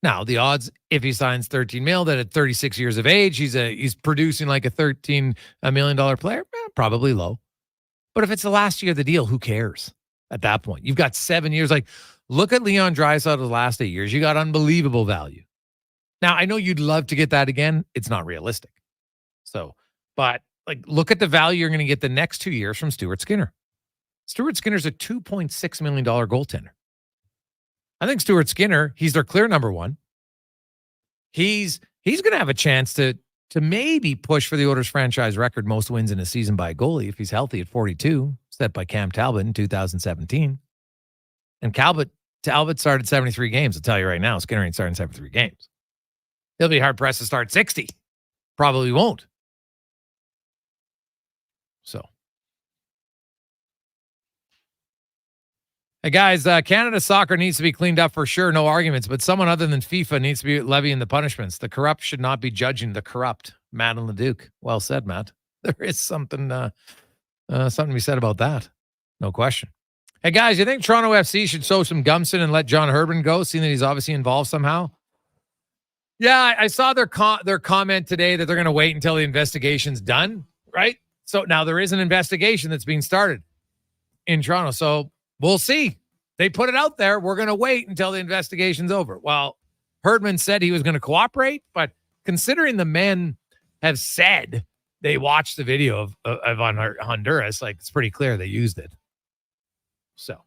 Now, the odds, if he signs $13 million, that at 36 years of age, he's producing like a $13 million player, probably low. But if it's the last year of the deal, who cares at that point? You've got 7 years. Like, look at Leon Draisaitl the last 8 years. You got unbelievable value. Now, I know you'd love to get that again. It's not realistic. So, but like, look at the value you're going to get the next 2 years from Stuart Skinner. Stuart Skinner's a $2.6 million goaltender. I think Stuart Skinner, he's their clear number one. He's going to have a chance to maybe push for the Oilers franchise record most wins in a season by a goalie if he's healthy at 42, set by Cam Talbot in 2017. And Talbot started 73 games. I'll tell you right now, Skinner ain't starting 73 games. He'll be hard-pressed to start 60. Probably won't. So. Hey, guys, Canada soccer needs to be cleaned up for sure. No arguments. But someone other than FIFA needs to be levying the punishments. The corrupt should not be judging the corrupt. Matt and Leduc. Well said, Matt. There is something to be said about that. No question. Hey, guys, you think Toronto FC should show some gumption and let John Herdman go, seeing that he's obviously involved somehow? Yeah, I saw their comment today that they're going to wait until the investigation's done, right? So now there is an investigation that's being started in Toronto. So we'll see. They put it out there. We're going to wait until the investigation's over. Well, Herdman said he was going to cooperate, but considering the men have said they watched the video of Honduras, like, it's pretty clear they used it. So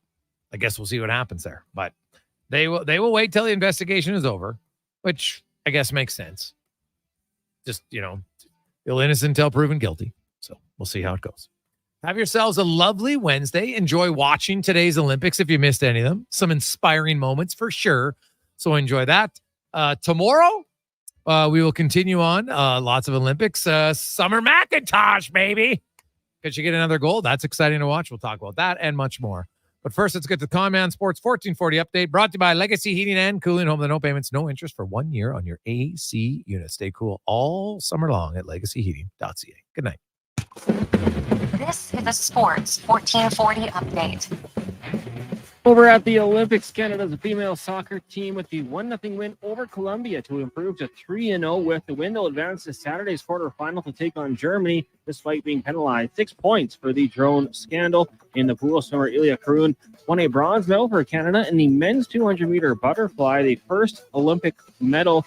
I guess we'll see what happens there. But they will wait till the investigation is over, which I guess makes sense. Just, feel innocent until proven guilty. So we'll see how it goes. Have yourselves a lovely Wednesday. Enjoy watching today's Olympics if you missed any of them. Some inspiring moments for sure. So enjoy that. Tomorrow, we will continue on. Lots of Olympics. Summer Macintosh, baby. Could you get another goal? That's exciting to watch. We'll talk about that and much more. But first, let's get to the Conman Sports 1440 update brought to you by Legacy Heating and Cooling. Home with no payments, no interest for 1 year on your AC unit. Stay cool all summer long at legacyheating.ca. Good night. This is a Sports 1440 update. Over at the Olympics, Canada's female soccer team with the 1-0 win over Colombia to improve to 3-0 with the win. They'll advance to Saturday's quarterfinal to take on Germany, despite being penalized 6 points for the drone scandal. In the pool, swimmer Ilya Karun won a bronze medal for Canada in the men's 200-meter butterfly, the first Olympic medal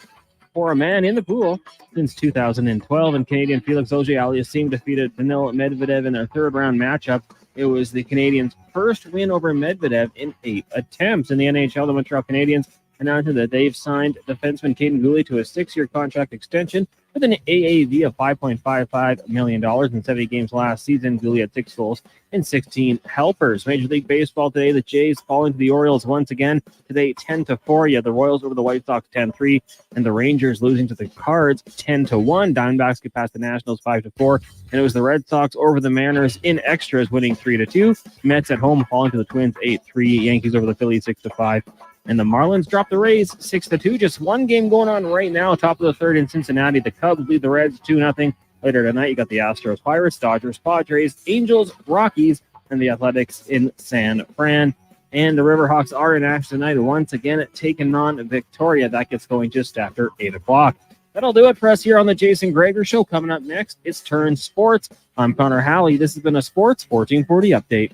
for a man in the pool since 2012. And Canadian Felix Auger-Aliassime defeated Daniil Medvedev in their third-round matchup. It was the Canadians' first win over Medvedev in 8 attempts. In the NHL, the Montreal Canadiens announced that they've signed defenseman Caden Gooley to a 6-year contract extension with an AAV of $5.55 million in 70 games last season. Gooley had 6 goals and 16 helpers. Major League Baseball today, the Jays falling to the Orioles once again. Today, 10-4. You had the Royals over the White Sox 10-3, and the Rangers losing to the Cards 10-1. Diamondbacks get past the Nationals 5-4, and it was the Red Sox over the Mariners in extras, winning 3-2. Mets at home falling to the Twins 8-3. Yankees over the Phillies 6-5. And the Marlins dropped the Rays 6-2. Just one game going on right now. Top of the third in Cincinnati. The Cubs lead the Reds 2-0. Later tonight, you got the Astros, Pirates, Dodgers, Padres, Angels, Rockies, and the Athletics in San Fran. And the Riverhawks are in action tonight once again, taking on Victoria. That gets going just after 8 o'clock. That'll do it for us here on the Jason Gregor Show. Coming up next, it's Turn Sports. I'm Connor Halley. This has been a Sports 1440 update.